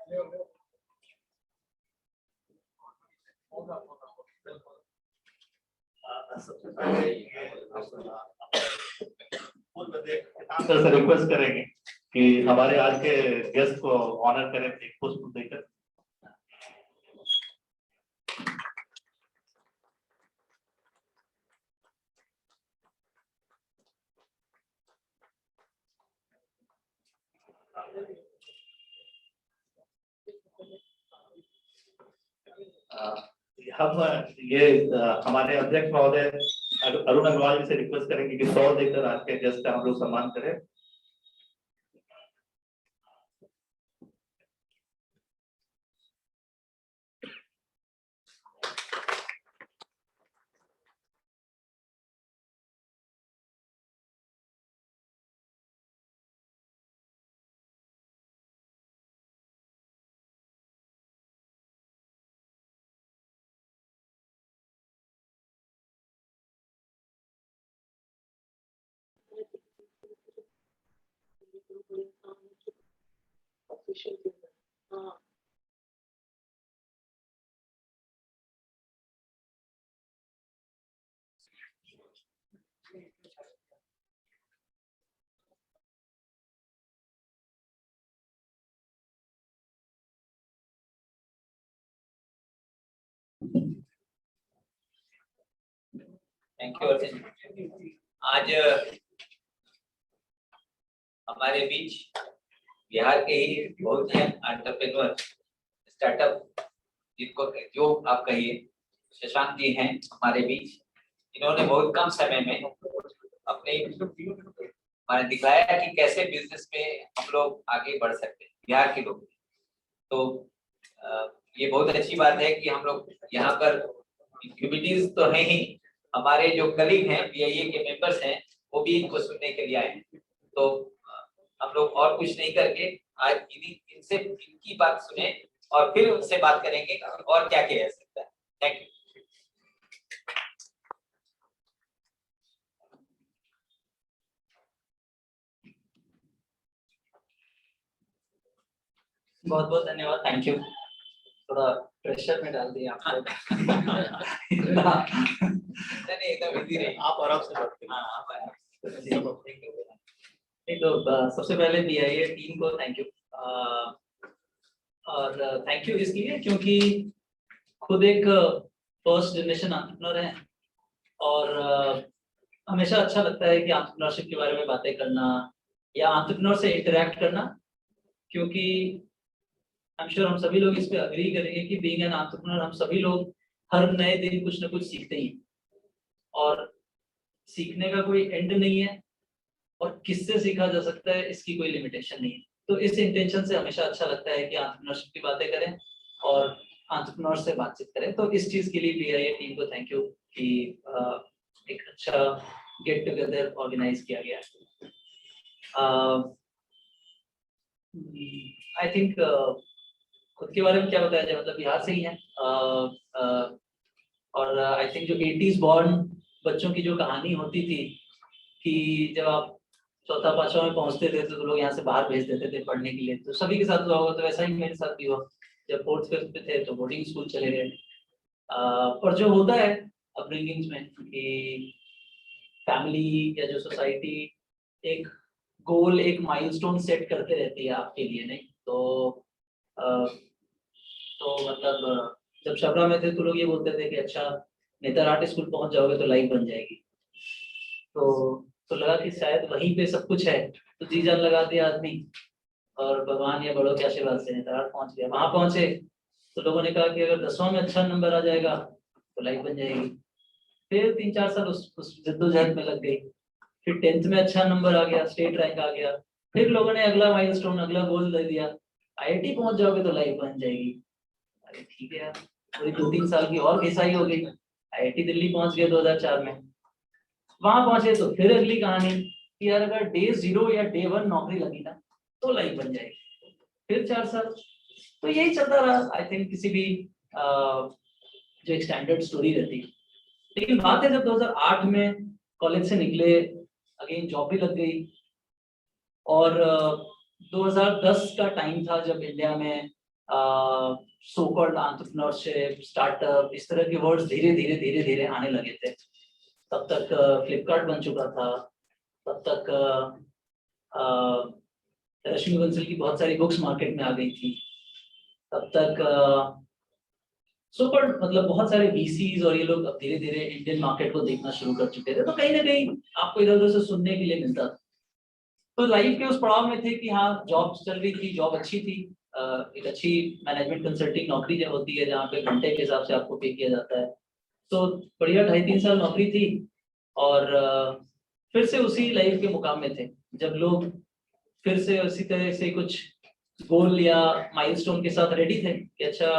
से रिक्वेस्ट करेंगे कि हमारे आज के गेस्ट को ऑनर करें एक पुष्प देकर। हम ये हमारे अध्यक्ष महोदय अरुण अग्रवाल जी से रिक्वेस्ट करेंगे कि 100 देकर आज के गेस्ट का हम लोग सम्मान करें। Thank you. आज हमारे बीच बिहार के ही बहुत ही एंटरप्रेन्योर स्टार्टअप जिनको जो आप कहिए शशांक जी हैं हमारे बीच। इन्होंने बहुत कम समय में अपने हमारे दिखाया कि कैसे बिजनेस में हम लोग आगे बढ़ सकते हैं, बिहार के लोग। तो ये बहुत अच्छी बात है कि हम लोग यहाँ पर एक्टिविटीज तो है ही, हमारे जो कलीग हैं BIA के मेंबर्स हैं वो भी इनको सुनने के लिए आए हैं। तो हम लोग और कुछ नहीं करके आज इनसे इनकी बात सुने और फिर उनसे बात करेंगे और क्या किया जा सकता है। Thank you. बहुत बहुत धन्यवाद। Thank you. थोड़ा प्रेशर में डाल दिया आपको। नहीं एकदम इजी रही, आप आराम से बात करिए। हाँ आप आराम से। तो सबसे पहले BIA टीम को थैंक यू। और थैंक यू इसलिए क्योंकि खुद एक फर्स्ट जनरेशन एंटरप्रेन्योर है और हमेशा अच्छा लगता है कि एंटरप्रेन्योरशिप के बारे में बातें करना या एंटरप्रेन्योर से इंटरेक्ट करना, क्योंकि आई एम श्योर हम सभी लोग इस पे अग्री करेंगे कि बीइंग एन एंटरप्रेन्योर हम सभी लोग हर नए दिन कुछ ना कुछ सीखते ही और सीखने का कोई एंड नहीं है और किससे सीखा जा सकता है इसकी कोई लिमिटेशन नहीं है। तो इस इंटेंशन से हमेशा अच्छा लगता है कि एंटरप्रेन्योरशिप की बातें करें और एंटरप्रेन्योर से बातचीत करें। तो इस चीज के लिए BIA टीम को थैंक यू कि एक अच्छा गेट टुगेदर ऑर्गेनाइज किया गया। आई थिंक खुद के बारे में क्या बताया जाए, मतलब बिहार से ही है और आई थिंक जो 80s बॉर्न बच्चों की जो कहानी होती थी कि जब आप चौथा पांचवा में पहुंचते थे तो लोग यहाँ से बाहर भेज देते थे पढ़ने के लिए, तो सभी के साथ हुआ होगा। तो वैसा ही मेरे साथ भी हुआ। जब 4th 5th पे थे तो बोर्डिंग स्कूल चले गए। और जो होता है अपब्रिंगिंग्स में कि फैमिली या जो सोसाइटी एक गोल एक माइलस्टोन सेट करते रहती है आपके लिए, नहीं तो मतलब जब छपरा में थे तो लोग ये बोलते थे कि अच्छा नेतरहाट स्कूल पहुंच जाओगे तो लाइफ बन जाएगी। तो लगा कि शायद वहीं पे सब कुछ है, तो जी जान लगा दिया आदमी और भगवान या बड़ों के आशीर्वाद से नेतरहाट पहुंच गया। वहां पहुंचे तो लोगों ने कहा कि अगर 10वां में अच्छा नंबर आ जाएगा तो लाइफ बन जाएगी। फिर 3-4 साल उस जद्दोजहद में लग गई। फिर 10th में अच्छा नंबर आ गया, स्टेट रैंक आ गया। फिर लोगों ने अगला माइलस्टोन अगला गोल दे दिया, IIT पहुंच जाओगे तो लाइफ बन जाएगी। अरे ठीक है यार, पूरी 2-3 साल की और घिसाई हो गई। IIT दिल्ली पहुंच गए 2004 में। वहां पहुंचे तो फिर अगली कहानी कि यार अगर डे 0 या डे 1 नौकरी लगी ना तो लाइफ बन जाएगी। फिर 4 साल तो यही चलता रहा। आई थिंक किसी भी जो एक स्टैंडर्ड स्टोरी रहती है। लेकिन बात है जब 2008 में कॉलेज से निकले, अगेन जॉब भी लग गई और 2010 का टाइम था जब इंडिया में सो कॉल्ड एंटरप्रेन्योरशिप, स्टार्टअप, इस तरह के वर्ड्स धीरे धीरे आने लगे थे। तब तक फ्लिपकार्ट बन चुका था, तब तक रश्मि बंसल की बहुत सारी बुक्स मार्केट में आ गई थी, तब तक सो कॉल्ड मतलब बहुत सारे VCs और ये लोग अब धीरे धीरे इंडियन मार्केट को देखना शुरू कर चुके थे। तो कहीं ना कहीं आपको इधर उधर से सुनने के लिए मिलता था। तो लाइफ के उस पड़ाव में थे कि हाँ जॉब चल रही थी, जॉब अच्छी थी, एक अच्छी मैनेजमेंट कंसल्टिंग नौकरी जो होती है जहाँ पे घंटे के हिसाब से आपको पे किया जाता है। तो बढ़िया 2.5-3 साल नौकरी थी और फिर से उसी लाइफ के मुकाम में थे जब लोग फिर से उसी तरह से कुछ गोल या माइलस्टोन के साथ रेडी थे कि अच्छा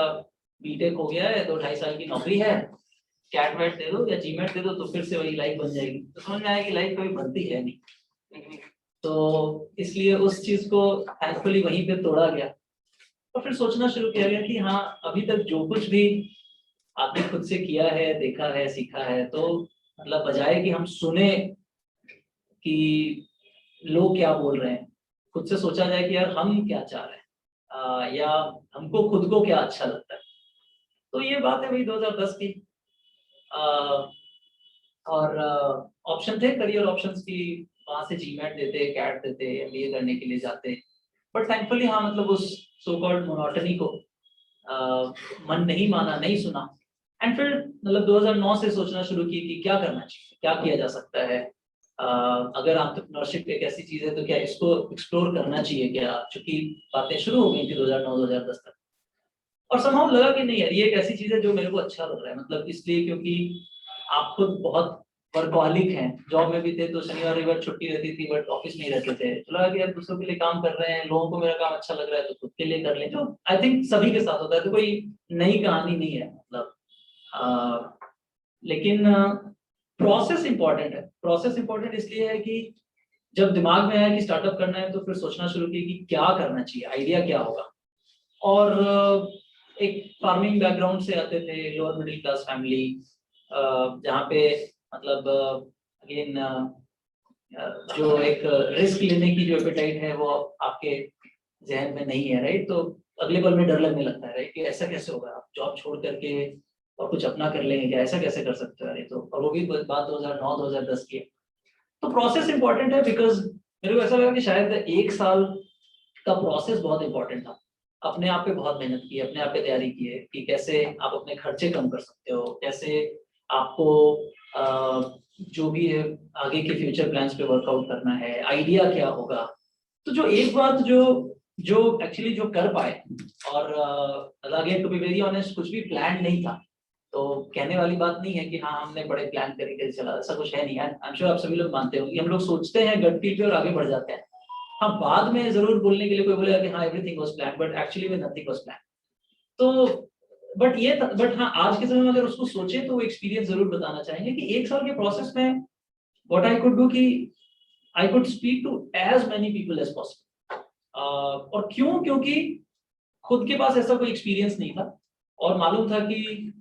बीटेक हो गया है, 2-2.5 साल की नौकरी है, कैट वैट दे दो या जीमेट दे दो तो फिर से वही लाइफ बन जाएगी। तो समझ में आया कि लाइफ कभी बनती है नहीं। तो इसलिए उस चीज को थैंकफुली वहीं पे तोड़ा गया और फिर सोचना शुरू किया गया कि हाँ अभी तक जो कुछ भी आपने खुद से किया है, देखा है, सीखा है, तो मतलब बजाय कि हम सुने कि लोग क्या बोल रहे हैं, खुद से सोचा जाए कि यार हम क्या चाह रहे हैं या हमको खुद को क्या अच्छा लगता है। तो ये बात है भाई 2010 की। और ऑप्शन थे, करियर ऑप्शंस की, वहां से जीमेट देते, कैट देते, MBA करने के लिए जाते, बट थैंकफुली हाँ मतलब उस सो कॉल्ड मोनोटनी को मन नहीं माना, नहीं सुना। एंड फिर मतलब 2009 से सोचना शुरू की कि क्या करना चाहिए, क्या किया जा सकता है, अगर एंटरप्रेन्योरशिप एक ऐसी चीज है तो क्या इसको एक्सप्लोर करना चाहिए क्या, चूंकि बातें शुरू हो गई थी 2009-2010 तक। और समहाउ लगा कि नहीं यार ये एक ऐसी चीज है जो मेरे को अच्छा लग रहा है, मतलब इसलिए क्योंकि आप खुद बहुत वर्कहॉलिक हैं, जॉब में भी थे तो शनिवार रविवार छुट्टी रहती थी बट ऑफिस नहीं रहते थे, तो लगा कि यार दूसरों के लिए काम कर रहे हैं, लोगों को मेरा काम अच्छा लग रहा है तो खुद के लिए कर लें, जो आई थिंक सभी के साथ होता है, तो कोई नई कहानी नहीं है मतलब। लेकिन प्रोसेस इंपॉर्टेंट है। प्रोसेस इंपॉर्टेंट इसलिए है कि जब दिमाग में आया कि स्टार्टअप करना है तो फिर सोचना शुरू किया कि क्या करना चाहिए, आइडिया क्या होगा। और एक फार्मिंग बैकग्राउंड से आते थे, लोअर मिडिल क्लास फैमिली, जहाँ पे मतलब अगेन जो एक रिस्क लेने की जो एपेटाइट है वो आपके जहन में नहीं है, राइट। तो अगले पल में डर लगने लगता है, राइट, कि ऐसा कैसे होगा, आप जॉब छोड़ करके और कुछ अपना कर लेंगे क्या, ऐसा कैसे कर सकते हो, अरे तो। और वो भी बात 2009-2010 की है। तो प्रोसेस इंपॉर्टेंट है बिकॉज मेरे को ऐसा लगा कि शायद 1 साल का प्रोसेस बहुत इंपॉर्टेंट था। अपने आप पे बहुत मेहनत की, अपने आप पे तैयारी की है कि कैसे आप अपने खर्चे कम कर सकते हो, कैसे आपको जो भी है आगे के फ्यूचर प्लान्स पे वर्कआउट करना है, आइडिया क्या होगा। तो जो एक बात जो जो एक्चुअली जो कर पाए, और again to be very honest कुछ भी प्लान नहीं था, तो कहने वाली बात नहीं है कि हाँ हमने बड़े प्लान करके चला, ऐसा कुछ है नहीं। आई एम श्योर आप सभी लोग मानते हो कि हम लोग सोचते हैं गट फील पे और आगे बढ़ जाते हैं। हाँ बाद में जरूर बोलने के लिए कोई बोलेगा कि हाँ everything was plan, but actually में नथिंग वाज प्लान। तो बट हाँ आज के समय में अगर उसको सोचे तो वो एक्सपीरियंस जरूर बताना चाहेंगे कि 1 साल के प्रोसेस में व्हाट आई कुड डू कि I could speak to as many people as possible. और क्योंकि खुद के पास ऐसा कोई एक्सपीरियंस नहीं था और मालूम था कि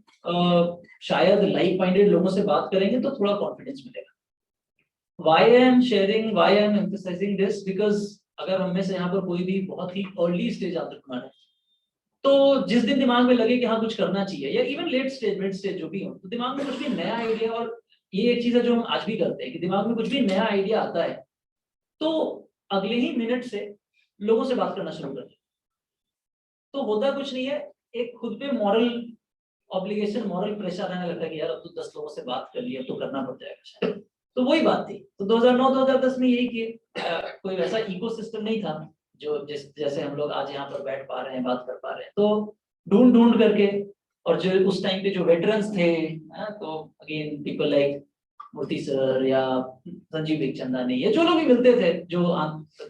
शायद लाइक माइंडेड लोगों से बात करेंगे तो थोड़ा कॉन्फिडेंस मिलेगा। Why I am sharing, why I am emphasizing this? Because अगर हम में से यहाँ पर कोई भी बहुत ही अर्ली स्टेज एंटरप्रेन्योर है, तो जिस दिन दिमाग में लगे कि हाँ कुछ करना चाहिए, या even late stage mid stage जो भी हो, तो दिमाग में कुछ भी नया आइडिया, और ये एक चीज है जो हम आज भी करते हैं कि दिमाग में कुछ भी नया आइडिया आता है तो अगले ही मिनट से लोगों से बात करना शुरू करते हैं। तो होता कुछ नहीं है, एक खुद पे मॉरल ऑब्लिगेशन, मॉरल प्रेशर आने लगता है कि यार अब तो 10 लोगों से बात कर ली, अब तो करना पड़ जाएगा शायद। तो वही बात थी। तो 2009-2010 में यही किए, कोई वैसा इकोसिस्टम नहीं था जो जैसे हम लोग आज यहाँ पर बैठ पा रहे हैं, बात कर पा रहे हैं। तो ढूंढ करके, और जो उस टाइम पे जो वेटरन्स थे, तो अगेन पीपल लाइक मूर्ति सर या संजीव बिखचंदानी, ये जो लोग भी मिलते थे जो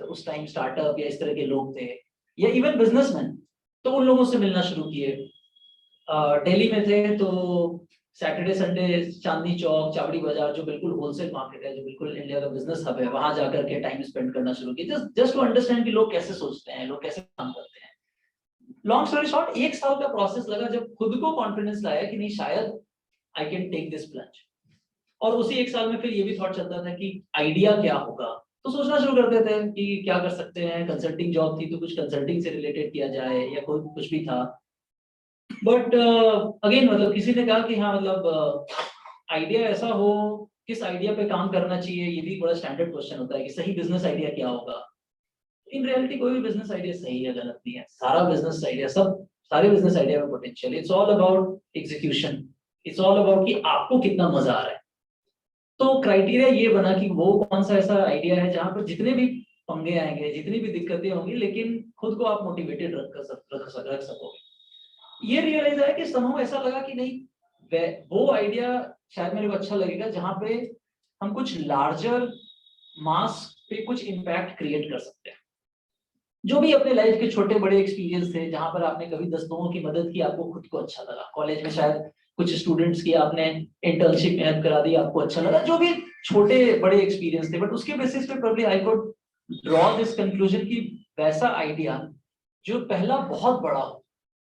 उस टाइम स्टार्टअप या इस तरह के लोग थे, या इवन बिजनेसमैन, तो उन लोगों से मिलना शुरू किए। दिल्ली में थे तो सैटरडे संडे चांदनी चौक, चावड़ी बाजार, जो बिल्कुल होलसेल मार्केट है, जो बिल्कुल इंडिया का बिजनेस हब है, वहां जाकर के टाइम स्पेंड करना शुरू किया, जस्ट टू अंडरस्टैंड कि लोग कैसे सोचते हैं, लोग कैसे काम करते हैं। लॉन्ग स्टोरी शॉर्ट, 1 साल का प्रोसेस लगा जब खुद को कॉन्फिडेंस लाया कि नहीं शायद I can take this plunge. और उसी 1 साल में फिर ये भी थॉट चलता था कि आइडिया क्या होगा। तो सोचना शुरू कर देते हैं कि क्या कर सकते हैं। कंसल्टिंग जॉब थी तो कुछ कंसल्टिंग से रिलेटेड किया जाए या कोई कुछ भी था। बट अगेन मतलब किसी ने कहा कि हाँ मतलब आइडिया ऐसा हो, किस आइडिया पे काम करना चाहिए, ये भी बड़ा स्टैंडर्ड क्वेश्चन होता है कि सही बिजनेस आइडिया क्या होगा। इन रियलिटी कोई भी बिजनेस आइडिया सही या गलत नहीं है। सारा बिजनेस आइडिया, सब सारे बिजनेस आइडिया में potential. It's all about execution, it's all about कि आपको कितना मजा आ रहा है। तो क्राइटेरिया ये बना कि वो कौन सा ऐसा आइडिया है जहां पर जितने भी पंगे आएंगे, जितनी भी दिक्कतें होंगी, लेकिन खुद को आप मोटिवेटेड रख सकोगे। ये रियलाइज आया कि समूह ऐसा लगा कि नहीं, वो आइडिया शायद मेरे को अच्छा लगेगा जहां पे हम कुछ लार्जर मास पे कुछ इम्पैक्ट क्रिएट कर सकते हैं। जो भी अपने लाइफ के छोटे बड़े एक्सपीरियंस थे, जहां पर आपने कभी 10 लोगों की मदद की, आपको खुद को अच्छा लगा। कॉलेज में शायद कुछ स्टूडेंट्स की आपने इंटर्नशिप में हेल्प करा दी, आपको अच्छा लगा। जो भी छोटे बड़े एक्सपीरियंस थे, बट उसके बेसिस पे probably I could draw this conclusion कि वैसा आइडिया जो पहला बहुत बड़ा हो,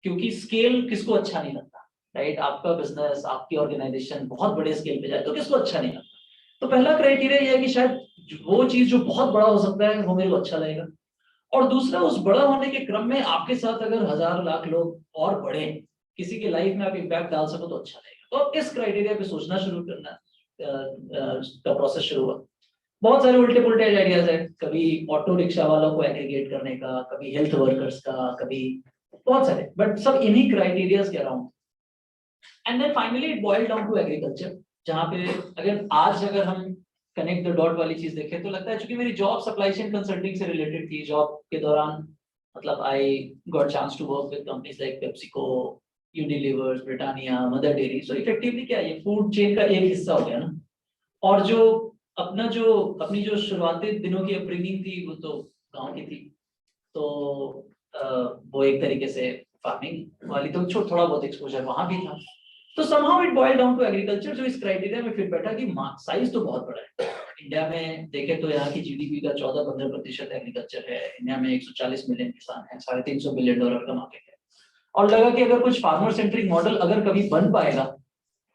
क्योंकि स्केल किसको अच्छा नहीं लगता, राइट? आपका बिजनेस, आपकी ऑर्गेनाइजेशन बहुत बड़े स्केल पे जाए तो किसको अच्छा नहीं लगता। तो पहला क्राइटेरिया ये है कि शायद वो चीज जो बहुत बड़ा हो सकता है वो मेरे को अच्छा लगेगा। और दूसरा, उस बड़ा होने के क्रम में आपके साथ अगर 1000 लाख लोग और बढ़े, किसी के लाइफ में आप इम्पैक्ट डाल सको तो अच्छा रहेगा। तो अब इस क्राइटेरिया पे सोचना शुरू करना का प्रोसेस शुरू हुआ। बहुत सारे उल्टे पुल्टे आइडियाज है, कभी ऑटो रिक्शा वालों को एग्रीगेट करने का, कभी हेल्थ वर्कर्स का, कभी बहुत सारे, बट सब इन्हीं क्राइटेरियाज के अराउंड। And then finally it boiled down to agriculture, जहाँ पे अगर हम कनेक्ट द डॉट वाली चीज देखें तो लगता है, क्योंकि मेरी जॉब सप्लाई चेन कंसल्टिंग से रिलेटेड थी। जॉब के दौरान मतलब I got chance to work with companies like PepsiCo, Unilevers, Britannia, Mother Dairy. So effectively क्या ये फूड चेन का एक हिस्सा हो गया ना। और अपनी जो शुरुआती दिनों की अपब्रिंगिंग थी वो तो गांव की थी, तो वो एक तरीके से फार्मिंग वाली तो थोड़ा बहुत एक्सपोजर वहां भी था। तो somehow it boiled down to agriculture, जो इस क्राइटेरिया में फिट बैठा कि साइज तो बहुत बड़ा है। इंडिया में देखे तो यहाँ की जीडीपी का 14-15% एग्रीकल्चर है। इंडिया में 140 मिलियन किसान हैं, $350 बिलियन का मार्केट है। और लगा कि अगर कुछ फार्मर सेंट्रिक मॉडल अगर कभी बन पाएगा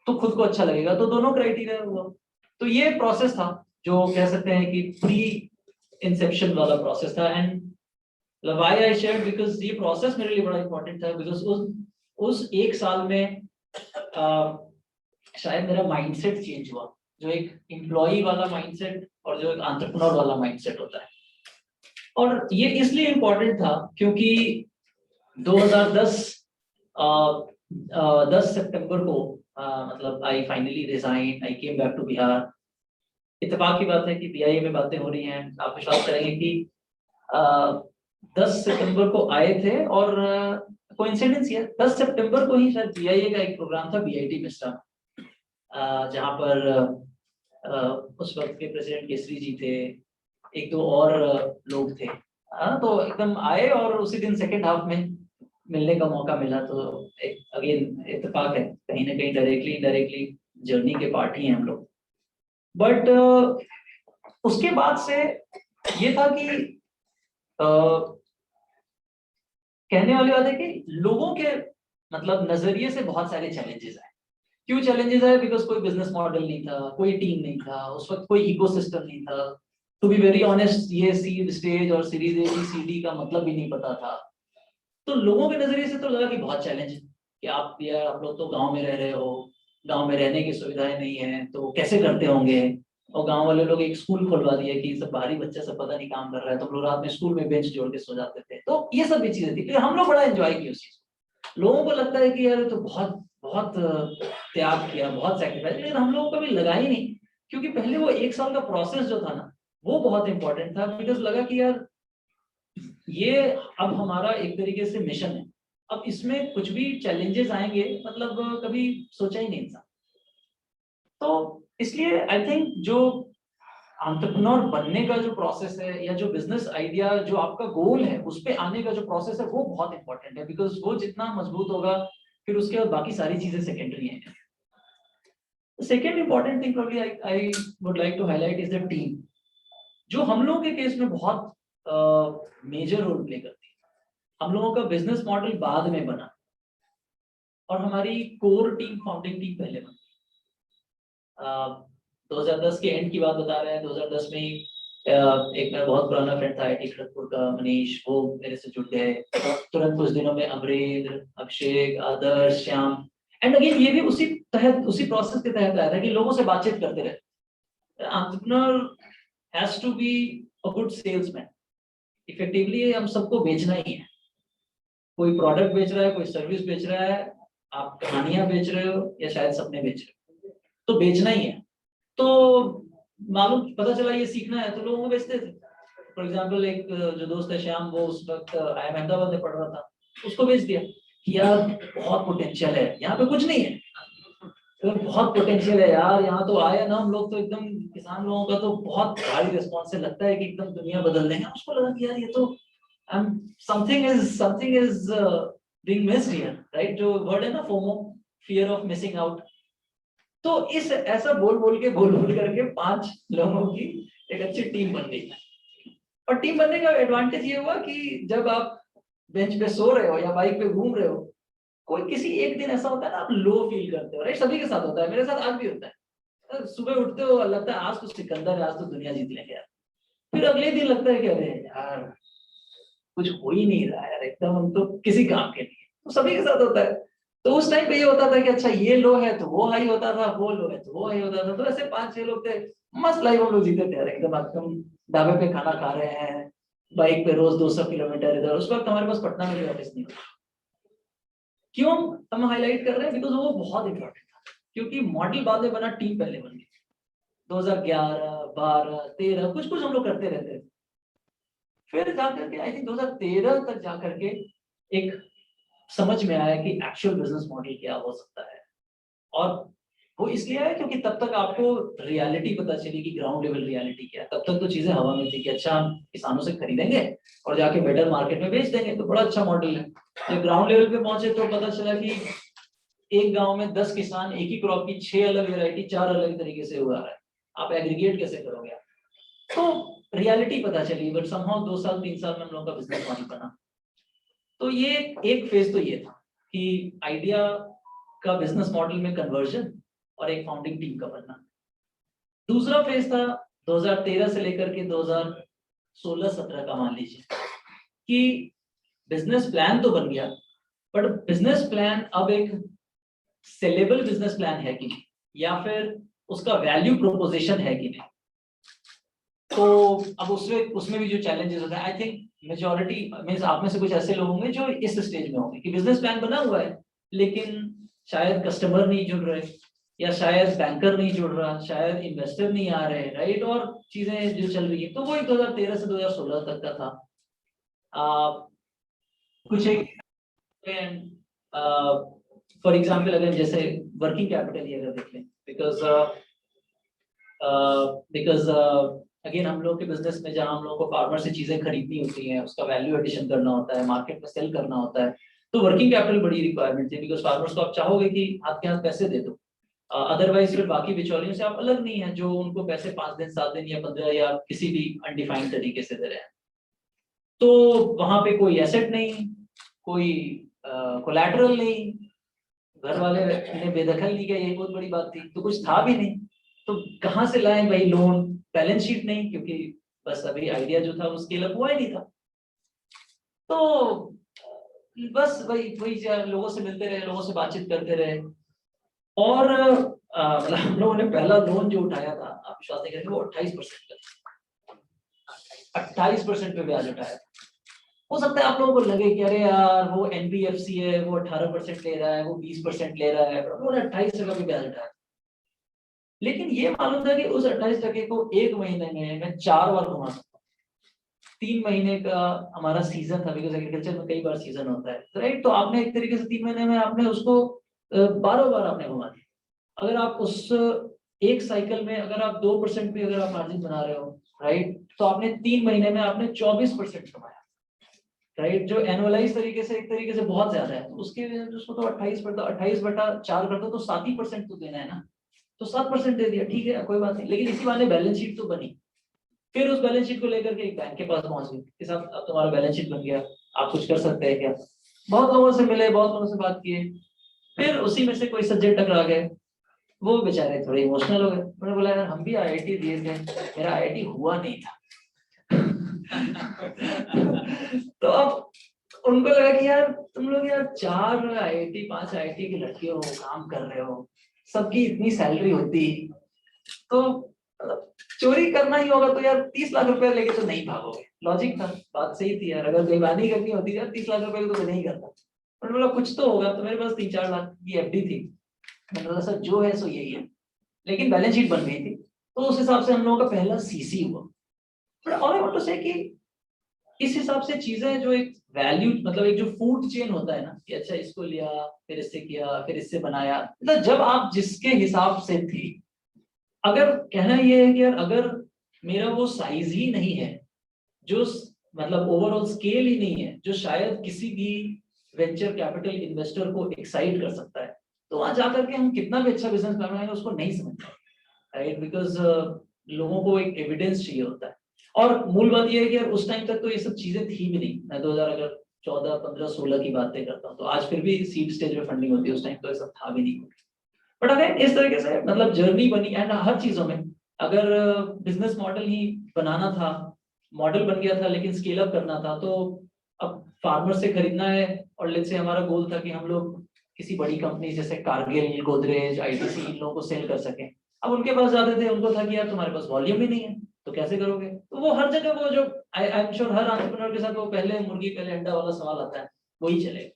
तो खुद को अच्छा लगेगा। तो दोनों क्राइटेरिया हुआ। तो ये प्रोसेस था जो कह सकते हैं कि प्री इंसेप्शन वाला प्रोसेस था। And why I shared, because ये प्रोसेस मेरे लिए बड़ा इंपॉर्टेंट था। बिकॉज उस एक साल में शायद मेरा माइंडसेट चेंज हुआ, जो एक एम्प्लॉई वाला माइंडसेट और जो एक एंटरप्रेन्योर वाला माइंडसेट होता है। और ये इसलिए इम्पोर्टेंट था क्योंकि 2010 10 सितंबर को मतलब I finally resign, I came back to Bihar. इत्तेफाक की बात है कि बीआईए में बातें हो रही हैं, आप विश्वास करेंगे कि 10 सितंबर को आए थे और कोइंसिडेंस ये 10 सितंबर को ही शायद बीआईए का एक प्रोग्राम था बीआईटी मिस्टा, जहां पर उस वक्त के प्रेसिडेंट केसरी जी थे, एक दो और लोग थे। तो एकदम आए और उसी दिन सेकंड हाफ में मिलने का मौका मिला। तो अगेन इत्तेफाक है, कहीं ना कहीं डायरेक्टली इनडायरेक्टली जर्नी के पार्ट ही हैं हम लोग। बट उसके बाद से ये था कि कहने वाली बात है कि लोगों के मतलब नजरिए से बहुत सारे चैलेंजेस आए। क्यों चैलेंजेस आए? बिकॉज कोई बिजनेस मॉडल नहीं था, कोई टीम नहीं था, उस वक्त कोई इकोसिस्टम नहीं था। टू बी वेरी ऑनेस्ट, ये सीड स्टेज और सीरीज ए सी डी का मतलब भी नहीं पता था। तो लोगों के नजरिए से तो लगा कि बहुत चैलेंज है कि आप लोग तो गांव में रह रहे हो, गांव में रहने की सुविधाएं नहीं है, तो कैसे करते होंगे। और गांव वाले लोग एक स्कूल खुलवा दिए कि सब बाहरी बच्चा सब पता नहीं काम कर रहा है, तो हम लोग रात में स्कूल में बेंच जोड़ के सो जाते थे। तो ये सब भी चीजें थी, लेकिन हम लोग बड़ा एंजॉय किए उस चीज को। लोगों को लगता है कि यार तो बहुत बहुत त्याग किया, बहुत सेक्रीफाइस, लेकिन हम लोगों को भी लगा ही नहीं। क्योंकि पहले वो एक साल का प्रोसेस जो था ना, वो बहुत इंपॉर्टेंट था। बिकॉज लगा कि यार ये अब हमारा एक तरीके से मिशन है, अब इसमें कुछ भी चैलेंजेस आएंगे मतलब कभी सोचा ही नहीं इंसान। तो इसलिए आई थिंक जो एंटरप्रेन्योर बनने का जो प्रोसेस है, या जो बिजनेस आइडिया जो आपका गोल है उस पे आने का जो प्रोसेस है, वो बहुत इंपॉर्टेंट है। बिकॉज वो जितना मजबूत होगा फिर उसके बाद बाकी सारी चीजें सेकेंडरी हैं। Second important thing probably I would like to highlight is the team, जो हम लोगों के केस में बहुत मेजर रोल प्ले करती है। हम लोगों का बिजनेस मॉडल बाद में बना और हमारी कोर टीम, फाउंडिंग टीम पहले बनी। 2010 के एंड की बात बता रहे हैं। 2010 में ही एक मेरा बहुत पुराना फ्रेंड था आईटी खड़गपुर का मनीष, वो मेरे से जुड़ गए तुरंत कुछ दिनों में। अमरेंद्र, अभिषेक, आदर्श, श्याम। एंड अगेन ये भी उसी प्रोसेस के तहत आया था कि लोगों से बातचीत करते रहे। Entrepreneur has to be a good salesman. Effectively हम सबको बेचना ही है। कोई प्रोडक्ट बेच रहा है, कोई सर्विस बेच रहा है, आप कहानियां बेच रहे हो या शायद सपने बेच रहे हो, तो बेचना ही है। तो मालूम पता चला ये सीखना है तो लोगों को बेचते थे। फॉर एग्जाम्पल एक जो दोस्त है श्याम, वो उस वक्त आई अहमदाबाद में पढ़ रहा था, उसको बेच दिया कि यार बहुत पोटेंशियल है, यहाँ पे कुछ नहीं है तो बहुत पोटेंशियल है यार, यहाँ तो आए ना हम लोग तो एकदम किसान लोगों का तो बहुत भारी रिस्पॉन्स है, लगता है कि एकदम दुनिया बदल देंगे। उसको लगा कि यार ये तो something is being missed here, right? जो वर्ड है ना FOMO, fear of missing out. तो इस ऐसा बोल करके 5 लोगों की एक अच्छी टीम बन गई। और टीम बनने का एडवांटेज ये हुआ कि जब आप बेंच पे सो रहे हो या बाइक पे घूम रहे हो, कोई किसी एक दिन ऐसा होता है ना आप लो फील करते हो, राइट? सभी के साथ होता है, मेरे साथ आज भी होता है। सुबह उठते हो लगता है आज तो सिकंदर है, आज तो दुनिया जीत लेंगे यार। फिर अगले दिन लगता है कि अरे यार कुछ हो ही नहीं रहा है यार, एकदम हम तो किसी काम के नहीं। तो सभी के साथ होता है। तो उस टाइम पे ये होता था कि अच्छा ये लो है तो वो हाई होता था, वो लो है तो वो हाई होता था। तो ऐसे 5-6 लोग थे, मस्त लाइफ हम लोग जीते थे यार एकदम। एकदम ढाबे पे खाना खा रहे हैं, बाइक पे रोज 200 किलोमीटर इधर। उस वक्त हमारे पास पटना में भी ऑफिस नहीं था। क्यों हम हाईलाइट कर रहे हैं? बिकॉज वो बहुत इंपॉर्टेंट था, क्योंकि मॉडल बाद में बना, टीम पहले बन गई। 2011, 12, 13 कुछ हम लोग करते रहते थे। फिर जाकर के आई थिंक 2013 तक जाकर के एक समझ में आया कि एक्चुअल बिजनेस मॉडल क्या हो सकता है। और वो इसलिए आया क्योंकि तब तक आपको रियलिटी पता चली कि ग्राउंड लेवल रियलिटी क्या है। तब तक तो चीजें हवा में थी कि अच्छा हम किसानों से खरीदेंगे और जाके बेटर मार्केट में बेच देंगे, तो बड़ा अच्छा मॉडल है। जब ग्राउंड लेवल पे पहुंचे तो पता चला कि एक गांव में 10 किसान एक ही क्रॉप की 6 अलग वेरायटी 4 अलग तरीके से उगा रहा है, आप एग्रीगेट कैसे करोगे? तो रियलिटी पता चली। बट समहाउ 2 साल 3 साल में हम लोगों का बिजनेस मॉडल बना। तो ये एक फेज तो ये था कि आइडिया का बिजनेस मॉडल में कन्वर्जन और एक फाउंडिंग टीम का बनना। दूसरा फेज था 2013 से लेकर के 2016-17 का, मान लीजिए कि बिजनेस प्लान तो बन गया, बट बिजनेस प्लान अब एक सेलेबल बिजनेस प्लान है कि नहीं, या फिर उसका वैल्यू प्रोपोजिशन है कि नहीं। तो अब उसमें भी जो चैलेंजेस होते हैं, आई थिंक मेजॉरिटी मींस आप में से कुछ ऐसे लोग होंगे जो इस स्टेज में होंगे कि बिजनेस प्लान बना हुआ है लेकिन शायद कस्टमर नहीं जुड़ रहे, या शायद बैंकर नहीं जुड़ रहा, शायद इन्वेस्टर नहीं आ रहे, राइट? और चीजें जो चल रही है। तो वो 2013 से 2016 तक का था। कुछ एक फॉर एग्जाम्पल अगर जैसे वर्किंग कैपिटल ही अगर देख लें, बिकॉज अगेन हम लोग के बिजनेस में जहाँ हम लोगों को फार्मर से चीजें खरीदनी होती हैं, उसका वैल्यू एडिशन करना होता है, मार्केट में सेल करना होता है, तो वर्किंग कैपिटल बड़ी रिक्वायरमेंट थी। बिकॉज फार्मर्स को आप चाहोगे कि हाथ के हाथ पैसे दे दो, अदरवाइज फिर बाकी बिचौलियों से आप अलग नहीं है जो उनको पैसे 5 दिन 7 दिन या 15 या किसी भी अनडिफाइंड तरीके से दे रहे हैं। तो वहां पे कोई एसेट नहीं, कोई कोलैटरल नहीं, घर वाले ने बेदखल नहीं किया, यही बहुत बड़ी बात थी। तो कुछ था भी नहीं, तो कहाँ से लाएं भाई लोन? बैलेंस शीट नहीं, क्योंकि बस अभी आइडिया जो था वो स्केल अप हुआ ही नहीं था। तो बस वही लोगों से मिलते रहे, लोगों से बातचीत करते रहे। और मतलब हम लोगों ने पहला लोन जो उठाया था, आप विश्वास नहीं करेंगे, वो 28% का, 28% पे ब्याज उठाया। हो सकता है आप लोगों को लगे कि अरे यार वो एनबीएफसी है, वो 18% ले रहा है, वो 20% ले रहा है, पर उन्होंने 28% पे ब्याज उठाया। लेकिन ये मालूम था कि उस 28% को 1 महीने में मैं 4 बार घुमा सकता हूँ। 3 महीने का हमारा सीजन था, बिकॉज एग्रीकल्चर में कई बार सीजन होता है, राइट? तो आपने एक तरीके से 3 महीने में आपने उसको 12 बार आपने घुमा दिया। अगर आप उस एक साइकिल में अगर आप 2% भी अगर आप मार्जिन बना रहे हो, राइट, तो आपने 3 महीने में आपने 24% कमाया, राइट? जो एनुअलाइज तरीके से एक तरीके से बहुत ज्यादा है। तो उसके उसको तो 28/4 कर दो तो 7% तो देना है ना, तो 7% दे दिया, ठीक है कोई बात नहीं। लेकिन इसी बहाने बैलेंस शीट तो बनी। फिर उस बैलेंस शीट को लेकर के एक बैंक के पास पहुंच गए कि साहब अब तुम्हारा बैलेंस शीट बन गया, आप कुछ कर सकते हैं क्या? बहुत लोगों से मिले, बहुत लोगों से बात किए, फिर उसी में से कोई सब्जेक्ट टकरा गए। वो बेचारे थोड़े इमोशनल हो गए। उन्होंने बोला यार हम भी आईआईटी दिए थे, मेरा आईआईटी हुआ नहीं था। तो अब उनको लगा कि यार तुम लोग यार 4 IIT 5 IIT की लड़कियों हो, काम कर रहे हो, सबकी इतनी सैलरी होती, तो मतलब चोरी करना ही होगा तो यार 30 लाख रुपए लेके तो नहीं भागोगे। लॉजिक था, बात सही थी यार, अगर बेईमानी करनी होती यार 30 लाख रुपए की तो मैं नहीं करता। पर बोला कुछ तो होगा, तो मेरे पास 3-4 लाख की FD थी। मैंने बोला सर जो है सो यही है, लेकिन बैलेंस शीट बन गई थी, तो उस हिसाब से हम लोगों का पहला CC हुआ। But all I want to say कि इस हिसाब से चीजें जो एक वैल्यू, मतलब एक जो फूड चेन होता है ना, कि अच्छा इसको लिया, फिर इससे किया, फिर इससे बनाया, मतलब जब आप जिसके हिसाब से थे, अगर कहना ये है कि यार अगर मेरा वो साइज ही नहीं है, जो मतलब ओवरऑल स्केल ही नहीं है, जो शायद किसी भी वेंचर कैपिटल इन्वेस्टर को एक्साइट कर सकता है, तो वहां जाकर के हम कितना भी अच्छा बिजनेस प्लान बनाएंगे उसको नहीं समझते, राइट? बिकॉज लोगों को एक एविडेंस चाहिए होता है। और मूल बात ये है कि यार उस टाइम तक तो ये सब चीजें थी भी नहीं। मैं 2000 अगर 14 15 16 की बातें करता हूँ, तो आज फिर भी सीड स्टेज में फंडिंग होती है, उस टाइम तो ये सब था भी नहीं। बट अगर इस तरीके से मतलब जर्नी बनी, एंड हर चीजों में अगर बिजनेस मॉडल ही बनाना था, मॉडल बन गया था लेकिन स्केल अप करना था, तो अब फार्मर से खरीदना है, और लेट्स से हमारा गोल था कि हम लोग किसी बड़ी कंपनी जैसे कारगिल, गोदरेज, ITC इन लोगों को सेल कर सकें। अब उनके पास जाते थे, उनको था कि यार तुम्हारे पास वॉल्यूम ही नहीं है, तो कैसे करोगे? तो वो हर जगह वो जो I am sure her entrepreneur के साथ वो पहले मुर्गी पहले अंडा वाला सवाल आता है, वही चलेगा।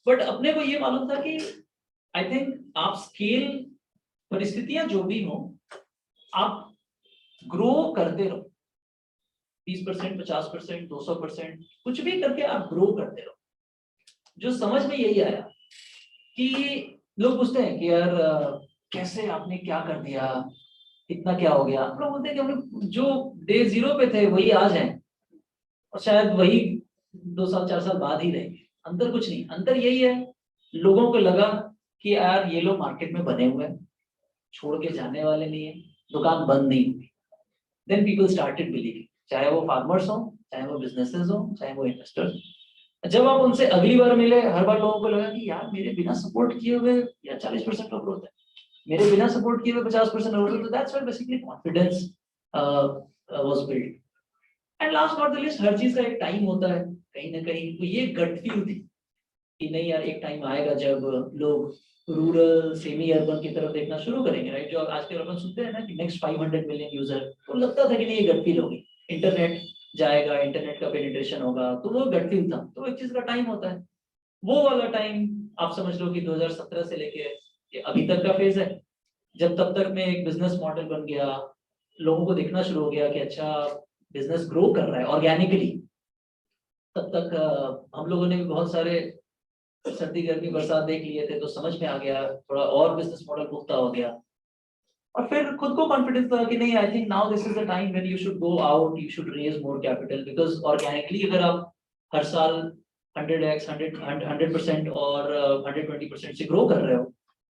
बट अपने को ये मालूम था कि आई थिंक आप स्केल, परिस्थितियां जो भी हो, आप ग्रो करते रहो, 30%, 50%, 200%, कुछ भी करके आप ग्रो करते रहो। जो समझ में यही आया कि लोग पूछते हैं कि यार कैसे आपने क्या कर दिया, इतना क्या हो गया? हम लोग बोलते हैं कि हम लोग जो डे 0 पे थे वही आज हैं, और शायद वही 2 साल 4 साल बाद ही रहेंगे। अंतर कुछ नहीं, अंतर यही है, लोगों को लगा कि यार ये लोग मार्केट में बने हुए हैं, छोड़ के जाने वाले नहीं है, दुकान बंद नहीं हुई। देन पीपल स्टार्टेड बिलीविंग, चाहे वो फार्मर्स हो, चाहे वो बिजनेसेस हो, चाहे वो इन्वेस्टर्स। जब आप उनसे अगली बार मिले, हर बार लोगों को लगा कि यार मेरे बिना सपोर्ट किए हुए या 40% का ग्रोथ है, मेरे बिना सपोर्ट किए हुए 50% ग्रोथ है, तो that's where basically confidence was build. And last not the least, हर चीज का एक टाइम होता है, कहीं ना कहीं तो ये गट फील थी कि नहीं यार एक टाइम आएगा जब लोग रूरल सेमी अर्बन की तरफ देखना शुरू करेंगे, राइट? जो आज के अपन सुनते हैं ना कि नेक्स्ट 500 मिलियन यूजर, तो लगता था कि नहीं ये गट फील होगी, इंटरनेट जाएगा, इंटरनेट का पेनिट्रेशन होगा, तो वो गट फील था। तो एक चीज का टाइम होता है, वो वाला टाइम आप समझ लो कि 2017 से लेके ये अभी तक का फेज है। जब तब तक में एक बिजनेस मॉडल बन गया, लोगों को देखना शुरू हो गया कि अच्छा बिजनेस ग्रो कर रहा है ऑर्गेनिकली, तब तक हम लोगों ने भी बहुत सारे सर्दी गर्मी बरसात देख लिए थे, तो समझ में आ गया, थोड़ा और बिजनेस मॉडल पुख्ता हो गया, और फिर खुद को कॉन्फिडेंस था कि नहीं I think now this is the time when you should go out, you should raise more capital, because organically अगर आप हर साल 100x 100% और 120% से ग्रो कर रहे हो,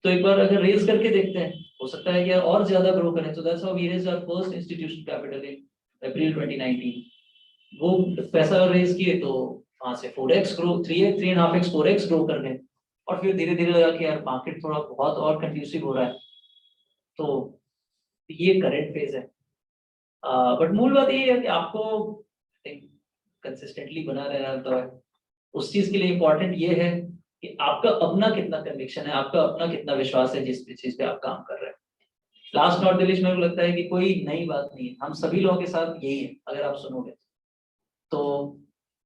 तो एक बार अगर रेज करके देखते हैं, हो सकता है कि यार और ज्यादा ग्रो करें। So that's how we raised our first institution capital in April 2019। वो पैसा रेज किए तो वहां से 4x grow, 3x 3.5x 4x grow कर गए, और फिर धीरे धीरे लगा कि यार मार्केट थोड़ा बहुत और कंड्यूसिव हो रहा है, तो ये करंट फेज है। बट मूल बात ये है कि आपको कंसिस्टेंटली बना रहना तो है। उस चीज के लिए इम्पोर्टेंट ये है कि आपका अपना कितना कन्विक्शन है, आपका अपना कितना विश्वास है जिस चीज पे आप काम कर रहे हैं। लास्ट नॉट द लिस्ट, मेरे को लगता है कि कोई नई बात नहीं है, हम सभी लोगों के साथ यही है अगर आप सुनोगे तो।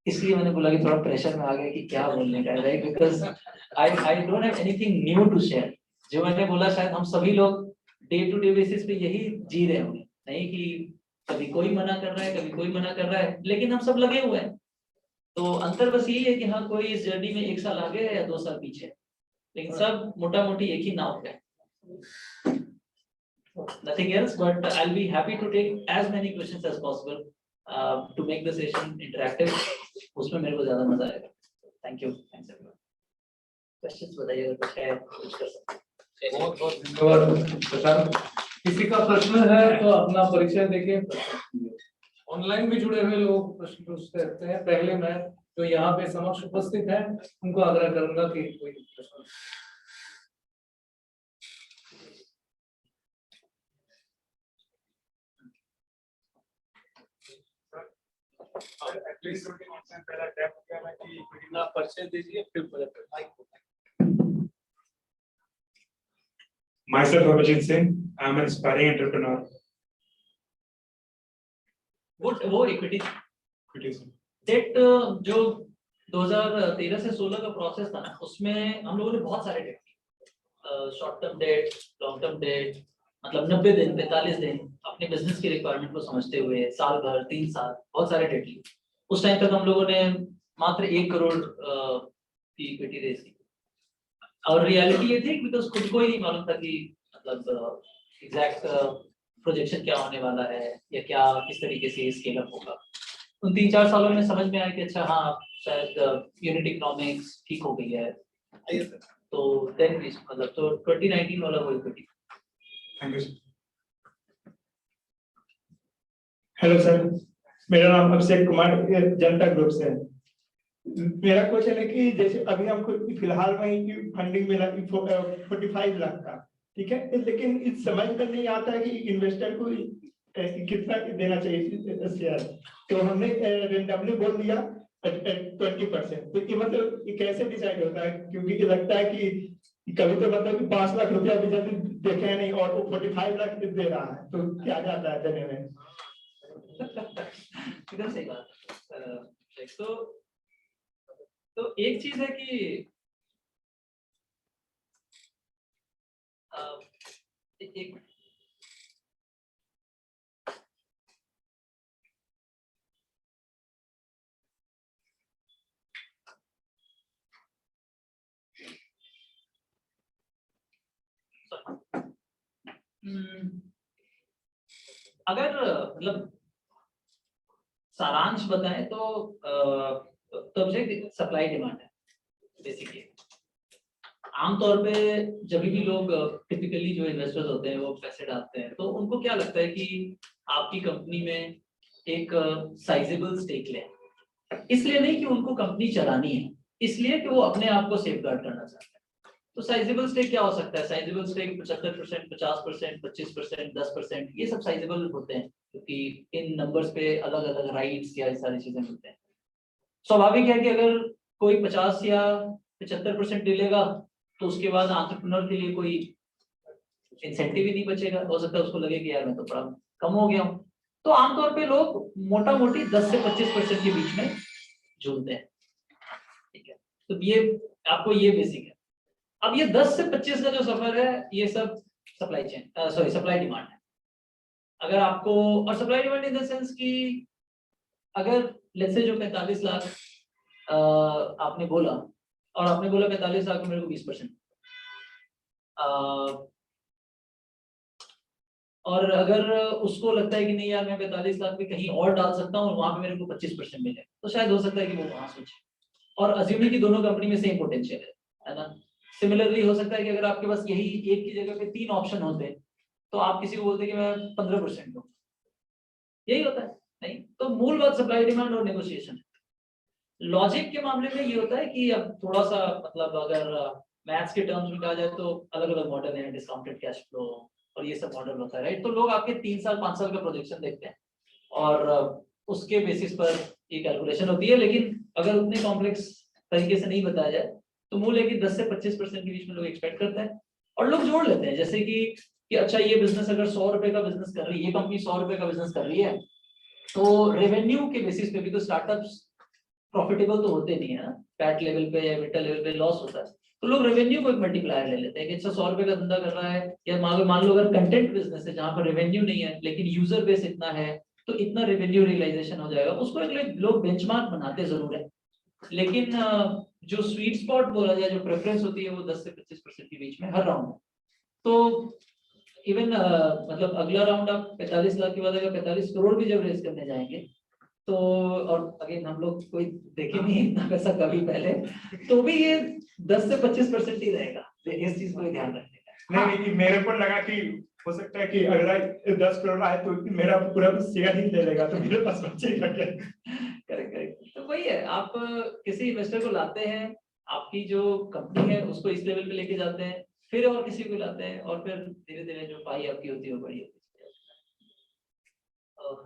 इसलिए मैंने बोला कि थोड़ा प्रेशर में आ गया कि क्या बोलने का है, right? Because I don't have anything new to share. जो मैंने बोला शायद हम सभी लोग डे टू डे बेसिस पे यही जी रहे होंगे, नहीं कि कभी कोई मना कर रहा है, कभी कोई मना कर रहा है, लेकिन हम सब लगे हुए हैं। तो अंतर बस यही है कि हाँ कोई इस जर्नी में 1 साल आगे है या 2 साल पीछे है, लेकिन सब मोटा मोटी एक ही नाव पे है। Nothing else, but I'll be happy to take as many questions as possible to make the session interactive. उसमें मेरे को ज़्यादा मजा आएगा। Thank you, thanks everyone. Questions बताइए अगर कुछ है, कुछ कर सकते हैं। बहुत बहुत धन्यवाद प्रशांत। किसी का प्रश्न है तो अपना परिचय देके ऑनलाइन भी जुड़े हुए लोग प्रश्न पूछ सकते हैं। पहले मैं जो यहाँ पे समक्ष उपस्थित है उनको आग्रह करूंगा कि कोई प्रश्न। एटलीस्ट 20% पहला टैप हो गया ना कि इक्विटी परचेज दीजिए फिर Myself, Abhijit Singh. I'm an aspiring entrepreneur. वो इक्विटी डेट जो 2013 से 16 का प्रोसेस था ना, उसमें हम लोगों ने बहुत सारे डेट किए, short term debt, long term debt, मतलब 90 दिन 45 दिन अपने बिजनेस की रिक्वायरमेंट को समझते हुए, साल भर 3 साल, बहुत सारे डेट लिए। उस टाइम तक हम लोगों ने मात्र 1 करोड़ की इक्विटी रेज की, और रियलिटी ये थी बिकॉज खुद को ही नहीं मालूम था कि मतलब एग्जैक्ट प्रोजेक्शन क्या होने वाला है या क्या किस तरीके से स्केल अप होगा। उन 3-4 सालों में समझ में आया कि अच्छा हाँ शायद यूनिट इकोनॉमिक्स ठीक हो गई है, तो देन मतलब तो 2019 वाला वो equity. Thank you sir. Hello sir, मेरा नाम अभिषेक कुमार जनता ग्रुप से है। मेरा क्वेश्चन है कि जैसे अभी हमको फिलहाल वहीं की फंडिंग मिला 45 लाख का, ठीक है, लेकिन इस समझ में नहीं आता है कि इन्वेस्टर को कितना देना चाहिए शेयर, तो हमने रेंडमली बोल दिया 20%। तो ये मतलब ये कैसे डिसाइड होता है, क्योंकि ये लगता है कि कभी तो मतलब कि 5 लाख रुपया भी जब देखे नहीं और वो 45 लाख दे रहा है, तो क्या जाता है देने में? एकदम सही बात। तो एक चीज है कि एक अगर मतलब सारांश बताएं तो सप्लाई डिमांड है बेसिकली। आमतौर पे जब भी लोग टिपिकली जो इन्वेस्टर्स होते हैं वो पैसे डालते हैं, तो उनको क्या लगता है कि आपकी कंपनी में एक साइजेबल स्टेक लें, इसलिए नहीं कि उनको कंपनी चलानी है, इसलिए कि वो अपने आप को सेफगार्ड करना चाहते हैं। तो साइजेबल स्टेक क्या हो सकता है? साइजेबल स्टेक 75%, 50%, 25%, 10%, ये सब साइजेबल होते हैं क्योंकि इन नंबर्स पे अलग अलग राइट्स या सारी चीजें मिलते हैं। स्वाभाविक है कि अगर कोई 50 या 75% ले लेगा तो उसके बाद एंटरप्रेन्योर के लिए कोई इंसेंटिव ही नहीं बचेगा। हो सकता है उसको लगे कि यार मैं तो बड़ा कम हो गया हूँ। तो आमतौर पे लोग मोटा मोटी 10 से 25% के बीच में झूलते हैं, ठीक है। तो ये आपको ये बेसिक है। अब ये 10 से 25 का जो सफर है ये सब सप्लाई चेन सप्लाई डिमांड है। अगर आपको, और supply demand in the sense कि अगर लेट्स से जो 45 लाख आपने बोला और आपने बोला 45 लाख मेरे को 20%, और अगर उसको लगता है कि नहीं यार मैं 45 लाख पे कहीं और डाल सकता हूँ और वहां पे मेरे को 25% मिले, तो शायद हो सकता है कि वो वहां सोचे। और अज्यूमिंग कि दोनों कंपनी में सेम पोटेंशियल है ना। सिमिलरली हो सकता है कि अगर आपके पास यही एक की जगह पे 3 ऑप्शन होते तो आप किसी को बोलते कि मैं 15% दूं, यही होता है। नहीं, तो मूल बात सप्लाई डिमांड और नेगोशिएशन है। लॉजिक के मामले में ये होता है कि अब थोड़ा सा मतलब अगर मैथ्स के टर्म्स में कहा जाए तो अलग अलग मॉडल है, डिस्काउंटेड कैश फ्लो और ये सब मॉडल होता है, राइट। तो लोग आपके 3 साल 5 साल का प्रोजेक्शन देखते हैं और उसके बेसिस पर ये कैलकुलेशन होती है। लेकिन अगर उतने कॉम्प्लेक्स तरीके से नहीं बताया जाए तो मूल है कि 10 से 25% के बीच में लोग एक्सपेक्ट करते हैं और लोग जोड़ लेते हैं। जैसे कि अच्छा ये बिजनेस अगर 100 रुपए का बिजनेस कर रही है, ये कंपनी 100 रुपए का बिजनेस कर रही है, तो रेवेन्यू के बेसिस पे भी तो स्टार्टअप्स प्रॉफिटेबल तो होते नहीं है ना, पैट लेवल पे या एबिटा लेवल पे लॉस होता है। तो लोग रेवेन्यू को एक मल्टीप्लायर ले लेते हैं कि अच्छा 100 रुपए का धंधा कर रहा है, या मान लो अगर कंटेंट बिजनेस है जहां पर रेवेन्यू नहीं है लेकिन यूजर बेस इतना है तो इतना रेवेन्यू रियलाइजेशन हो जाएगा। उसको एक लोग बेंचमार्क बनाते जरूर है, लेकिन जो स्वीट स्पॉट बोला जाए, जो प्रेफरेंस होती है वो 10 से 25% के बीच में हर राउंड में। तो इवन मतलब अगला राउंड आप 45 लाख के बाद अगर 45 करोड़ भी जब रेज करने जाएंगे तो, और अगेन हम लोग कोई देखे नहीं इतना पैसा कभी पहले, तो भी ये 10 से 25% ही रहेगा। इस चीज को ध्यान रखने का। नहीं, मेरे को लगा कि हो सकता है कि अगर 10 करोड़ आए तो मेरा पूरा शेयर ही ले लेगा, तो मेरे पास बचेगा क्या? करेक्ट। तो वही है, आप किसी इन्वेस्टर को लाते हैं, आपकी जो कंपनी है उसको इस लेवल पे लेके जाते हैं, फिर और किसी को लाते हैं और फिर धीरे धीरे जो पाई आपकी होती है वो बड़ी होती है।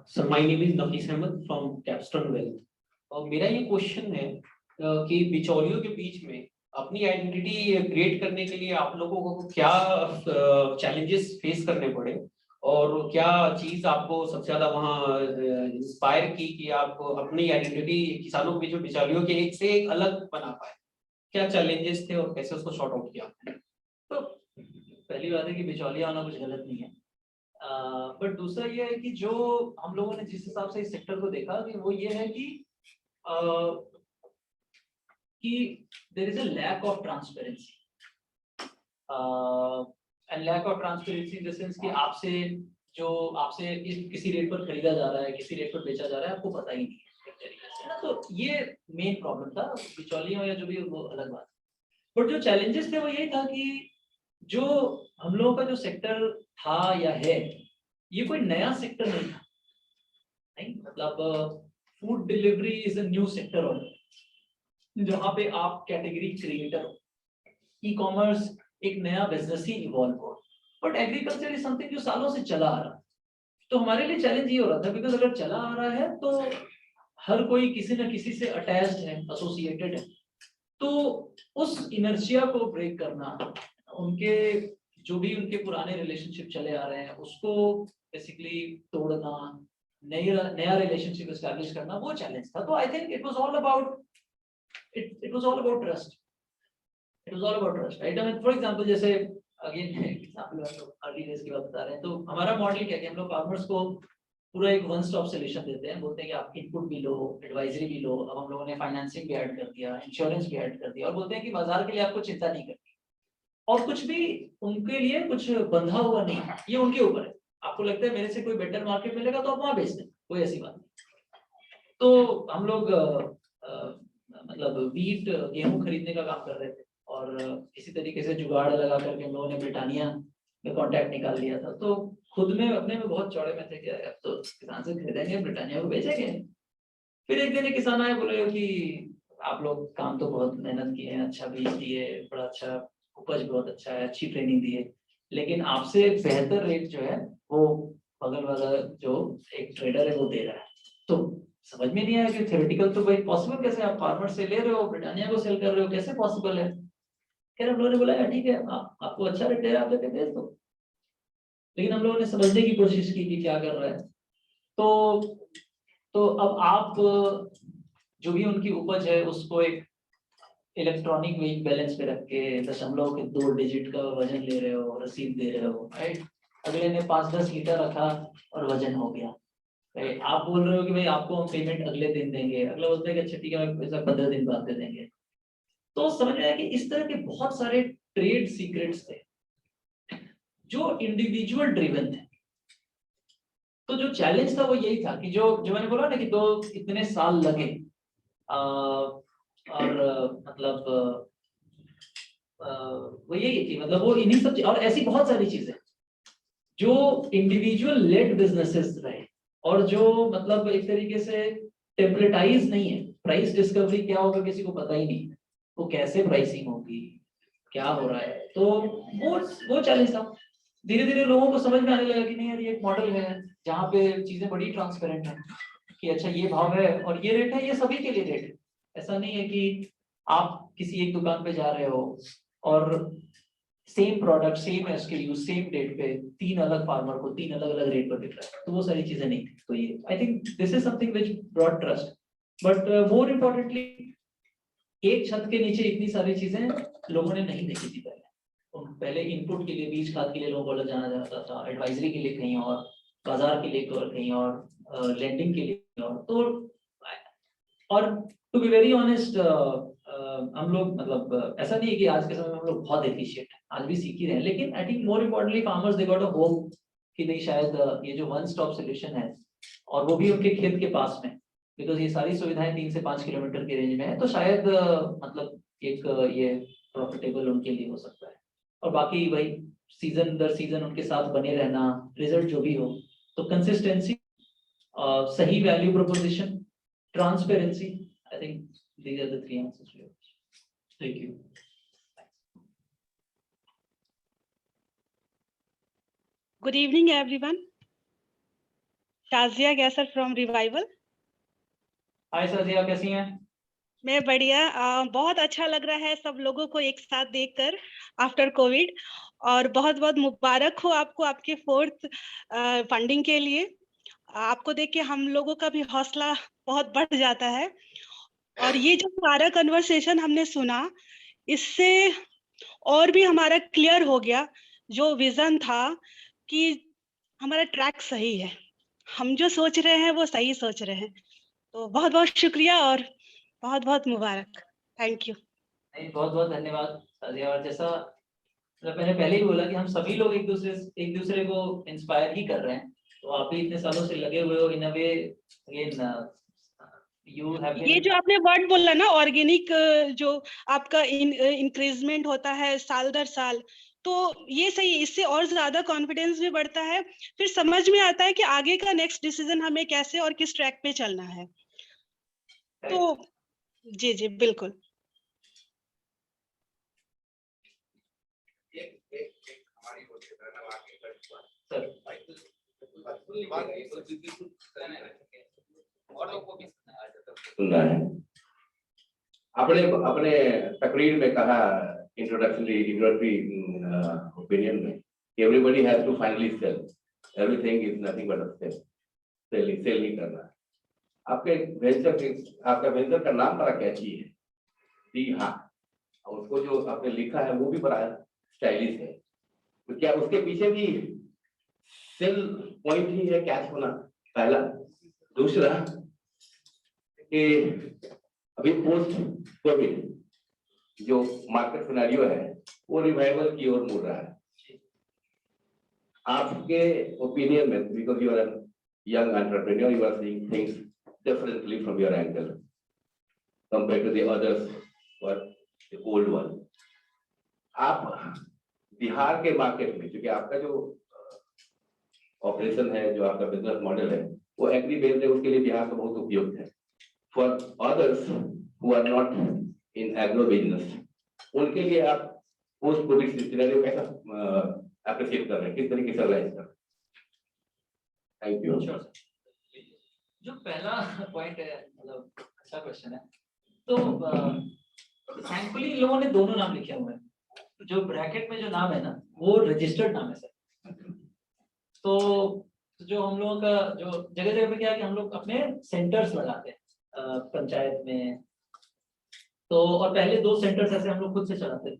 Sir my name is Nafees Ahmed from Capstone Wealth. और मेरा ये क्वेश्चन है कि बिचौलियों के बीच में अपनी आइडेंटिटी क्रिएट करने के लिए आप लोगों को क्या चैलेंजेस फेस करने पड़े और क्या चीज आपको सबसे ज्यादा वहाँ इंस्पायर की कि आप अपनी आइडेंटिटी किसानों के बीच में बिचौलियों के एक से एक अलग बना पाए? क्या चैलेंजेस थे और कैसे उसको सॉर्ट आउट किया? तो पहली बात है कि बिचौलिया होना कुछ गलत नहीं है, बट दूसरा ये है कि जो हम लोगों ने जिस हिसाब से इस सेक्टर को देखा कि वो ये है कि there is a lack of transparency and lack of transparency in the sense कि आपसे किसी रेट पर खरीदा जा रहा है, किसी रेट पर बेचा जा रहा है, आपको पता ही नहीं है एक तरीके से ना। तो ये मेन प्रॉब्लम था, बिचौलियों या जो भी वो अलग बात। बट जो चैलेंजेस थे वो यही था कि जो हम लोगों का जो सेक्टर था या है, ये कोई नया सेक्टर नहीं था, नहीं मतलब food delivery is a new sector और जहाँ पे आप कैटेगरी क्रिएटर हो, ई कॉमर्स एक नया बिजनेस ही इवॉल्व हो, बट एग्रीकल्चर इज समथिंग जो सालों से चला आ रहा है। तो हमारे लिए चैलेंज ये हो रहा था बिकॉज अगर चला आ रहा है तो हर कोई किसी न किसी से अटैच्ड है, एसोसिएटेड है, तो उस इनर्शिया को ब्रेक करना, उनके जो भी उनके पुराने रिलेशनशिप चले आ रहे हैं उसको बेसिकली तोड़ना, नया रिलेशनशिप एस्टैब्लिश करना, वो चैलेंज था। तो I think it was all about trust, right? I mean for example जैसे अगेन एग्जांपल अर्ली डेज की बात बता रहे हैं, तो हमारा मॉडल क्या है कि हम लोग फार्मर्स को पूरा एक वन स्टॉप सॉल्यूशन देते हैं, बोलते हैं कि आप इनपुट भी लो, एडवाइजरी भी लो, अब हम लोगों ने फाइनेंसिंग भी ऐड कर दिया, इंश्योरेंस भी ऐड कर दिया, और बोलते हैं कि बाजार के लिए आपको चिंता नहीं करनी और कुछ भी उनके लिए कुछ बंधा हुआ नहीं, ये उनके ऊपर है। आपको लगता है मेरे से कोई बेटर मार्केट मिलेगा तो आप वहां बेच दें, कोई ऐसी बात नहीं। तो हम लोग मतलब वीट गेहूं खरीदने का काम कर रहे थे और इसी तरीके से जुगाड़ लगा करके हम लोगों ने ब्रिटानिया में कांटेक्ट निकाल लिया था। तो खुद में अपने में बहुत चौड़े में थे कि अब तो किसान से खरीदेंगे, ब्रिटानिया को बेचेंगे। फिर एक दिन एक किसान आए, बोले कि आप लोग काम तो बहुत मेहनत किए हैं, अच्छा बीज दिए, बड़ा अच्छा उपज, बहुत अच्छा है, अच्छी ट्रेनिंग दी है, लेकिन आपसे बेहतर रेट जो है वो बगल वाला जो एक ट्रेडर है वो दे रहा है। तो समझ में नहीं आया कि थ्योरेटिकल तो भाई पॉसिबल कैसे, आप फार्मर से ले रहे हो, ब्रिटानिया को सेल कर रहे हो, कैसे पॉसिबल है? फिर हम लोगों ने बोला ठीक है, आपको अच्छा रेट दे रहा है, आप लेके बेच दो। लेकिन हम लोगों ने समझने की कोशिश की कि क्या कर रहा है। तो अब आप जो भी उनकी उपज है उसको एक इलेक्ट्रॉनिक वेट बैलेंस पे रख के 0.2 डिजिट का वजन ले रहे हो, रसीद दे रहे हो, राइट? अगले ने 5-10 लीटर रखा और वजन हो गया, राइट? आप बोल रहे हो कि भाई आपको हम पेमेंट अगले दिन देंगे, अगला बोलता है कि अच्छा ठीक है मैं पैसा 15 दिन बाद दे देंगे। तो समझ में आया कि इस तरह के बहुत सारे ट्रेड सीक्रेट्स थे जो इंडिविजुअल ड्रिवन थे। तो जो चैलेंज था वो यही था कि जो मैंने बोला ना कि तो इतने साल लगे और मतलब वो यही थी, मतलब वो इन्हीं सब और ऐसी बहुत सारी चीजें जो इंडिविजुअल लेड बिजनेसेस रहे और जो मतलब एक तरीके से टेम्पलेटाइज नहीं है। प्राइस डिस्कवरी क्या होगा किसी को पता ही नहीं, वो कैसे प्राइसिंग होगी, क्या हो रहा है। तो वो चैलेंज था। धीरे धीरे लोगों को समझ में आने लगा कि नहीं यार ये एक मॉडल है जहाँ पे चीजें बड़ी ट्रांसपेरेंट है कि अच्छा ये भाव है और ये रेट है, ये सभी के लिए रेट है। ऐसा नहीं है कि आप किसी एक दुकान पे जा रहे हो और same product, same SKU, same date पे 3 अलग फार्मर को 3 अलग अलग रेट पर बिक रहा है। तो वो सारी चीजें नहीं थी। तो ये I think this is something which brought trust, but more importantly एक छत के नीचे इतनी सारी चीजें लोगों ने नहीं देखी थी पहले। पहले इनपुट के लिए, बीज खाद के लिए लोगों को जाना जाता था, एडवाइजरी के लिए कहीं और, बाजार के लिए कहीं और, लैंडिंग के लिए कहीं और। तो और टू बी वेरी ऑनेस्ट हम लोग मतलब ऐसा नहीं है कि आज के समय में हम लोग बहुत एफिशिएंट हैं, आज भी सीख ही रहे हैं, लेकिन I think more importantly farmers they got a hope कि नहीं शायद ये जो वन स्टॉप सॉल्यूशन है और वो भी उनके खेत के पास में, बिकॉज ये सारी सुविधाएं 3 से 5 किलोमीटर के रेंज में है, तो शायद मतलब एक ये प्रॉफिटेबल उनके लिए हो सकता है। और बाकी वही सीजन दर सीजन उनके साथ बने रहना, रिजल्ट जो भी हो। तो कंसिस्टेंसी, सही value proposition, transparency, I think these are the 3 answers we have. Thank you. Good evening, everyone. Shazia गैसर फ्रॉम रिवाइवल। हाय साजिया, कैसी हैं? मैं बढ़िया। बहुत अच्छा लग रहा है सब लोगों को एक साथ देखकर आफ्टर कोविड, और बहुत बहुत मुबारक हो आपको आपके 4th फंडिंग के लिए। आपको देख के हम लोगों का भी हौसला बहुत बढ़ जाता है। और ये जो सारा कन्वर्सेशन हमने सुना, इससे और भी हमारा क्लियर हो गया जो विजन था कि हमारा ट्रैक सही है, हम जो सोच रहे हैं वो सही सोच रहे हैं। तो बहुत बहुत शुक्रिया और बहुत बहुत मुबारक। Thank you. नहीं, बहुत बहुत धन्यवाद साजिया। और जैसा मतलब मैंने पहले ही बोला कि हम सभी लोग एक दूसरे को इंस्पायर ही कर रहे हैं। तो आप भी इतने सालों से लगे हुए हो इन a way. Again you have ये जो आपने वर्ड बोला ना, ऑर्गेनिक, जो आपका इंक्रीजमेंट होता है साल दर साल, तो ये सही, इससे और ज्यादा कॉन्फिडेंस भी बढ़ता है। फिर समझ में आता है कि आगे का नेक्स्ट डिसीजन हमें कैसे और किस ट्रैक पे चलना है। तो जी जी बिल्कुल। सुनना है। अपने अपने तकरीर में कहा, इंट्रोडक्टरी ओपिनियन में, everybody has to finally sell, everything is nothing but a sale. Sell ही करना है। आपका वेंचर का नाम बड़ा कैची है, दी हाँ, और उसको जो आपने लिखा है वो भी बड़ा स्टाइलिश है। तो क्या उसके पीछे भी सेल पॉइंट ही है कैच होना? पहला। दूसरा कि अभी पोस्ट कोविड जो मार्केट सिनेरियो है वो रिवाइवल की ओर मुड़ रहा है। आपके ओपिनियन में, because you are young entrepreneur, you are seeing things differently from your angle compared to the others or the old one. आप बिहार के मार्केट में, क्योंकि आपका जो ऑपरेशन है, जो आपका बिजनेस मॉडल है वो एग्री बेस्ड है, उसके लिए बिहार तो बहुत उपयुक्त है। For others who are not in agro business, उनके लिए आप पोस्ट कोविड सिनेरियो कैसा अप्रिशिएट कर रहे हैं, किस तरीके से एनालाइज कर रहे हैं? Thank you. जो पहला पॉइंट है, मतलब अच्छा क्वेश्चन है। तो थैंकफुली इन लोगों ने दोनों नाम लिखे हुए हैं। जो ब्रैकेट में जो नाम है ना, वो रजिस्टर्ड नाम है सर। तो जो हम लोगों का जो जगह जगह पे क्या है कि हम लोग अपने सेंटर्स लगाते हैं पंचायत में। तो और पहले 2 सेंटर्स ऐसे हम लोग खुद से चलाते थे।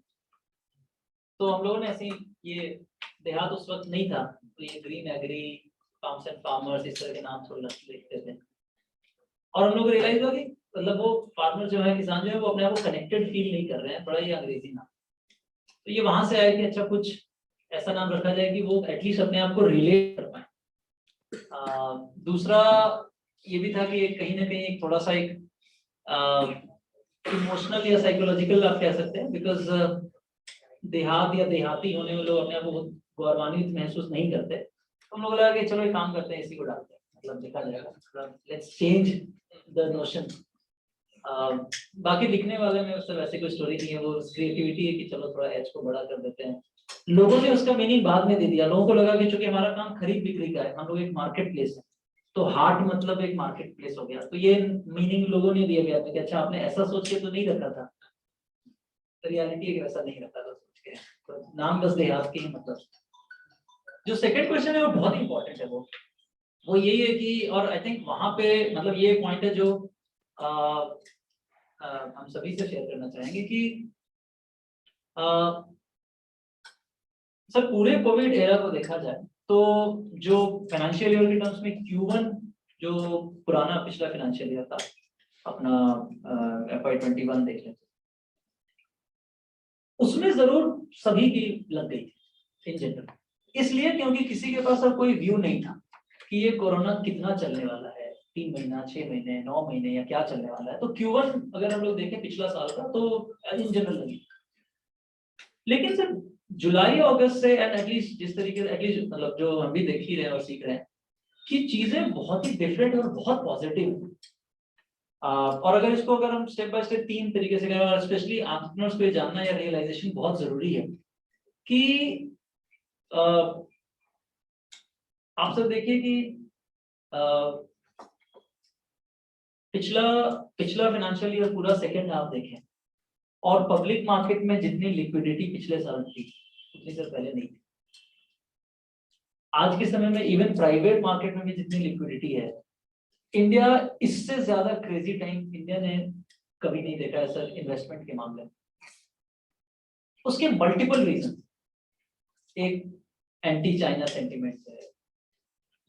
तो हम लोगों ने ऐसे ये देहात उस वक्त नहीं था, तो ये green agri, farms and farmers, इस तरह के नाम थोड़े लिखते थे। और हम लोग को रियलाइज हुआ कि मतलब वो फार्मर जो है, किसान जो है, वो अपने आप को कनेक्टेड फील नहीं कर रहे हैं, बड़ा ही अंग्रेजी नाम। तो ये वहां से आया कि अच्छा कुछ ऐसा नाम रखा जाए कि वो एटलीस्ट अपने आप को रिलेट कर पाए। दूसरा ये भी था कि कहीं ना कहीं एक थोड़ा सा एक इमोशनल या साइकोलॉजिकल आप कह सकते हैं, बिकॉज देहात या देहाती होने में लोग अपने आप को बहुत गौरवान्वित महसूस नहीं करते। तो हम लोग लगा कि चलो एक काम करते हैं, इसी को डालते हैं, मतलब देखा जाएगा, मतलब लेट्स चेंज द नोशन। बाकी लिखने वाले में उससे वैसे कोई स्टोरी नहीं है, वो क्रिएटिविटी है कि चलो थोड़ा एच को बड़ा कर देते हैं। लोगों ने उसका मीनिंग बाद में दे दिया। लोगों को लगा कि चूंकि हमारा काम खरीद बिक्री का है, हम लोग एक मार्केट प्लेस है, तो हाट मतलब एक मार्केट प्लेस हो गया। तो ये मीनिंग लोगों ने दिया गया था कि अच्छा आपने ऐसा सोच के तो नहीं रखा था, तो रियलिटी है कि वैसा नहीं रखा था सोच के, तो नाम बस देहात के ही मतलब। जो सेकंड क्वेश्चन है वो बहुत इंपॉर्टेंट है। वो यही है कि, और आई थिंक वहां पे मतलब ये पॉइंट है जो हम सभी से शेयर करना चाहेंगे कि सर पूरे कोविड एरा को देखा जाए तो जो फाइनेंशियल ईयर के टर्म्स में Q1 जो पुराना पिछला फाइनेंशियल ईयर था अपना FY21 देख लेते, उसमें जरूर सभी की लग गई थी इन जनरल, इसलिए क्योंकि किसी के पास अब कोई व्यू नहीं था कि ये कोरोना कितना चलने वाला है, 3 महीना, 6 महीने, 9 महीने या क्या चलने वाला है। तो Q1 अगर हम लोग देखें पिछला साल का, तो इन जनरल लगी। लेकिन सर जुलाई अगस्त से एंड एटलीस्ट जिस तरीके से एटलीस्ट मतलब जो हम भी देख ही रहे हैं और सीख रहे हैं कि चीजें बहुत ही डिफरेंट और बहुत पॉजिटिव। और अगर इसको अगर हम स्टेप बाय स्टेप 3 तरीके से करें, और स्पेशली एंटरप्रेन्योर्स को जानना या रियलाइजेशन बहुत जरूरी है कि आप सब देखिए कि पिछला फाइनेंशियल ईयर पूरा सेकंड हाफ देखें और पब्लिक मार्केट में जितनी लिक्विडिटी पिछले साल थी उतनी साल पहले नहीं थी। आज के समय में इवन प्राइवेट मार्केट में भी जितनी लिक्विडिटी है, इंडिया इससे ज्यादा क्रेजी टाइम इंडिया ने कभी नहीं देखा है सर इन्वेस्टमेंट के मामले में। उसके मल्टीपल रीजन, एक एंटी चाइना सेंटिमेंट है,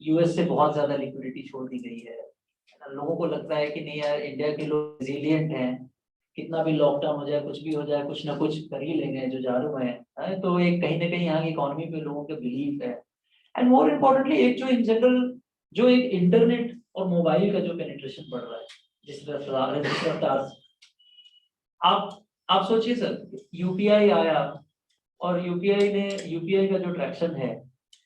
यूएस से बहुत ज्यादा लिक्विडिटी छोड़ दी गई है, लोगों को लगता है कि नहीं यार इंडिया के लोग रेजिलिएंट हैं, कितना भी लॉकडाउन हो जाए कुछ भी हो जाए कुछ ना कुछ कर ही लेंगे जो जारू है, तो एक कहीं ना कहीं यहाँ की इकोनॉमी पे लोगों का बिलीफ है। एंड मोर इम्पोर्टेंटली एक जो इन जनरल जो एक इंटरनेट और मोबाइल का जो पेनिट्रेशन बढ़ रहा है जिस रफ्तार आप सोचिए सर, यूपीआई आया और यूपीआई का जो ट्रैक्शन है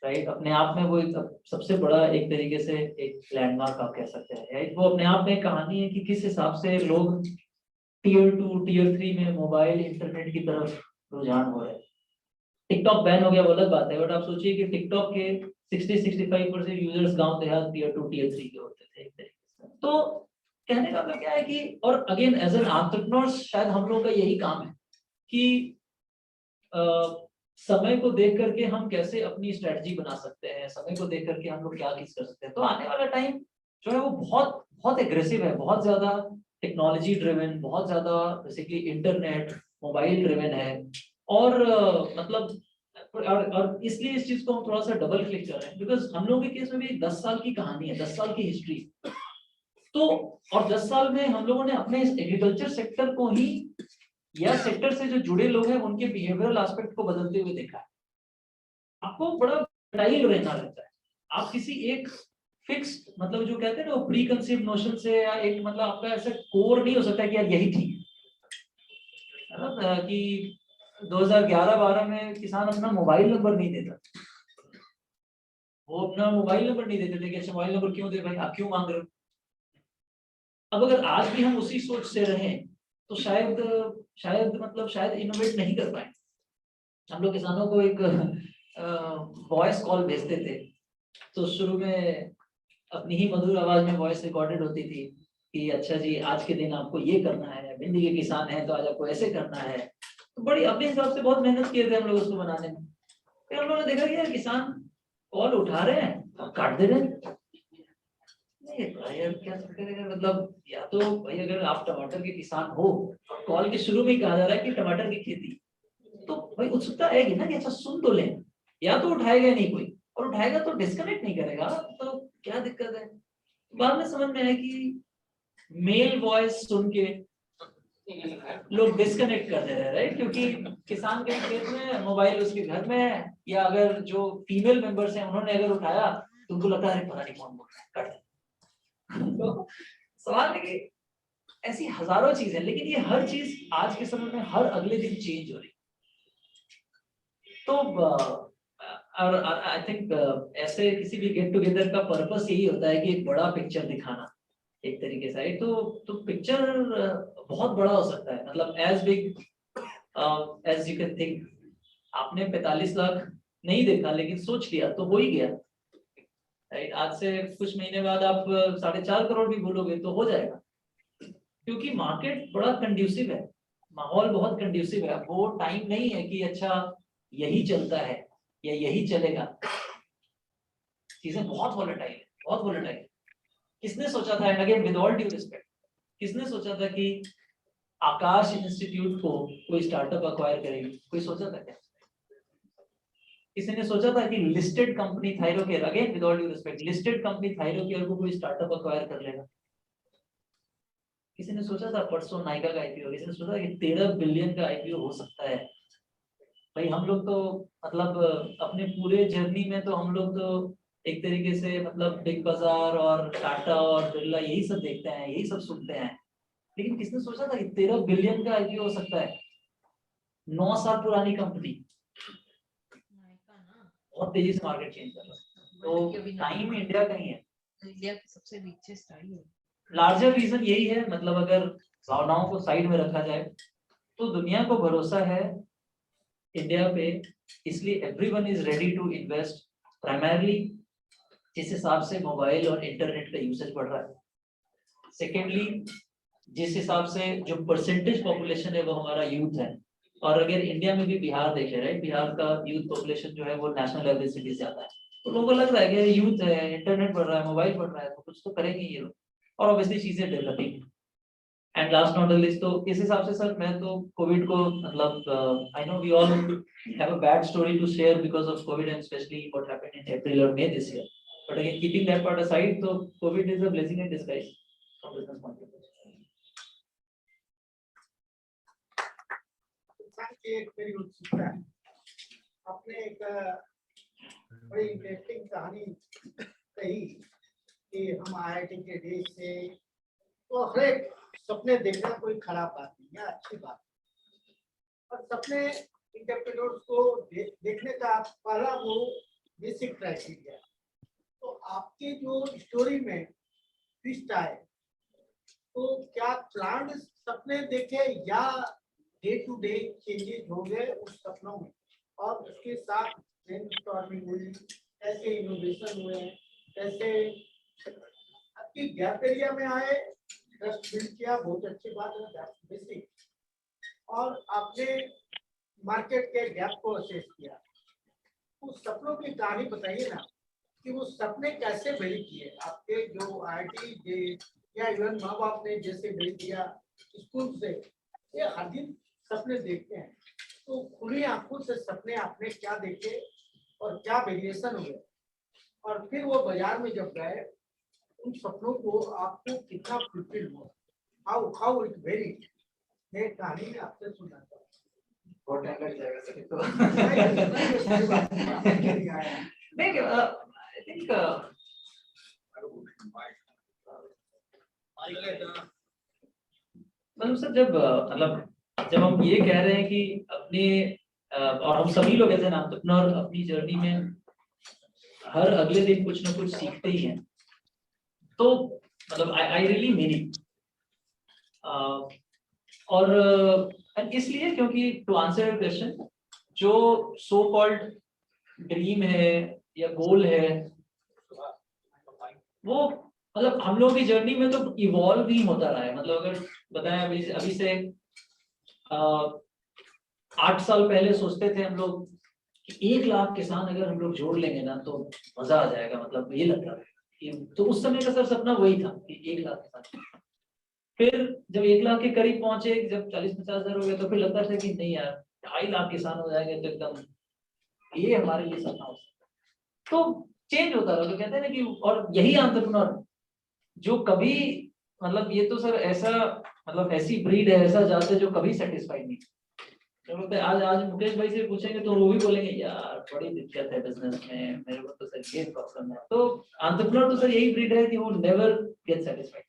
राइट, अपने आप में वो एक सबसे बड़ा एक तरीके से एक लैंडमार्क आप कह सकते हैं, राइट? वो अपने आप में एक कहानी है कि किस हिसाब से लोग टीयर 2 टीयर 3 में मोबाइल इंटरनेट की तरफ रुझान हो रहे हैं। टिकटॉक बैन हो गया वो अलग बात है, बट आप सोचिए कि टिकटॉक के 60-65% यूजर्स गांव देहात टीयर 2 टीयर 3 के होते थे एक तरीके से। तो कहने का मतलब क्या है कि, और अगेन एज एन एंटरप्रेन्योर्स शायद हम लोग का यही काम है कि समय को देख करके हम कैसे अपनी स्ट्रेटजी बना सकते हैं, समय को देख करके हम लोग क्या चीज कर सकते हैं। तो आने वाला टाइम जो है वो बहुत बहुत एग्रेसिव है, बहुत ज्यादा टेक्नोलॉजी ड्रिवन, बहुत ज्यादा बेसिकली इंटरनेट मोबाइल ड्रिवन है। और मतलब और इसलिए इस चीज को हम थोड़ा सा डबल क्लिक कर रहे हैं बिकॉज हम लोगों के केस में भी 10 साल की कहानी है, 10 साल की हिस्ट्री। तो और 10 साल में हम लोगों ने अपने इस एग्रीकल्चर सेक्टर को ही या सेक्टर से जो जुड़े लोग हैं उनके बिहेवियरल एस्पेक्ट को बदलते हुए देखा है। आपको बड़ा टाइल रहना रहता है, आप किसी एक फिक्स्ड मतलब जो कहते हैं ना वो प्री कंसीव्ड नोशन से या एक मतलब आपका ऐसा कोर नहीं हो सकता कि यार यही ठीक है ना। कि 2011-12 में किसान अपना मोबाइल नंबर नहीं देता, वो अपना मोबाइल नंबर नहीं देते थे कि अच्छा मोबाइल नंबर क्यों दे भाई, आप क्यों मांग रहे हो। अब अगर आज भी हम उसी सोच से रहें तो शायद इनोवेट नहीं कर पाए। हम लोग किसानों को एक वॉइस कॉल भेजते थे तो शुरू में अपनी ही मधुर आवाज में वॉइस रिकॉर्डेड होती थी कि अच्छा जी आज के दिन आपको ये करना है, भिंडी के किसान है तो आज आपको ऐसे करना है। तो बड़ी अपने हिसाब से बहुत मेहनत किए थे हम लोग उसको बनाने में। फिर हम लोगों ने देखा कि यार किसान कॉल उठा रहे हैं और काट दे रहे हैं। यार क्या करेगा, मतलब या तो भाई अगर आप टमाटर के किसान हो और कॉल के शुरू में ही कहा जा रहा है कि टमाटर की खेती, तो भाई उत्सुकता आएगी ना कि अच्छा सुन तो लें, या तो उठाएगा नहीं कोई, और उठाएगा तो डिस्कनेक्ट नहीं करेगा, तो क्या दिक्कत है। बाद में समझ में आया कि मेल वॉइस सुन के लोग डिस्कनेक्ट कर दे रहे हैं, राइट? क्योंकि किसान के खेत में मोबाइल उसके घर में है, या अगर जो फीमेल मेंबर्स हैं उन्होंने अगर उठाया तो उनको लगता है पता नहीं कौन बोल रहा है, काट दे। तो सवाल है कि ऐसी हजारों चीजें, लेकिन ये हर चीज आज के समय में हर अगले दिन चेंज हो रही। तो और आई थिंक ऐसे किसी भी गेट टुगेदर का पर्पस यही होता है कि एक बड़ा पिक्चर दिखाना एक तरीके से। तो पिक्चर बहुत बड़ा हो सकता है, मतलब as big as you can think. आपने 45 लाख नहीं देखा लेकिन सोच लिया तो हो ही गया, राइट? आज से कुछ महीने बाद आप 4.5 करोड़ भी बोलोगे तो हो जाएगा, क्योंकि मार्केट बड़ा कंड्यूसिव है, माहौल बहुत कंड्यूसिव है। वो टाइम नहीं है कि अच्छा यही चलता है या यही चलेगा। चीजें बहुत वोलेटाइल है, बहुत वोलेटाइल है। किसने सोचा था, and again with all due respect, किसने सोचा था कि आकाश इंस्टीट्यूट को कोई स्टार्टअप अक्वायर करेगी? कोई सोचा था क्या? किसी ने सोचा था कि listed company Thyrocare, again with all due respect, listed company Thyrocare को कोई स्टार्टअप अक्वायर कर लेगा? किसी ने सोचा था परसों नाइका का आईपीओ? किसी ने सोचा कि 13 बिलियन का आईपीओ हो सकता है? भाई हम लोग तो मतलब अपने पूरे जर्नी में तो हम लोग तो एक तरीके से मतलब बिग बाजार और टाटा और बिरला यही सब देखते हैं, यही सब सुनते हैं, लेकिन किसने सोचा था कि 13 बिलियन का आईपीओ हो सकता है? 9 साल पुरानी कंपनी, बहुत तेजी से मार्केट चेंज कर रहा है। तो टाइम इंडिया का ही है, इंडिया की सबसे रिचेस्ट आई है। लार्जर रीजन यही है, मतलब अगर भावनाओं को साइड में रखा जाए तो दुनिया को भरोसा है इंडिया पे, इसलिए everyone is ready to invest primarily जिस हिसाब से मोबाइल और इंटरनेट का यूसेज बढ़ रहा है। सेकेंडली, जिस हिसाब से जो परसेंटेज पॉपुलेशन है वो हमारा यूथ है, और अगर इंडिया में भी बिहार देखे, राइट, बिहार का यूथ पॉपुलेशन जो है वो नेशनल एवरेज से भी ज्यादा है, तो लोगों को लग रहा है कि यूथ है, इंटरनेट बढ़ रहा है, मोबाइल बढ़ रहा है, तो कुछ तो करेंगे ये लोग, और ऑब्वियसली चीजें developing. And last not the list, तो इस हिसाब से सर मैं तो कोविड को मतलब I know we all have a bad story to share because of Covid and specially what happened in April और May this year, but again keeping that part aside, तो Covid is a blessing in disguise from business point of view. एक मेरी उत्सुकता है, आपने एक बड़ी interesting कहानी कही कि हम IIT के देश से, तो हर एक सपने देखना कोई खराब बात नहीं है, अच्छी बात है। और सपने इंटरप्रेन्योर्स को देखने का पहला वो बेसिक क्राइटेरिया। तो आपके जो स्टोरी में ट्विस्ट आए, तो क्या प्लान्ड सपने देखे या डे टू डे चेंजेस हो गए उस सपनों में, और उसके साथ ब्रेनस्टॉर्मिंग हुई, कैसे इनोवेशन हुए, कैसे आपकी गैप एरिया में आए, ट्रस्ट बिल्ड किया, बहुत अच्छी बात है, बेसिक। और आपने मार्केट के गैप को असेस किया, उस सपनों की कहानी बताइए ना, कि वो सपने कैसे बिल्ड किए आपके, जो IIT या इवन माँ बाप ने जैसे भेज दिया स्कूल से, ये हर दिन सपने देखते हैं, तो खुली आंखों से सपने आपने क्या देखे और क्या वेरिएशन हुए, और फिर वो बाजार में जब गए उन सपनों को आपको कितना फुलफिल हुआ, हाउ इट वेरी, ये कहानी में आपसे सुनना था। बहुत टाइम लग जाएगा सर तो नहीं, आई थिंक मतलब सर जब हम ये कह रहे हैं कि अपने और हम सभी लोग ऐसे एंटरप्रेन्योर अपनी जर्नी में हर अगले दिन कुछ ना कुछ सीखते ही हैं, तो मतलब आई रियली मीन इट। और इसलिए क्योंकि टू आंसर योर क्वेश्चन, जो सो कॉल्ड ड्रीम है या गोल है, वो मतलब हम लोगों की जर्नी में तो इवॉल्व ही होता रहा है। मतलब अगर बताएं अभी से 8 साल पहले सोचते थे हम लोग कि 1 लाख किसान अगर हम लोग जोड़ लेंगे ना तो मजा आ जाएगा, मतलब ये लगता है कि तो उस समय का सर सपना वही था कि 1 लाख किसान। फिर जब 1 लाख के करीब पहुंचे, जब 40-50 हजार हो गए, तो फिर लगता था कि नहीं यार 2.5 लाख किसान हो जाएंगे तो एकदम ये हमारे लिए सपना हो। तो चेंज होता रहा, तो कहते हैं ना कि और यही एंटरप्रेन्योर जो कभी मतलब ये तो सर ऐसा मतलब ऐसी ब्रीड है, ऐसा जात है जो कभी सेटिस्फाइड नहीं। तो आज मुकेश भाई से पूछेंगे तो वो भी बोलेंगे यार बड़ी दिक्कत है बिजनेस में, मेरे को तो सर ये प्रॉब्लम है। तो एंटरप्रेन्योर तो सर यही ब्रीड है कि वो नेवर गेट सेटिस्फाइड।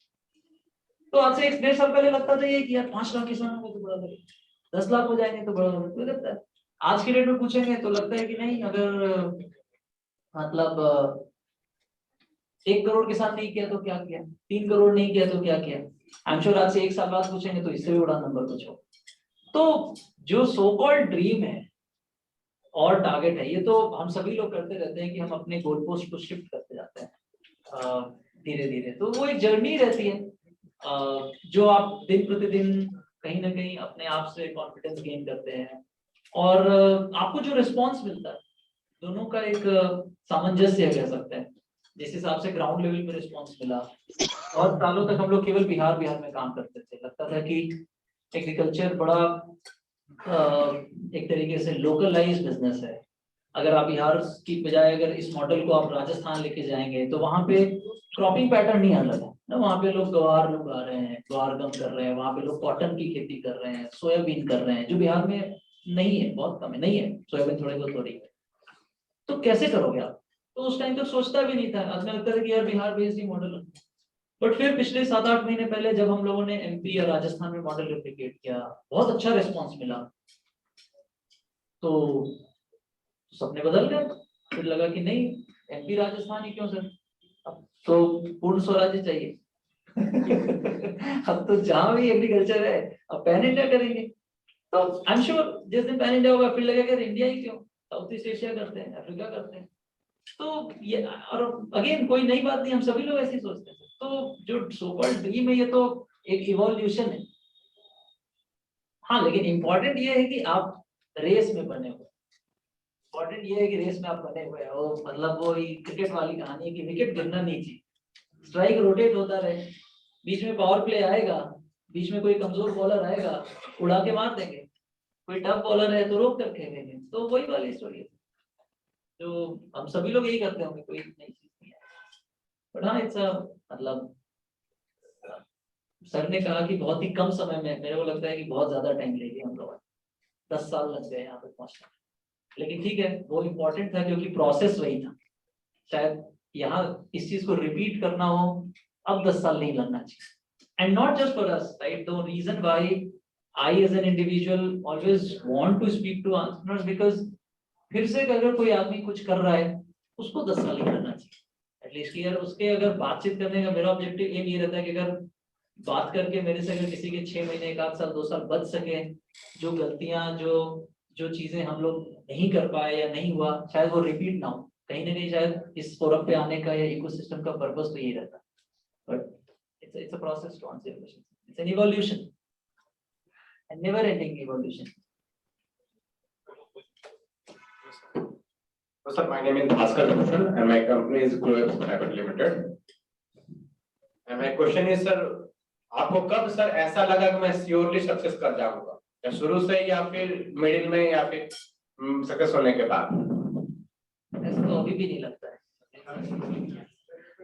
तो आज से 1.5 साल पहले लगता था ये कि यार 5 लाख किसान होंगे तो बड़ा लगेगा, 10 लाख हो जाएंगे तो बड़ा लगता है। आज के डेट में पूछेंगे तो लगता है कि नहीं, अगर मतलब 1 करोड़ किसान नहीं किया तो क्या किया, 3 करोड़ नहीं किया तो क्या किया। आई एम श्योर आज से 1 साल बाद पूछेंगे तो इससे भी बड़ा नंबर कुछ हो। तो जो सो कॉल्ड ड्रीम है और टारगेट है, ये तो हम सभी लोग करते रहते हैं कि हम अपने गोल पोस्ट को शिफ्ट करते जाते हैं धीरे धीरे। तो वो एक जर्नी रहती है जो आप दिन प्रतिदिन कहीं ना कहीं अपने आप से कॉन्फिडेंस गेन करते हैं, और आपको जो रिस्पॉन्स मिलता है दोनों का एक सामंजस्य कह सकते हैं। जिस हिसाब से ग्राउंड लेवल पे रिस्पॉन्स मिला, और सालों तक हम लोग केवल बिहार में काम करते थे, लगता था कि एग्रीकल्चर बड़ा एक तरीके से लोकलाइज बिजनेस है। अगर आप बिहार की बजाय अगर इस मॉडल को आप राजस्थान लेके जाएंगे तो वहाँ पे क्रॉपिंग पैटर्न नहीं अलग है ना, वहाँ पे लोग ग्वार लगा रहे हैं, ग्वार गम कर रहे हैं, वहाँ पे लोग कॉटन की खेती कर रहे हैं, सोयाबीन कर रहे हैं, जो बिहार में नहीं है, बहुत कम है, नहीं है सोयाबीन, थोड़ी बहुत हो रही है। तो कैसे करोगे आप? तो उस टाइम तो सोचता भी नहीं था, आज लगता था कि यार बिहार बेस्ड ही मॉडल है। बट फिर पिछले 7-8 महीने पहले जब हम लोगों ने MP या राजस्थान में मॉडल रेप्लिकेट किया, बहुत अच्छा रिस्पॉन्स मिला, तो सपने बदल गए। फिर लगा कि नहीं MP राजस्थान ही क्यों सर, अब तो पूर्ण स्वराज्य चाहिए अब तो जहां भी एग्रीकल्चर है अब पैन इंडिया करेंगे। तो आई एम श्योर जिस दिन पैन इंडिया होगा फिर लगेगा इंडिया ही क्यों, साउथ ईस्ट एशिया करते हैं, अफ्रीका करते हैं। तो ये, और अगेन कोई नई बात नहीं, हम सभी लोग ऐसे ही सोचते हैं। तो जो सो कॉल्ड ड्रीम है, ये तो एक इवोल्यूशन है। हाँ, लेकिन इंपॉर्टेंट ये है कि आप रेस में बने हुए, इंपॉर्टेंट ये है कि रेस में आप बने हुए हैं। वो मतलब वो क्रिकेट वाली कहानी है कि विकेट गिरना नहीं चाहिए, स्ट्राइक रोटेट होता रहे, बीच में पावर प्ले आएगा, बीच में कोई कमजोर बॉलर आएगा, उड़ा के मार देंगे, कोई टफ बॉलर है तो रोक कर खेलेंगे। तो वही वाली स्टोरी है जो हम सभी लोग यही करते होंगे, कोई नई चीज नहीं है। बट हाँ, इट्स मतलब सर ने कहा कि बहुत ही कम समय में, मेरे को लगता है कि बहुत ज्यादा टाइम ले लिया हम लोगों ने, 10 साल लग गए यहाँ पे पहुंचने में। लेकिन ठीक है, वो इम्पोर्टेंट था क्योंकि प्रोसेस वही था। शायद यहाँ इस चीज को रिपीट करना हो, अब 10 साल नहीं लगना चाहिए। And not just for us, right? The reason why I as an individual always want to speak to entrepreneurs because फिर से अगर कोई आदमी कुछ कर रहा है, उसको 10 साल ही करना चाहिए एटलीस्ट। यार उसके अगर बातचीत करने का मेरा ऑब्जेक्टिव एम ये रहता है कि अगर बात करके मेरे से अगर किसी के 6 महीने, 1 साल, 2 साल बच सके, जो गलतियां, जो चीजें हम लोग नहीं कर पाए या नहीं हुआ, शायद वो रिपीट ना हो। कहीं ना कहीं शायद इस फोरम पे आने का या इकोसिस्टम का पर्पस तो यही रहता है। But it's a process to answer your question. It's an evolution, a never ending evolution. So sir, my name is Bhaskar Bhushan and my company is Growex Private Limited. And my question is sir, आपको कब sir ऐसा लगा कि मैं surely success कर जाऊंगा, या शुरू से या फिर मिडिल में या फिर सक्सेस होने के बाद? ऐसा तो अभी भी नहीं लगता है,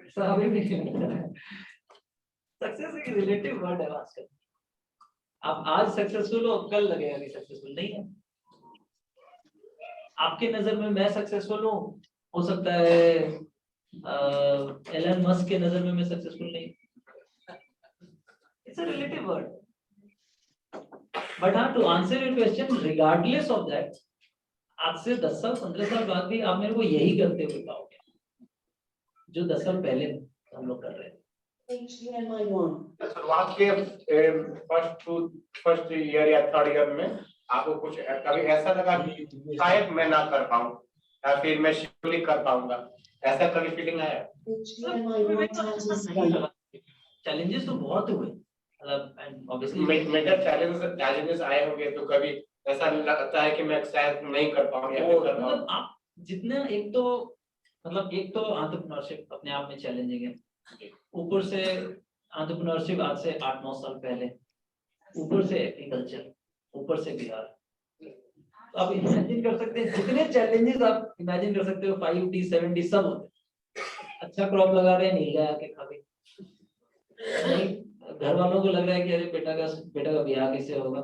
ऐसा अभी भी नहीं लगता है। सक्सेस एक रिलेटिव वर्ड है आजकल। आप आज सक्सेसफुल हो, कल लगेगा कि सक्सेसफुल नहीं है। आपके नजर में मैं सक्सेसफुल हूँ, हो सकता है एलन मस्क के नजर में मैं सक्सेसफुल नहीं। It's a relative word. But हाँ, to answer your question, regardless of that, आज से 10 साल 15 साल बाद भी आप मेरे को यही करते हुए पाओगे जो 10 साल पहले हम लोग कर रहे थे। शुरुआत के फर्स्ट ईयर या थर्ड ईयर में आपको कुछ कभी ऐसा लगा कि शायद मैं ना कर पाऊं या फिर मैं श्योरली कर पाऊंगा, ऐसा कभी फीलिंग आया? चैलेंजेस तो बहुत हुए, मतलब ऑब्वियसली मेजर चैलेंजेस आए होंगे, तो कभी ऐसा लगता है कि मैं शायद नहीं कर पाऊं या फिर कर पाऊं? मतलब आप जितना, एक तो एंटरप्रेन्योरशिप अपने आप में चैलेंजिंग है, ऊपर से एंटरप्रेन्योरशिप आज से 8-9 साल पहले, ऊपर से एग्रीकल्चर, ऊपर से बिहार। तो आप इमेजिन कर सकते हैं जितने चैलेंजेस आप इमेजिन कर सकते हो, 50, 70 सब होते। अच्छा क्रॉप लगा रहे हैं, नील गाय आके खा गई, घर वालों को लग रहा है कि अरे बेटा का ब्याह कैसे होगा।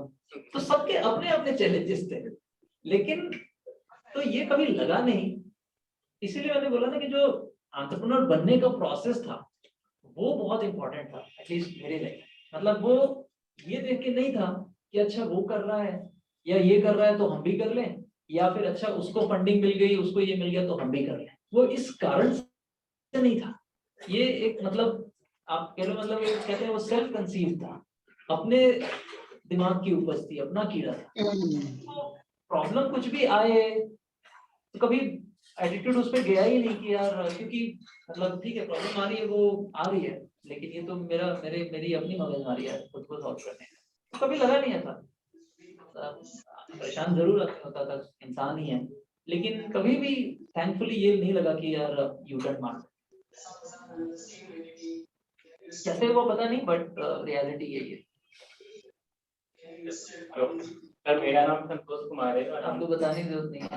तो सबके अपने अपने चैलेंजेस थे, लेकिन तो ये कभी लगा नहीं। इसीलिए मैंने बोला ना कि जो एंटरप्रेन्योर बनने का प्रोसेस था वो बहुत इंपॉर्टेंट था, एटलीस्ट मेरे लिए। मतलब वो ये देख के नहीं था कि अच्छा वो कर रहा है या ये कर रहा है तो हम भी कर लें, या फिर अच्छा उसको फंडिंग मिल गई, उसको ये मिल गया तो हम भी कर लें। वो इस कारण से नहीं था। ये एक मतलब आप कह लो, मतलब ये कहते हैं वो सेल्फ कंसीव था, अपने दिमाग की उपज थी, अपना कीड़ा था। तो प्रॉब्लम कुछ भी आए तो कभी एटीट्यूड उस पर गया ही नहीं कि यार, क्योंकि मतलब ठीक है प्रॉब्लम आ रही है, वो आ रही है, लेकिन ये तो मेरी अपनी मगजमारी है खुद को सॉल्व करने में। तो कभी लगा नहीं था, परेशान जरूर होता था, इंसान ही है, लेकिन कभी भी थैंकफुली ये नहीं लगा कि यार यू टर्न मार। कैसे वो पता नहीं, बट रियलिटी यही है। सर मेरा नाम संतोष कुमार है और आपको बताने की जरूरत नहीं है।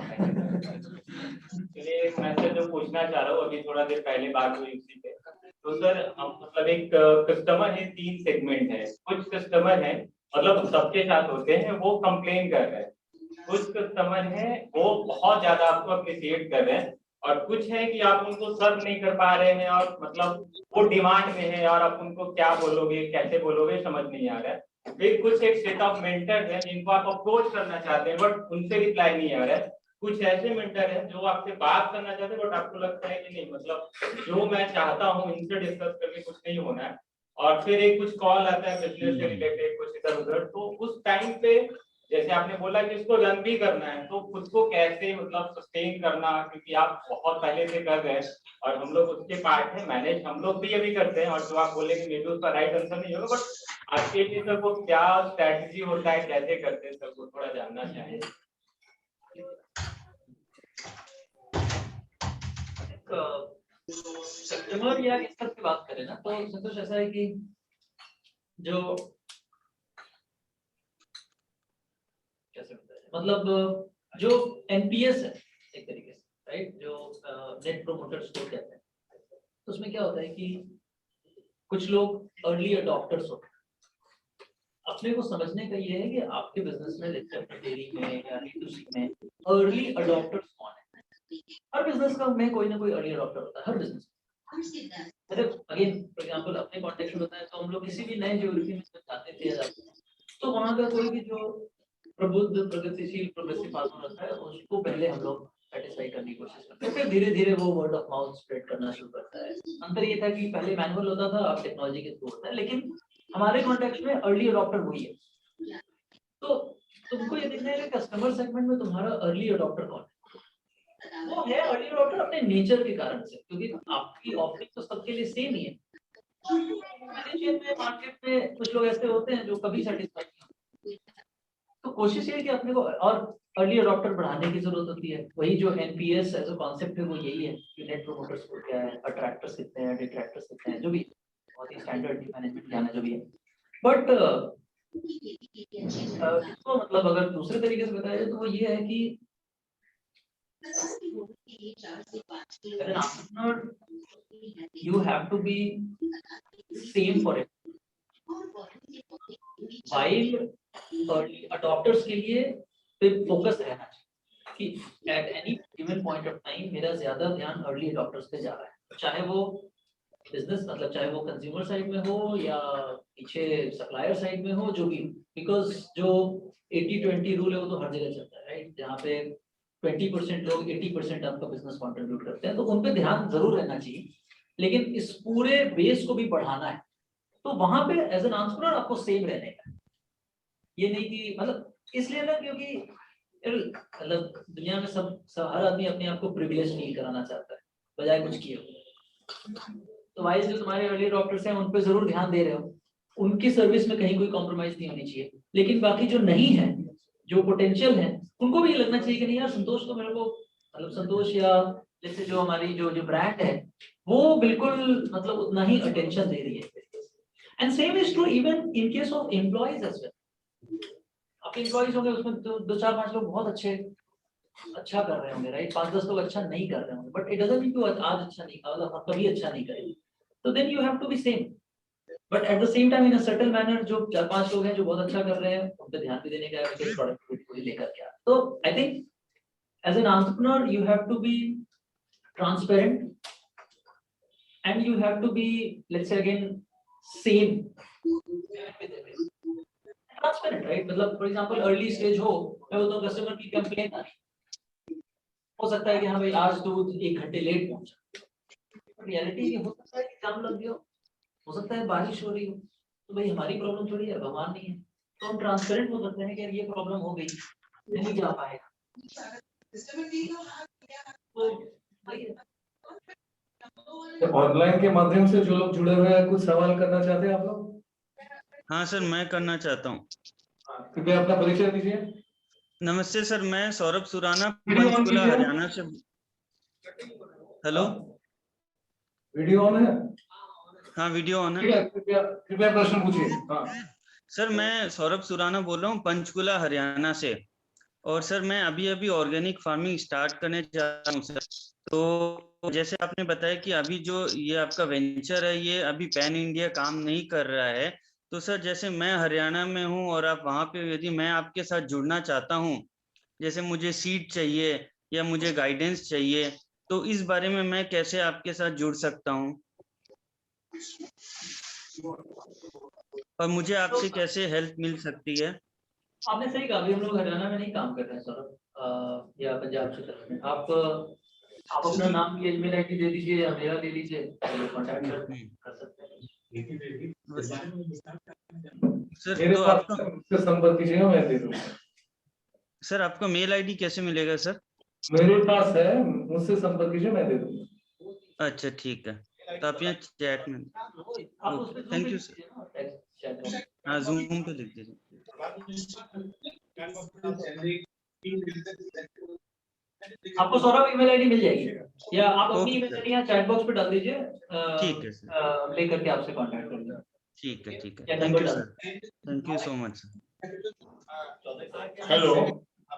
चलिए मैं सर जो पूछना चाह रहा हूँ, अभी थोड़ा देर पहले बात हुई उसी पे। तो सर हम मतलब एक कस्टमर है, 3 सेगमेंट है। कुछ कस्टमर है मतलब सबके साथ होते हैं, वो कंप्लेन कर रहे हैं। कुछ कस्टमर है वो बहुत ज्यादा आपको अप्रिशिएट कर रहे हैं, और कुछ है कि आप उनको सर्व नहीं कर पा रहे हैं और मतलब वो डिमांड में है और आप उनको क्या बोलोगे, कैसे बोलोगे, समझ नहीं आ रहा है। फिर कुछ एक सेट ऑफ मेंटर हैं जिनको आप अप्रोच करना चाहते हैं बट उनसे रिप्लाई नहीं आ रहा है। कुछ ऐसे मेंटर हैं जो आपसे बात करना चाहते हैं बट आपको लगता है कि नहीं मतलब जो मैं चाहता हूँ इनसे डिस्कस करके कुछ नहीं होना है। और फिर एक कुछ कॉल आता है बिजनेस से रिलेटेड, कुछ इधर उधर। तो उस टाइम पे जैसे आपने बोला कि इसको रन भी करना है, तो खुद को कैसे मतलब सस्टेन करना, क्योंकि आप बहुत पहले से कर रहे हैं और हम लोग उसके पार्ट है, मैनेज हम लोग भी अभी करते हैं, और जो आप बोले कि मे बी उसका राइट आंसर नहीं होगा, बट आपके लिए सर वो क्या स्ट्रैटेजी होता है, कैसे करते हैं सर, वो थोड़ा जानना चाहेंगे। कस्टमर या इस तरह की बात करें ना, तो संतोष ऐसा है कि जो कैसे बताएं, मतलब जो एनपीएस है एक तरीके से, राइट, जो नेट प्रोमोटर स्कोर कहते हैं, तो उसमें क्या होता है कि कुछ लोग अर्ली अडॉप्टर्स होते हैं। अपने को समझने का ये है कि आपके बिजनेस में, डेयरी में या B2C में अर्ली अडॉप्टर्स कौन है। हर बिजनेस का में कोई ना कोई अर्ली अडॉप्टर होता है, हर बिजनेस। मतलब अगेन फॉर एग्जांपल अपने कॉन्टेक्स्ट में बताएं तो हम लोग किसी भी नए ज्योग्राफी में जाते थे, तो वहाँ का कोई भी जो प्रबुद्ध प्रगतिशील प्रोग्रेसिव फार्मर होता है, उसको पहले हम लोग सेटिस्फाई करने की कोशिश करते हैं, फिर धीरे धीरे वो वर्ड ऑफ माउथ स्प्रेड करना शुरू करता है। अंतर ये था कि पहले मैनुअल होता था, अब टेक्नोलॉजी के थ्रू होता है, लेकिन हमारे कॉन्टेक्स्ट में अर्ली अडॉप्टर वही है। तो तुमको ये देखना है कि कस्टमर सेगमेंट में तुम्हारा अर्ली अडॉप्टर कौन है। वो है अर्ली अडॉप्टर अपने नेचर के कारण से, क्योंकि आपकी ऑफरिंग तो सबके लिए सेम ही है। मार्केट में कुछ लोग ऐसे होते हैं जो कभी सेटिस्फाई नहीं होते, तो कोशिश ये है कि अपने को और अर्ली अडॉप्टर बढ़ाने की जरूरत होती है। वही जो एनपीएस एज अ कॉन्सेप्ट है वो यही है कि नेट प्रोमोटर स्कोर क्या है, अट्रैक्टर्स कितने हैं, डिट्रैक्टर्स कितने हैं, जो भी बहुत ही स्टैंडर्ड मैनेजमेंट जाना जो भी है। बट इसको मतलब अगर दूसरे तरीके से बताया जाए तो वो ये है कि as an entrepreneur you have to be same for it, while early adopters के लिए पे फोकस रहना चाहिए कि at any given point of time मेरा ज्यादा ध्यान अर्ली अडॉप्टर्स पे जा रहा है, चाहे वो बिजनेस मतलब चाहे वो कंज्यूमर साइड में हो या पीछे सप्लायर साइड में हो, जो भी, बिकॉज जो 80-20 रूल है वो तो हर जगह चलता है, राइट, जहाँ पे 20% लोग 80% आपका बिजनेस कंट्रीब्यूट करते हैं, तो उन पे ध्यान जरूर रहना चाहिए। लेकिन इस पूरे बेस को भी बढ़ाना है, तो वहां पे एज एन एंटरप्रेन्योर आपको सेम रहने का, ये नहीं कि मतलब इसलिए ना क्योंकि मतलब दुनिया में सब हर आदमी अपने आप को प्रिविलेज फील कराना चाहता है बजाय कुछ किए। तो वाइज जो तुम्हारे अर्ली अडॉप्टर्स हैं उन पे जरूर ध्यान दे रहे हो, उनकी सर्विस में कहीं कोई कॉम्प्रोमाइज नहीं होनी चाहिए। लेकिन बाकी जो नहीं है, जो पोटेंशियल है, उनको भी लगना चाहिए कि नहीं यार संतोष तो मेरे को मतलब संतोष या जैसे जो हमारी जो ब्रांड है वो बिल्कुल मतलब उतना ही अटेंशन दे रही है। And same is true even in case of employees as well. आपके एम्प्लॉइज होंगे उसमें 2-4-5 लोग बहुत अच्छा कर रहे होंगे, राइट, 5-10 लोग अच्छा नहीं कर रहे होंगे, but it doesn't mean to आज अच्छा नहीं मतलब कभी अच्छा नहीं करेंगे, तो then you have to be same, but at the same time in a subtle manner जो 4-5 लोग हैं जो बहुत अच्छा कर रहे हैं उन पे ध्यान भी देने का है, प्रोडक्टिविटी को लेकर के। तो I think as an entrepreneur you have to be transparent and you have to be let's say again same transparent, right, मतलब फॉर एग्जांपल अर्ली स्टेज हो, मैं बोलता हूं कस्टमर की कंप्लेंट आ रही हो सकता है कि हाँ भाई आज दूध 1 घंटे लेट पहुंचा, रियलिटी ये हो सकता है कि काम लग गया हो सकता है बारिश हो रही हो, तो भाई हमारी प्रॉब्लम थोड़ी है, भगवान नहीं है, तो हम ट्रांसपेरेंट हो सकते हैं कि ये प्रॉब्लम हो गई, नहीं जा पाएगा। ऑनलाइन के माध्यम से जो लोग जुड़े हुए हैं कुछ सवाल करना चाहते हैं आप लोग? हाँ सर, मैं करना चाहता हूँ। कृपया अपना परिचय दीजिए। नमस्ते सर, मैं सौरभ सुराना पंचकुला हरियाणा से। हेलो, वीडियो ऑन है? हाँ वीडियो ऑन है। कृपया प्रश्न पूछिए। हाँ सर, मैं सौरभ सुराना बोल रहा हूँ पंचकुला हरियाणा से, और सर मैं अभी ऑर्गेनिक फार्मिंग स्टार्ट करने जा रहा हूँ सर। तो जैसे आपने बताया कि अभी जो ये आपका वेंचर है ये अभी पैन इंडिया काम नहीं कर रहा है, तो सर जैसे मैं हरियाणा में हूँ और आप वहाँ पे, यदि मैं आपके साथ जुड़ना चाहता हूँ, जैसे मुझे सीड चाहिए या मुझे गाइडेंस चाहिए, तो इस बारे में मैं कैसे आपके साथ जुड़ सकता हूँ और मुझे आपसे कैसे हेल्प मिल सकती है? आपने सही कहा, अभी हम लोग हरियाणा में नहीं काम कर रहे हैं सौरभ, या पंजाब की तरफ में। आप अपना नाम की ईमेल आईडी दे दीजिए या मेरा दे दीजिए, कॉन्टैक्ट कर सकते हैं। सर मेरे तो पास संपर्क कीजिएगा, मैं दे दूंगा। सर आपका मेल आईडी कैसे मिलेगा सर? मेरे पास है, मुझसे संपर्क कीजिए, मैं दे दूंगा। अच्छा ठीक है, तो आप यहाँ चैट में, थैंक यू सर। हाँ जूम पे लिख दीजिए। आपको सौरभ ईमेल आईडी मिल जाएगी, या आप अपनी ईमेल आईडी यहाँ चैट बॉक्स पे डाल दीजिए, ठीक है सर, लेकर के आपसे कांटेक्ट कर लेंगे। ठीक है ठीक है, या थैंक नंबर यू डाल sir, thank you so much sir. Hello,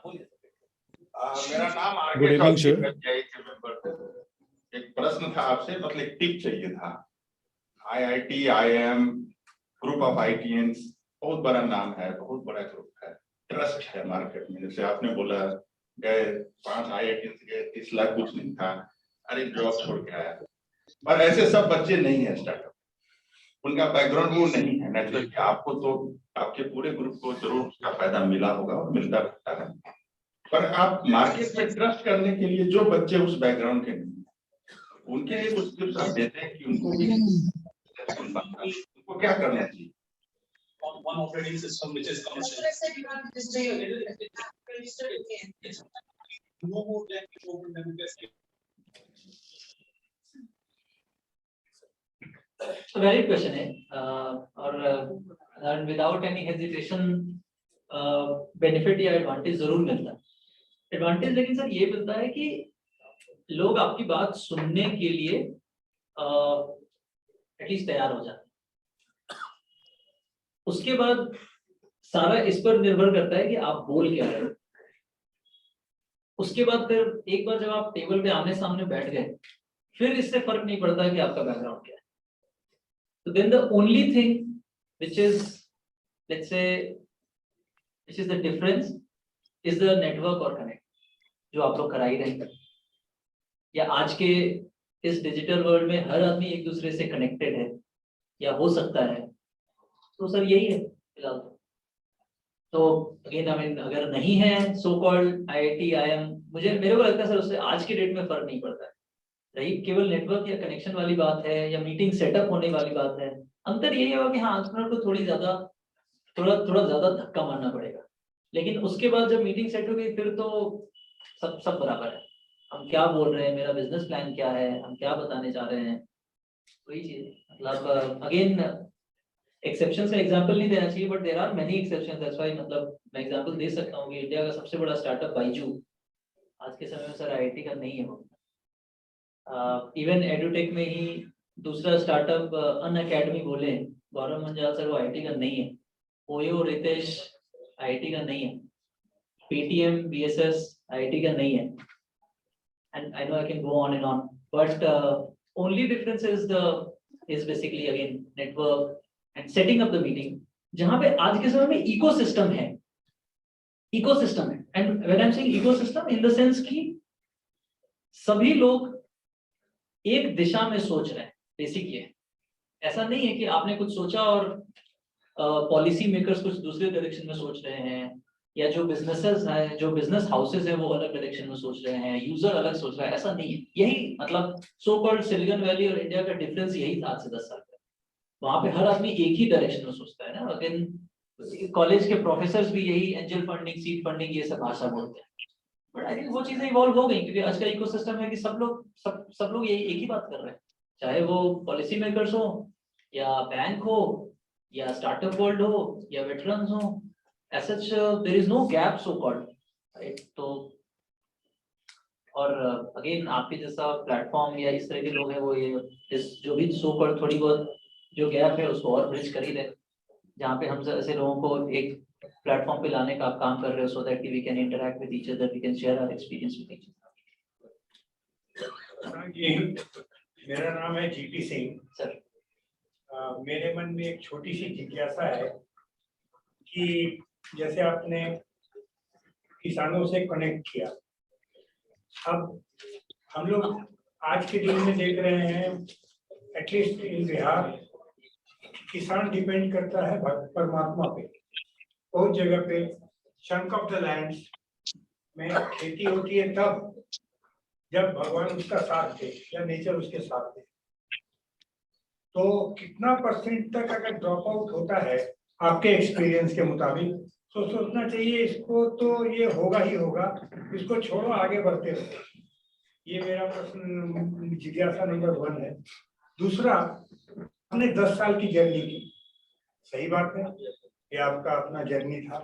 मेरा नाम आर.के. चौधरी है, PII के मेंबर। एक प्रश्न था आपसे, मतलब एक टिप चाहिए था। IIT, IIM, group of IITians, बहुत बड़ा नाम है, बहुत बड़ा ग्रुप है, ट्रस्ट है मार्केट में। जैसे आपने बोला गए 5 IITians गए, 30 लाख कुछ नहीं था, अरे जॉब छोड़ के आया। पर ऐसे सब बच्चे नहीं है स्टार्टअप, उनका बैकग्राउंड वो नहीं है। नेचुरली आपको तो आपके पूरे ग्रुप को जरूर उसका फायदा मिला होगा और मिलता रहता है, पर आप मार्केट में ट्रस्ट करने के लिए जो बच्चे उस बैकग्राउंड के नहीं, उनके लिए कुछ टिप्स आप देते हैं कि उनको भी उनको क्या करना चाहिए? One operating system which is commercial. No more than open democracy. So very question है, और विदाउट एनी हेजिटेशन बेनिफिट या एडवांटेज जरूर मिलता है। एडवांटेज लेकिन सर ये मिलता है कि लोग आपकी बात सुनने के लिए एटलीस्ट तैयार हो जाते हैं। उसके बाद सारा इस पर निर्भर करता है कि आप बोल क्या रहे हो। उसके बाद फिर एक बार जब आप टेबल पे आमने सामने बैठ गए, फिर इससे फर्क नहीं पड़ता कि आपका बैकग्राउंड क्या है। तो then the only thing which is, let's say, which is the difference is the network or connect, जो आप लोग करा ही रहे हैं। या आज के इस डिजिटल वर्ल्ड में हर आदमी एक दूसरे से कनेक्टेड है या हो सकता है, तो सर यही है फिलहाल। तो अगेन आई मीन अगर नहीं है सो कॉल्ड IIT IIM, मेरे को लगता है सर उससे आज के डेट में फर्क नहीं पड़ता है। रही केवल नेटवर्क या कनेक्शन वाली बात है या मीटिंग सेटअप होने वाली बात है, अंतर यही होगा कि हाँ एंटरप्रेन्योर को थोड़ा ज्यादा धक्का मारना पड़ेगा। लेकिन उसके बाद जब मीटिंग सेट हो गई फिर तो सब बराबर है। हम क्या बोल रहे हैं, मेरा बिजनेस प्लान क्या है, हम क्या बताने जा रहे हैं, वही चीज। मतलब अगेन एक्सेप्शन से एग्जांपल नहीं देना चाहिए, but there are many exceptions. That's why मतलब मैं एग्जांपल दे सकता हूँ कि इंडिया का सबसे बड़ा स्टार्टअप बाइजू आज के समय में सर IIT का नहीं है वो। इवन एडुटेक में ही दूसरा स्टार्टअप अनअकैडमी बोले, गौरव मंजाल सर, वो IIT का नहीं है। ओयो रितेश IIT का नहीं है। Paytm BSS IIT का नहीं है। And I know I can go on and on, but only difference is basically again network and setting up the meeting, जहाँ पे आज के समय में इकोसिस्टम है। And when I'm saying ecosystem in the sense कि सभी लोग एक दिशा में सोच रहे हैं। बेसिक ये ऐसा नहीं है कि आपने कुछ सोचा और पॉलिसी मेकर्स कुछ दूसरे डायरेक्शन में सोच रहे हैं, या जो बिजनेसेस हैं, जो बिजनेस हाउसेस हैं वो अलग डायरेक्शन में सोच रहे हैं, यूजर अलग सोच रहा है, ऐसा नहीं है। यही मतलब सो कॉल्ड सिलिकॉन वैली और इंडिया का डिफरेंस यही था आज से 10 साल पहले। वहां पे हर आदमी एक ही डायरेक्शन में सोचता है ना। लेकिन कॉलेज के प्रोफेसर्स भी यही एंजल फंडिंग, सीड फंडिंग, ये सब भाषा बोलते हैं। बट आई थिंक वो चीजें इवॉल्व हो गई, क्योंकि आज का इकोसिस्टम है कि सब लोग यही एक ही बात कर रहे हैं, चाहे वो पॉलिसी मेकर्स हो या बैंक हो या स्टार्टअप वर्ल्ड हो या वेटरन्स हो। As such, there is no gap so called, right? तो और अगेन आपके जैसा प्लेटफॉर्म या इस तरह के लोग हैं वो ये इस जो भी सो कॉल्ड थोड़ी बहुत जो गैप है उसको और ब्रिज कर ही दें, जहाँ पे हम ऐसे लोगों को एक प्लेटफॉर्म पे लाने का आप काम कर रहे हो, so that we can interact with each other, we can share our experience with each other. मेरा नाम है GP सिंह सर। मेरे मन में एक छोटी सी जिज्ञासा है कि जैसे आपने किसानों से कनेक्ट किया, अब हम लोग आज के दिन में देख रहे हैं एटलीस्ट इन बिहार किसान डिपेंड करता है परमात्मा पे। बहुत जगह पे चंक ऑफ द लैंड्स में खेती होती है तब जब भगवान उसका साथ दे या नेचर उसके साथ दे। तो कितना % तक अगर ड्रॉप आउट होता है आपके एक्सपीरियंस के मुताबिक तो सोचना चाहिए इसको तो ये होगा ही होगा, इसको छोड़ो आगे बढ़ते रहो। ये मेरा प्रश्न जिज्ञासा नंबर 1 है। दूसरा, आपने 10 साल की जर्नी की, सही बात है, ये आपका अपना जर्नी था।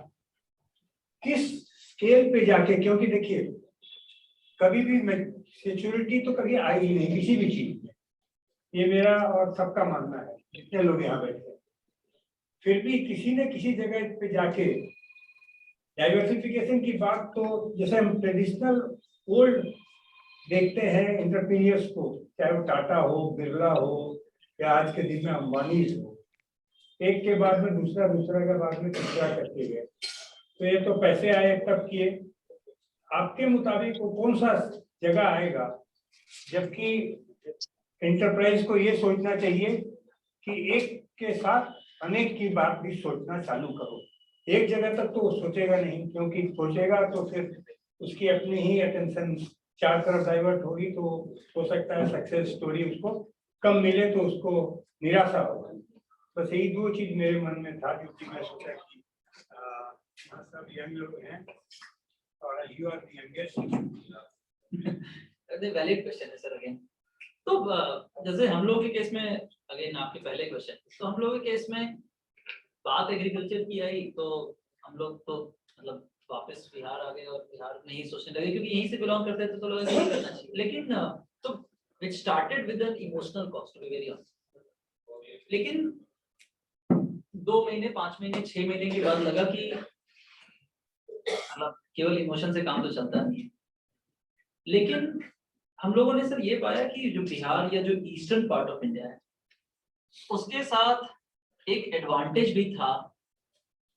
किस स्केल पे जाके, क्योंकि देखिए कभी भी मैच्योरिटी तो कभी आई ही नहीं किसी भी चीज में, ये मेरा और सबका मानना है जितने लोग यहाँ बैठे हैं। फिर भी किसी न किसी जगह पे जाके डाइवर्सिफिकेशन की बात, तो जैसे हम ट्रेडिशनल ओल्ड देखते हैं एंटरप्रेन्योर्स को, चाहे वो टाटा हो, बिरला हो, या आज के दिन में अंबानी हो, एक के बाद में दूसरा, दूसरा के बाद में तीसरा करते गए। तो ये तो पैसे आए तब किए। आपके मुताबिक वो कौन सा जगह आएगा जबकि एंटरप्राइज को ये सोचना चाहिए कि एक के साथ अनेक की बात भी सोचना चालू करो। एक जगह तक तो वो सोचेगा नहीं, क्योंकि सोचेगा तो फिर उसकी अपनी ही अटेंशन चार तरफ डाइवर्ट होगी, तो हो सकता है सक्सेस स्टोरी उसको कम मिले तो उसको निराशा होगा। बस यही 2 चीज मेरे मन में था, जो कि मैं सोचा कि सब यंग लोग हैं और you are the youngest. Valid question है सर अगेन। तो जैसे हम लोग के केस में, अगेन आपके पहले क्वेश्चन, तो हम लोग के केस में बात एग्रीकल्चर की आई, तो हम लोग तो मतलब वापस बिहार आ गए और बिहार में ही सोचने लगे, क्योंकि यहीं से बिलोंग करते थे तो लगा कि करना चाहिए। लेकिन तो it started with an emotional cost, to be very honest. लेकिन 2 महीने, 5 महीने, 6 महीने के बाद लगा कि मतलब केवल इमोशन से काम तो चलता नहीं है। लेकिन हम लोगों ने सर ये पाया कि जो बिहार या जो ईस्टर्न पार्ट ऑफ इंडिया है, उसके साथ एक एडवांटेज भी था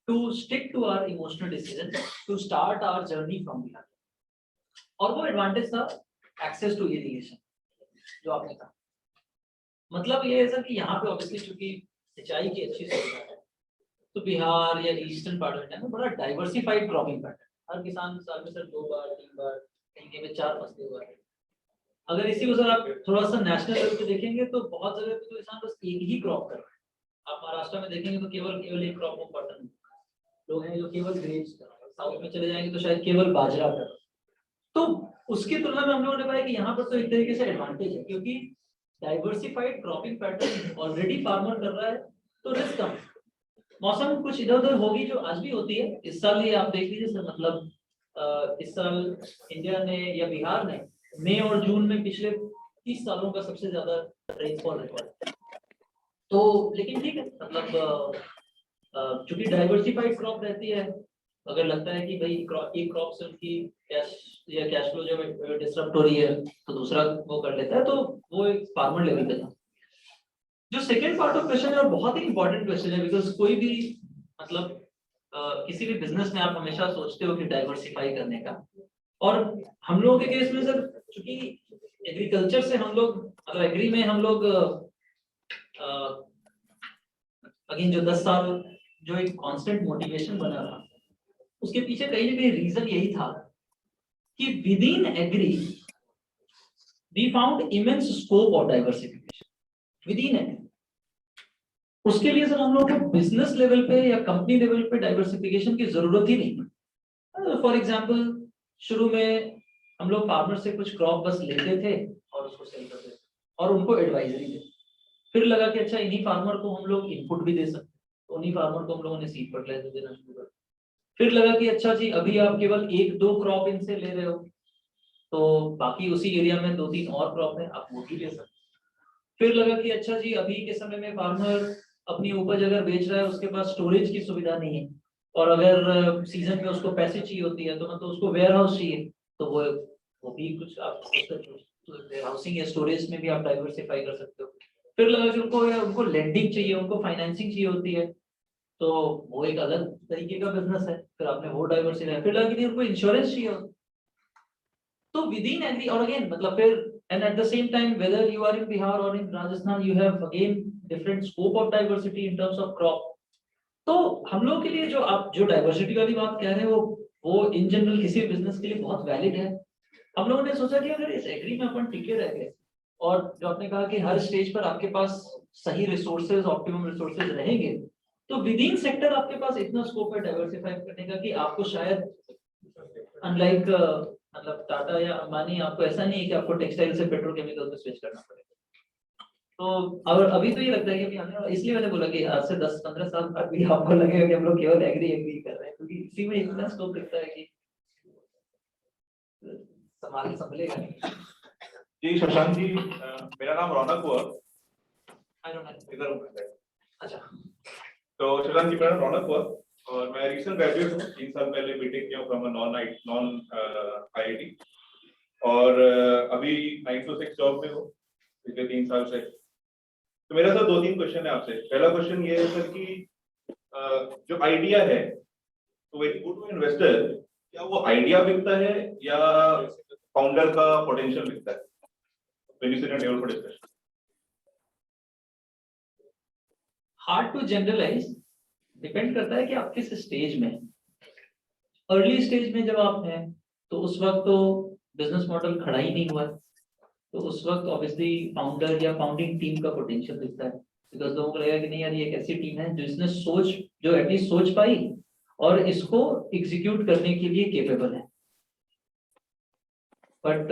to stick to our emotional decision, to start our journey from Bihar. और वो एडवांटेज था एक्सेस टू इरिगेशन, जो आपने कहा। मतलब ये है सर कि यहाँ पे ऑब्वियसली चूंकि सिंचाई की अच्छी सुविधा है, तो बिहार या ईस्टर्न पार्ट ऑफ इंडिया में बड़ा डाइवर्सिफाइड क्रॉपिंग पैटर्न, हर किसान साल में सर 2 बार 3 बार, कहीं पे 4 फसलें उगाते हैं। अगर इसी को सर आप थोड़ा सा नेशनल लेवल पे देखेंगे तो बहुत जगह पे तो किसान बस एक ही क्रॉप कर रहे हैं। आप महाराष्ट्र में देखेंगे तो केवल एक क्रॉप ऑफ कॉटन, लोग हैं जो केवल ग्रेप्स कर रहे हैं। साउथ में चले जाएंगे तो शायद केवल बाजरा कर रहे हैं। तो उसकी तुलना में हम लोगों ने पाया कि यहाँ पर तो एक तरीके से एडवांटेज है, क्योंकि diversified cropping pattern already farmer कर रहा है, तो रिस्क कम। मौसम कुछ इधर उधर होगी जो आज भी होती है। इस साल ये आप देख लीजिए सर, मतलब इस साल इंडिया ने या बिहार ने मई और जून में पिछले 30 सालों का सबसे ज्यादा रेनफॉल रिकॉर्ड। तो लेकिन ठीक है, मतलब चूंकि डाइवर्सिफाइड क्रॉप रहती है, अगर लगता है कि भाई एक क्रॉप से उनकी कैश फ्लो जो डिस्टर्ब हो रही है तो दूसरा वो कर लेता है, तो वो एक फार्मर लेवल पे था। जो सेकेंड पार्ट ऑफ क्वेश्चन है और बहुत ही इंपॉर्टेंट क्वेश्चन है, बिकॉज कोई भी मतलब किसी भी बिजनेस में आप हमेशा सोचते हो कि डाइवर्सिफाई करने का। और हम लोगों के केस में सर, चूंकि एग्रीकल्चर से हम लोग मतलब एग्री में हम लोग अगेन जो 10 साल जो एक कांस्टेंट मोटिवेशन बना था, उसके पीछे कहीं ना कहीं रीजन यही था कि within agri we found immense scope of diversification within agri. उसके लिए सर हम लोग को बिजनेस लेवल पे या कंपनी लेवल पे डाइवर्सिफिकेशन की जरूरत ही नहीं। फॉर एग्जांपल शुरू में हम लोग फार्मर से कुछ क्रॉप बस लेते थे और उसको सेल करते थे और उनको एडवाइजरी देते। फिर लगा कि अच्छा इन्हीं फार्मर को हम लोग इनपुट भी दे सकते, तो उन्हीं फार्मर को हम लोगों ने सीड फर्टिलाइजर देना शुरू कर। फिर लगा कि अच्छा जी अभी आप केवल 1-2 क्रॉप इनसे ले रहे हो, तो बाकी उसी एरिया में 2-3 और क्रॉप है, आप वो भी ले सकते। फिर लगा कि अच्छा जी अभी के समय में फार्मर अपनी उपज अगर बेच रहा है, उसके पास स्टोरेज की सुविधा नहीं है, और अगर सीजन में उसको पैसे चाहिए होती है तो मतलब उसको वेयर हाउस चाहिए, तो वो भी कुछ आप वेयर हाउसिंग या स्टोरेज में भी आप डाइवर्सिफाई कर सकते हो। फिर लगा कि उनको लेंडिंग चाहिए, उनको फाइनेंसिंग चाहिए होती है, तो वो एक अलग तरीके का बिजनेस है, फिर आपने वो डाइवर्सिफाई। फिर लगा कि उनको इंश्योरेंस चाहिए होता, तो विद इन एग्री। और अगेन मतलब फिर and at the same time whether you are in Bihar और in Rajasthan, you have again different scope of diversity in terms of crop. तो हम लोग के लिए जो आप जो डाइवर्सिटी वाली बात कह रहे हैं वो इन जनरल किसी भी बिजनेस के लिए बहुत वैलिड है। हम लोगों ने सोचा कि अगर इस एग्री में अपन टिके रह गए, और जो आपने कहा कि हर स्टेज पर आपके पास सही रिसोर्सेज, ऑप्टिमम रिसोर्सेज रहेंगे, तो विद इन सेक्टर आपके पास इतना स्कोप है डाइवर्सिफाई करने का कि आपको शायद अनलाइक मतलब टाटा या अंबानी, आपको ऐसा नहीं है कि आपको टेक्सटाइल से पेट्रोकेमिकल पे स्विच करना पड़ेगा। तो और अभी तो ये लगता है कि अभी आने वाला, इसलिए मैंने बोला कि आज से 10-15 साल बाद भी आपको लगेगा कि हम लोग केवल एग्री कर रहे हैं, क्योंकि इसी में इतना स्कोप दिखता है कि संभलेगा नहीं। जी शशांक जी, मेरा नाम रौनक हुआ। अच्छा, तो शशांक जी, मेरा नाम रौनक हुआ और मैं रिसेंट ग्रेजुएट हूँ। 3 साल पहले बीटेक किया फ्रॉम नॉन आईआईटी और अभी 9 to 6 जॉब में हूँ पिछले 3 साल से। तो मेरा सर 2-3 क्वेश्चन है आपसे। पहला क्वेश्चन ये है सर कि जो आइडिया है, तो when you go to investor, क्या वो आइडिया बिकता है या फाउंडर का पोटेंशियल बिकता है? When you sit at table for discussion. Hard to generalise, depend करता है कि आप किस स्टेज में। अर्ली स्टेज में जब आप हैं तो उस वक्त तो बिजनेस मॉडल खड़ा ही नहीं हुआ है, तो उस वक्त ऑब्वियसली फाउंडर या फाउंडिंग टीम का पोटेंशियल दिखता है, बिकॉज लोगों को लगेगा कि नहीं यार ये एक ऐसी टीम है जिसने जो एटलीस्ट सोच पाई और इसको एग्जीक्यूट करने के लिए केपेबल है। बट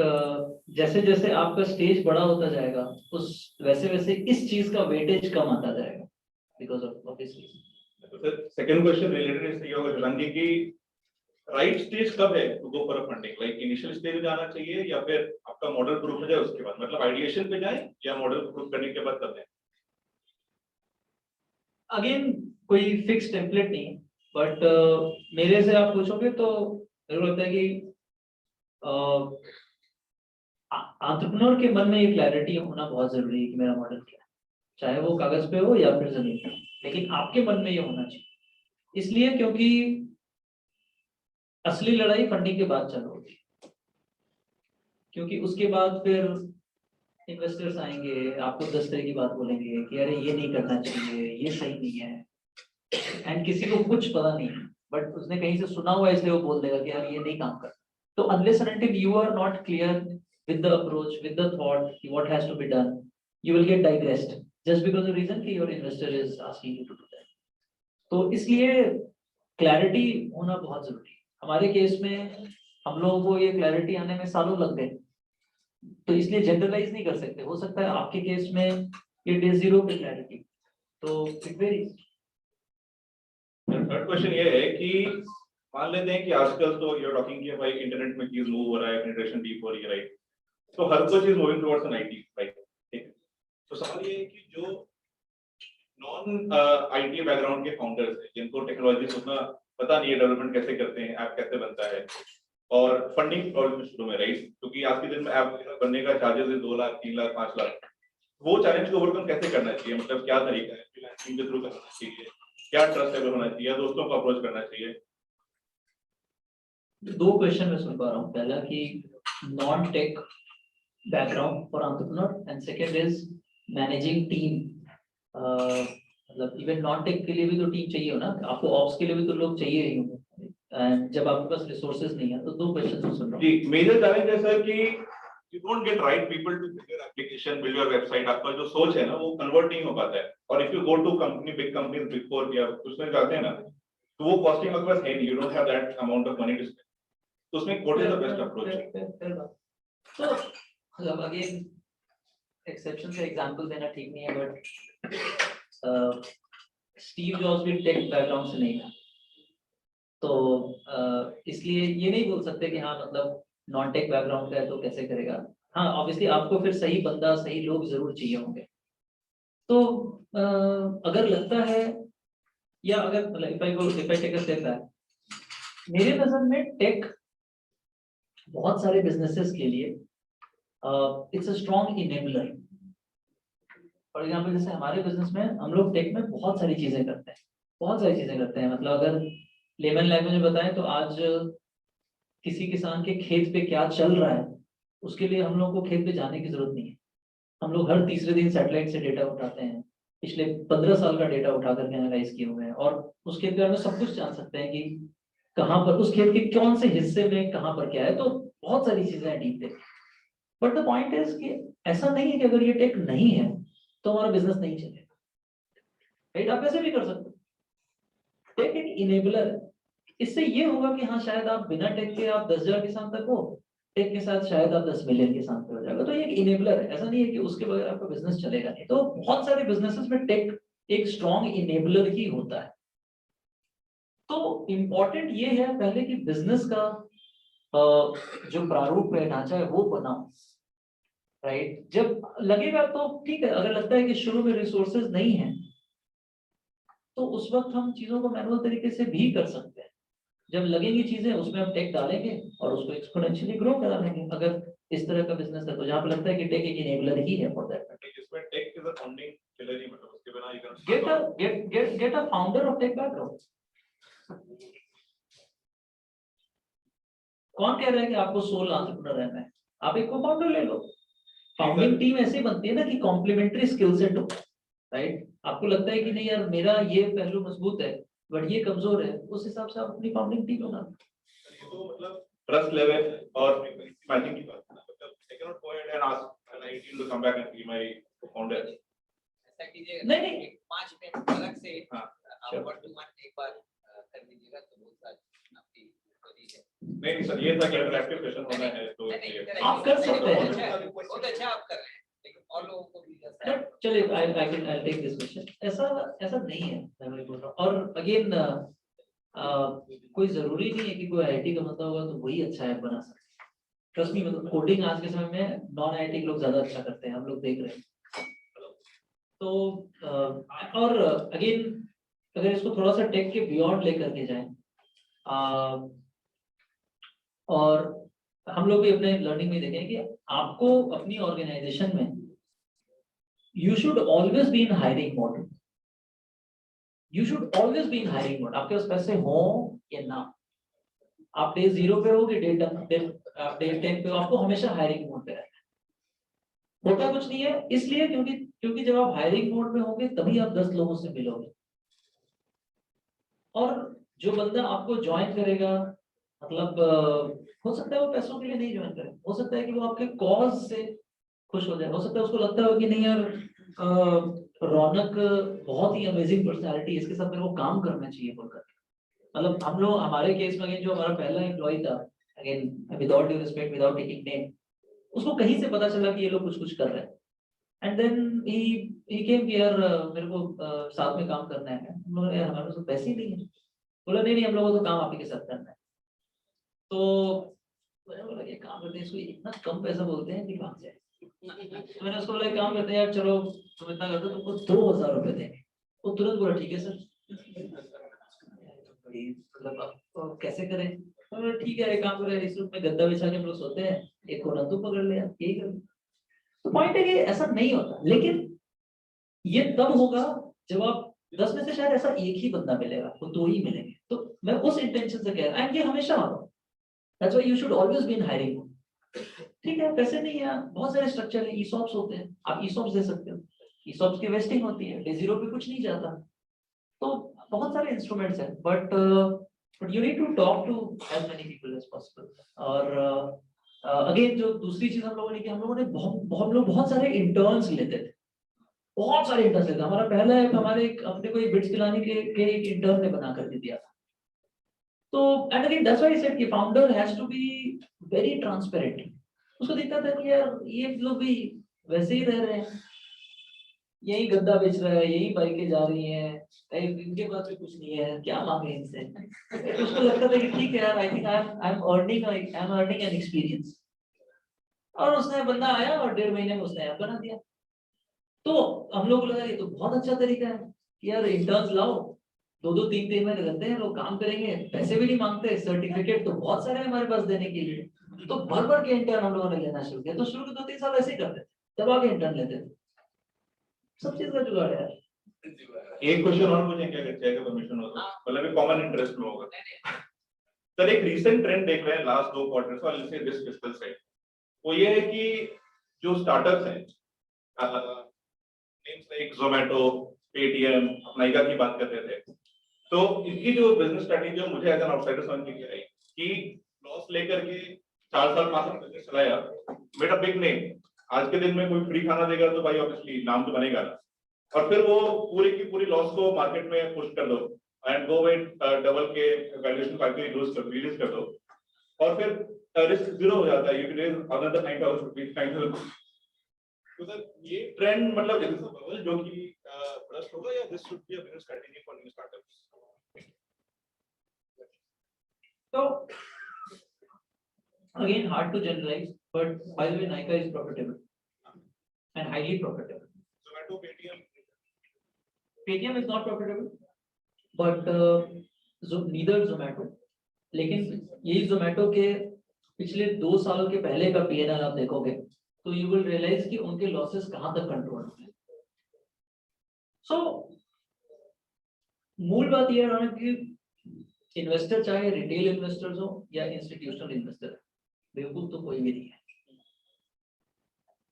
जैसे जैसे आपका स्टेज बड़ा होता जाएगा उस वैसे वैसे इस चीज का वेटेज कम आता जाएगा बिकॉज ऑफ ऑब्वियसली। तो सर सेकंड क्वेश्चन रिलेटेड इससे ये होगा शशांक जी कि राइट स्टेज कब है to go for a funding? Like initial stage में जाना चाहिए या फिर आपका मॉडल प्रूफ हो जाए उसके बाद, मतलब आइडिएशन पे जाएं या मॉडल प्रूफ करने के बाद करते हैं? अगेन कोई फिक्स टेम्पलेट नहीं है, बट मेरे से आप पूछोगे तो मेरे को लगता है कि एंटरप्रेन्योर के मन में ये क्लैरिटी होना बहुत जरूरी है कि मेरा मॉडल क्या है, चाहे वो कागज पे हो या फिर जमीन पे, लेकिन आपके मन में ये होना चाहिए। इसलिए क्योंकि असली लड़ाई फंडिंग के बाद चालू होगी, क्योंकि उसके बाद फिर इन्वेस्टर्स आएंगे, आपको 10 तरह की बात बोलेंगे कि अरे ये नहीं करना चाहिए, ये सही नहीं है, एंड किसी को कुछ पता नहीं है बट उसने कहीं से सुना हुआ है इसलिए वो बोल देगा कि यार ये नहीं काम करता। तो unless and until you are not clear with the approach, with the thought, what has to be done, you will get digressed just because the reason कि your investor is asking you to do that. तो इसलिए clarity होना बहुत जरूरी है। हमारे case में हम लोगों को ये क्लैरिटी आने में सालों लग गए, तो इसलिए जनरलाइज नहीं कर सकते। हो सकता है आपके केस में ये डे 0 पे क्लैरिटी, तो इट वेरीज। थर्ड क्वेश्चन ये है कि मान लेते हैं कि आजकल तो यू आर टॉकिंग कि भाई इंटरनेट में चीज मूव हो रहा है, पेनिट्रेशन डीप हो रही है, राइट? तो हर कोई चीज moving towards an IT, right? ठीक है। तो सवाल ये है कि जो नॉन आईटी बैकग्राउंड के फाउंडर्स हैं जिनको टेक्नोलॉजी से उतना पता नहीं है, डेवलपमेंट कैसे करते हैं, ऐप कैसे बनता है, और फंडिंग प्रॉब्लम शुरू में, राइट? क्योंकि आज के दिन में ऐप बनने का चार्जेस है 2 लाख, 3 लाख, 5 लाख। वो चैलेंज को ओवरकम कैसे करना चाहिए? मतलब क्या तरीका है? फ्रीलांसिंग के थ्रू करना चाहिए, क्या ट्रस्ट लेवल होना चाहिए, दोस्तों को अप्रोच करना चाहिए? 2 क्वेश्चन मैं सुन पा रहा हूँ। पहला कि non tech background for entrepreneur and second is managing team. मतलब इवन नॉन टेक के लिए भी तो टीम चाहिए हो ना, आपको ऑप्स के लिए भी तो लोग चाहिए ही होंगे, एंड जब आपके पास रिसोर्सेज नहीं है। तो 2 क्वेश्चन मैं सुन रहा हूँ। जी, मेजर चैलेंज है सर कि you don't get right people to build your application, build your website. आपका जो सोच है ना वो कन्वर्ट नहीं हो पाता है। और if you go to big companies, big 4 या उसमें जाते हैं ना, तो वो कॉस्टिंग आपके पास है नहीं, you don't have that amount of money to spend. तो उसमें what is the best approach? तो मतलब अगेन एक्सेप्शन से एग्जांपल देना ठीक नहीं है, बट स्टीव जॉब्स भी टेक बैकग्राउंड से नहीं था, तो इसलिए ये नहीं बोल सकते कि हाँ मतलब नॉन टेक बैकग्राउंड का है तो कैसे करेगा। हाँ ऑब्वियसली आपको फिर सही बंदा, सही लोग जरूर चाहिए होंगे। तो अगर लगता है या अगर मतलब if I take a step back, मेरे नजर में टेक बहुत सारे बिजनेसेस के लिए it's a strong enabler. For example जैसे हमारे बिजनेस में हम लोग टेक में बहुत सारी चीजें करते हैं, मतलब अगर लेमन लैंग्वेज में बताएं तो आज किसी किसान के खेत पे क्या चल रहा है उसके लिए हम लोग को खेत पे जाने की जरूरत नहीं है। हम लोग हर तीसरे दिन सैटेलाइट से डेटा उठाते हैं, पिछले 15 साल का डेटा उठा करके एनालाइज किए हुए हैं, और उस खेत के बारे में सब कुछ जान सकते हैं कि कहाँ पर उस खेत के कौन से हिस्से में कहाँ पर क्या है। तो बहुत सारी चीजें हैं deep tech. But the point is कि ऐसा नहीं है कि अगर ये टेक नहीं है तो हमारा बिजनेस नहीं चलेगा, राइट? आप ऐसे भी कर सकते हो, टेक एक इनेबलर है। इससे ये होगा कि हाँ शायद आप बिना टेक के आप 10,000 किसान तक हो, टेक के साथ शायद आप 10 मिलियन किसान पे हो जाएगा। तो ये एक इनेबलर है, ऐसा नहीं है कि उसके बगैर आपका बिजनेस चलेगा नहीं। तो बहुत सारे बिजनेसेस में टेक एक स्ट्रॉन्ग इनेबलर ही होता है। तो इम्पोर्टेंट ये है पहले कि बिजनेस का जो प्रारूप है, ढांचा है, वो बनाओ, राइट। जब लगेगा तो ठीक है, अगर लगता है कि शुरू में रिसोर्सेज नहीं है तो उस वक्त हम चीजों को मैनुअल तरीके से भी कर सकते हैं। जब लगेंगी चीजें उसमें हम टेक डालेंगे और उसको एक्सपोनेंशियली ग्रो करा लेंगे। अगर इस तरह का बिजनेस है तो जहाँ पे लगता है कि टेक एक इनेबलर ही है फॉर दैट। इसमें tech is a founding pillar ही, मतलब उसके बिना you can get a founder of tech background. कौन कह रहा है कि आपको सोल एंटरप्रेन्योर रहना है? आप एक को फाउंडर ले लो। फाउंडिंग टीम ऐसे बनती है ना कि कॉम्प्लीमेंट्री स्किल सेट हो, राइट। आपको लगता है कि नहीं यार मेरा ये पहलू मजबूत है बट ये कमजोर है, उस हिसाब से आप अपनी फाउंडिंग टीम बना। ये तो मतलब ट्रस्ट लेवल और इमेजिन की बात है, मतलब I cannot go ahead and ask an IT team to come back and be my founder. ऐसा कीजिए, नहीं 5 मिनट अलग से हाँ, आप वर्ड टू वर्ड एक बार कर लीजिएगा तो बहुत सारी आपकी होती है। नहीं सर, ये था कि इंटरैक्टिव सेशन होना है तो आप कर सकते हैं। बहुत अच्छा आप कर रहे हैं, लेकिन और लोगों को भी चलिए आई टेक दिस क्वेश्चन। ऐसा नहीं है, मैं वही बोल रहा हूँ। और अगेन कोई जरूरी नहीं है कि कोई आईटी का मतलब होगा तो वही अच्छा ऐप बना सकते हैं। ट्रस्ट मी, मतलब कोडिंग आज के समय में नॉन आईटी लोग ज्यादा अच्छा करते हैं, हम लोग देख रहे हैं। तो और अगेन अगर इसको थोड़ा सा टेक के बियॉन्ड लेकर के जाएं, और हम लोग भी अपने लर्निंग में देखें कि आपको अपनी ऑर्गेनाइजेशन में you should always be in hiring mode. You should always be in hiring mode. आपके पास पैसे हो या ना, आप डे 0 पे हो कि डे 10 पे हो, आपको हमेशा हायरिंग मोड पे रहना है। होता कुछ नहीं है इसलिए क्योंकि जब आप हायरिंग मोड में होंगे तभी आप 10 लोगों से मिलोगे। और जो बंदा आपको ज्वाइन करेगा, मतलब हो सकता है वो पैसों के लिए नहीं ज्वाइन करे, हो सकता है कि वो आपके कॉज से खुश हो जाए, हो सकता है उसको लगता हो कि नहीं यार रौनक बहुत ही अमेजिंग पर्सनालिटी, इसके साथ मेरे को काम करना चाहिए बोलकर। मतलब हम लोग हमारे केस में जो हमारा पहला एम्प्लॉय था, again without due respect, without taking name, उसको कहीं से पता चला कि ये लोग कुछ कर रहे हैं, एंड देन ही केम कि यार मेरे को साथ में काम करना है। हम लोग यार हमारे पास पैसे ही नहीं है। बोला नहीं हम लोगों को तो काम आप ही के साथ करना है। तो मैंने बोला ये काम करते हैं, इसको इतना कम पैसा बोलते हैं कि भाग जाए। तो मैंने उसको बोला काम करते हैं यार, चलो तुम इतना करते हो, तुमको 2,000 रुपए देंगे। वो तुरंत बोला ठीक है सर। मतलब कैसे करें? तो ठीक है, एक काम करें, इस रूम में गद्दा बिछा के हम लोग सोते हैं, एक कोना तू पकड़ ले, यही कर। तो पॉइंट है कि ऐसा नहीं होता, लेकिन ये तब होगा जब आप 10 में से शायद ऐसा एक ही बंदा मिलेगा, वो 2 ही मिलेंगे। तो मैं उस इंटेंशन से कह रहा हूं, एंड ये हमेशा होगा। That's why you should always be in hiring. ठीक है, पैसे नहीं है, बहुत सारे स्ट्रक्चर है, ईसॉप्स होते हैं, आप ईसॉप्स दे सकते हो, ईसॉप्स की वेस्टिंग होती है, डे 0 पे कुछ नहीं जाता। तो बहुत सारे इंस्ट्रूमेंट्स हैं, but you need to talk to as many people as possible. और अगेन जो दूसरी चीज हम लोगों ने की, हम लोगों ने बहुत सारे इंटर्न्स लेते थे, बहुत सारे इंटर्न्स लेते। हमारा पहला एक अपने को बिट्स पिलाने के एक इंटर्न ने बना करके दिया था। तो and again that's why I said कि founder has to be very transparent. उसको दिखता था कि यार ये लोग भी वैसे ही रह रहे हैं, यही गद्दा बेच रहा है, यही बाइकें जा रही हैं, इनके पास भी कुछ नहीं है, क्या मांगे इनसे। उसको लगता था कि ठीक है यार, I think I am earning an experience. और उसने बंदा आया और 1.5 महीने में उसने ऐप बना दिया। तो हम लोग को लगा ये तो बहुत अच्छा तरीका है कि यार इंटर्न्स लाओ, 2-2, 3-3 महीने रहते हैं, लोग काम करेंगे, पैसे भी नहीं मांगते, सर्टिफिकेट तो बहुत सारे हैं हमारे पास देने के लिए। तो भर के इंटर्न हम लोगों ने लेना शुरू किया। तो शुरू के 2-3 साल ऐसे ही करते थे, तब आगे इंटर्न लेते थे। सब चीज का जुगाड़ है यार। एक क्वेश्चन और मुझे क्या कहते हैं, परमिशन हो तो, मतलब एक कॉमन इंटरेस्ट में होगा सर। एक रीसेंट ट्रेंड देख रहे हैं लास्ट 2 क्वार्टर्स वाले से दिस फिस्कल साइड, वो ये है कि जो स्टार्टअप्स हैं, names like Zomato, Paytm, Nykaa की बात कर रहे थे, तो इनकी जो बिजनेस स्ट्रेटजी है मुझे एज एन आउटसाइडर समझ में आई कि लॉस लेकर के 4 साल 5 साल बिजनेस चलाया, मेड अ बिग नेम। आज के दिन में कोई फ्री खाना देगा तो भाई ऑब्वियसली नाम तो बनेगा, और फिर वो पूरी की पूरी लॉस को मार्केट में पुश कर दो, एंड वो डबल के वैल्यूएशन 5 रिलीज कर दो और फिर रिस्क जीरो हो जाता है, you can raise another 9,000 rupees final. तो सर ये ट्रेंड मतलब इज अ बबल जो कि बर्स्ट होगा या this should be a business strategy for new startups? So again, hard to generalize, but by the way, Nykaa is profitable and highly profitable. Zomato, Paytm. Paytm is not profitable, but neither Zomato. लेकिन यही Zomato के पिछले 2 साल के पहले का P&L आप देखोगे तो you will realize कि उनके losses कहाँ तक कंट्रोल हैं। So मूल बात ये है कि इन्वेस्टर चाहे रिटेल इन्वेस्टर्स हो या इंस्टीट्यूशनल इन्वेस्टर, बेवकूफ तो कोई भी नहीं है।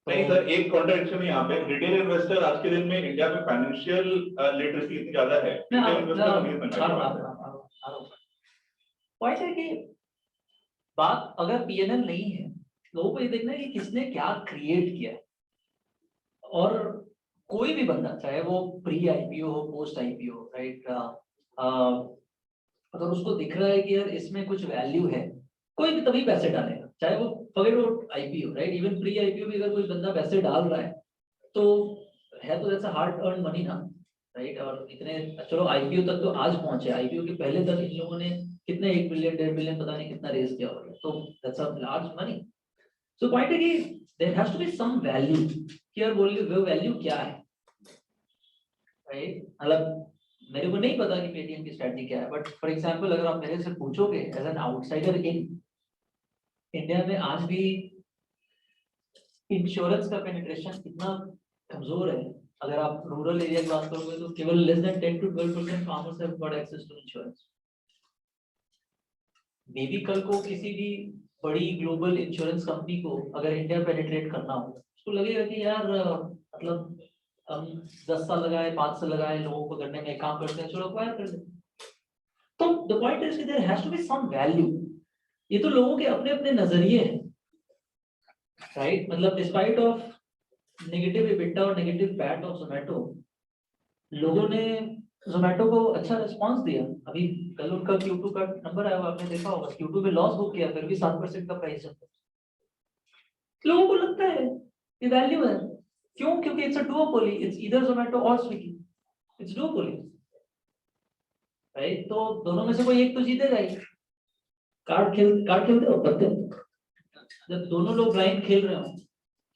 नहीं सर, एक कॉन्ट्रडिक्शन है यहाँ पे। रिटेल इन्वेस्टर आज के दिन में इंडिया में फाइनेंशियल लिटरेसी इतनी ज्यादा है, रिटेल इन्वेस्टर नहीं समझ पॉइंट है कि बात अगर पीएनएल नहीं है, लोगों को ये देखना है कि किसने क्या क्रिएट किया है। और कोई भी बंदा, चाहे वो प्री आईपीओ हो, पोस्ट आईपीओ, राइट, अगर उसको दिख रहा है कि यार इसमें कुछ वैल्यू है, कोई भी तभी पैसे डालेगा, चाहे वो forget about IPO, right, even pre IPO भी अगर कोई बंदा पैसे डाल रहा है तो है तो that's a hard earn money ना, राइट। और इतने चलो आईपीओ तक तो आज पहुंचे, आईपीओ के पहले तक इन लोगों ने कितने 1 बिलियन 1.5 बिलियन पता नहीं कितना रेज किया होगा, तो that's a large money. So point है कि there has to be some value, कि यार बोलिए वो वैल्यू क्या है, राइट। मतलब मेरे को नहीं पता कि पेटीएम की स्ट्रेटजी क्या है, बट फॉर एग्जांपल अगर आप मेरे से पूछोगे as an outsider in India में आज भी इंश्योरेंस का पेनिट्रेशन इतना कमजोर है। अगर आप रूरल एरिया की बात करोगे तो केवल less than 10 to 12% farmers have got access to insurance. Maybe कल को किसी भी बड़ी ग्लोबल इंश्योरेंस कंपनी को अगर इंडिया पेनिट्रेट करना हो, उसको लगेगा कि यार मतलब हम 10 साल लगाए, 5 साल लगाए लोगों को करने में, काम करते हैं, चलो एक्वायर कर लेते। तो द पॉइंट इज कि there has to be some value. ये तो लोगों के अपने अपने नजरिए हैं, राइट। मतलब डिस्पाइट ऑफ नेगेटिव एबिटा और नेगेटिव पैट ऑफ जोमेटो, लोगों ने जोमेटो को अच्छा रिस्पांस दिया। अभी कल उनका Q2 का नंबर आया, आपने देखा होगा, Q2 में लॉस बुक किया, फिर भी 7% का प्राइस है। लोगों को लगता है ये वैल्यू है, क्यों? क्योंकि it's a duopoly, it's either Zomato और स्विगी, इट्स डुओपोली, राइट। तो दोनों में से कोई एक तो जीतेगा ही। कार्ड खेलते हो पत्ते, जब दोनों लोग ब्लाइंड खेल रहे हो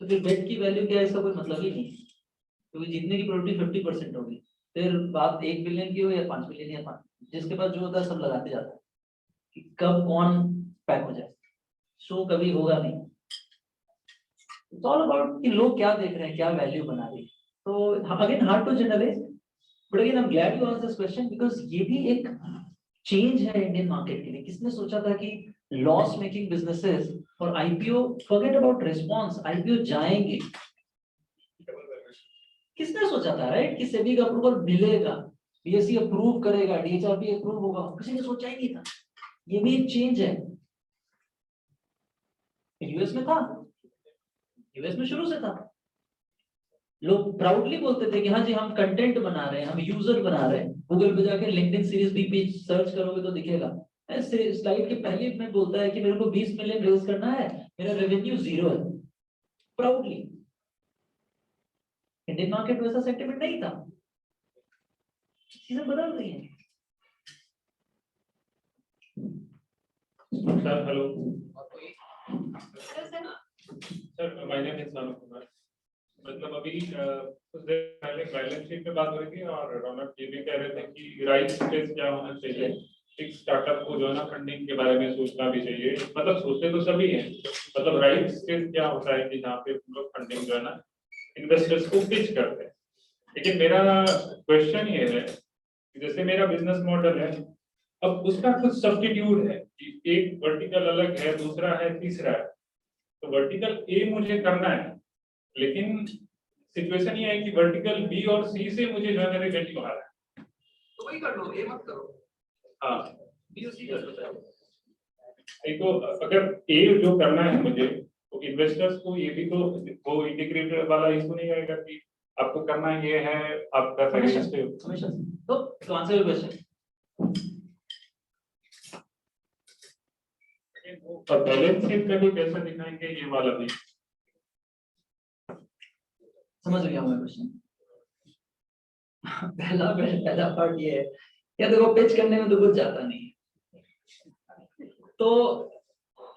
तो फिर बेट की वैल्यू क्या है, इसका कोई मतलब ही नहीं है, क्योंकि जीतने की प्रोबेबिलिटी 50% होगी। फिर बात 1 बिलियन की हो या 5 बिलियन या 5, जिसके पास जो होता है सब लगाते जाता है कि कब कौन पैक हो जाए। शो कभी होगा नहीं। इट्स ऑल अबाउट कि लोग क्या देख रहे हैं, क्या वैल्यू बना रहे हैं। तो again hard to generalise, but again I am glad you asked this question, because ये भी एक चेंज है इंडियन मार्केट के लिए। किसने सोचा था कि लॉस मेकिंग बिजनेसेस और IPO, forget about response, IPO जाएंगे, किसने सोचा था, राइट, कि सेबी का अप्रूवल मिलेगा, बीएसई अप्रूव करेगा, डीएचआरबी अप्रूव होगा, किसी ने सोचा ही नहीं था। ये भी एक चेंज है। यूएस में था, यूएस में शुरू से था। लोग प्राउडली बोलते थे कि हाँ जी हम कंटेंट बना रहे हैं, हम यूजर बना रहे हैं। गूगल पे जाके LinkedIn series B page search करोगे तो दिखेगा, स्लाइड के पहले में बोलता है कि मेरे को 20 मिलियन रेज करना है, मेरा रेवेन्यू 0 है, प्राउडली। इंडियन मार्केट वैसा सेंटिमेंट नहीं था, चीजें बदल रही हैं। Sir hello sir, my name is सानु कुमार। मतलब अभी कुछ देर पहले बैलेंस शीट पे बात हो रही थी और रौनक ये भी कह रहे थे कि राइट स्टेज क्या होना चाहिए, एक स्टार्टअप को जो है ना फंडिंग के बारे में सोचना भी चाहिए। मतलब सोचते तो सभी हैं, मतलब राइट स्टेज क्या होता है कि जहाँ पे हम लोग फंडिंग जो है ना इन्वेस्टर्स को पिच करते हैं। लेकिन मेरा क्वेश्चन ये है कि जैसे मेरा बिजनेस मॉडल है, अब उसका कुछ सब्स्टिट्यूट है कि एक वर्टिकल अलग है, दूसरा है, तीसरा है। तो वर्टिकल ए मुझे करना है, लेकिन सिचुएशन ये है कि वर्टिकल बी और सी से मुझे जो है रेवेन्यू आ रहा है, तो वही कर लो, ए मत करो। हाँ, बी और सी कर लो। तो अगर ए जो करना है मुझे, तो इन्वेस्टर्स को ये भी तो वो इंटीग्रेटेड वाला इशू नहीं आएगा कि आपको करना ये है, आप कर रहे हैं। तो आंसर योर क्वेश्चन, और बैलेंस शीट में भी कैसे दिखाएंगे ये वाला भी? समझ गया मैं क्वेश्चन। पहला पार्ट ये है, या देखो पिच करने में तो कुछ जाता नहीं है। तो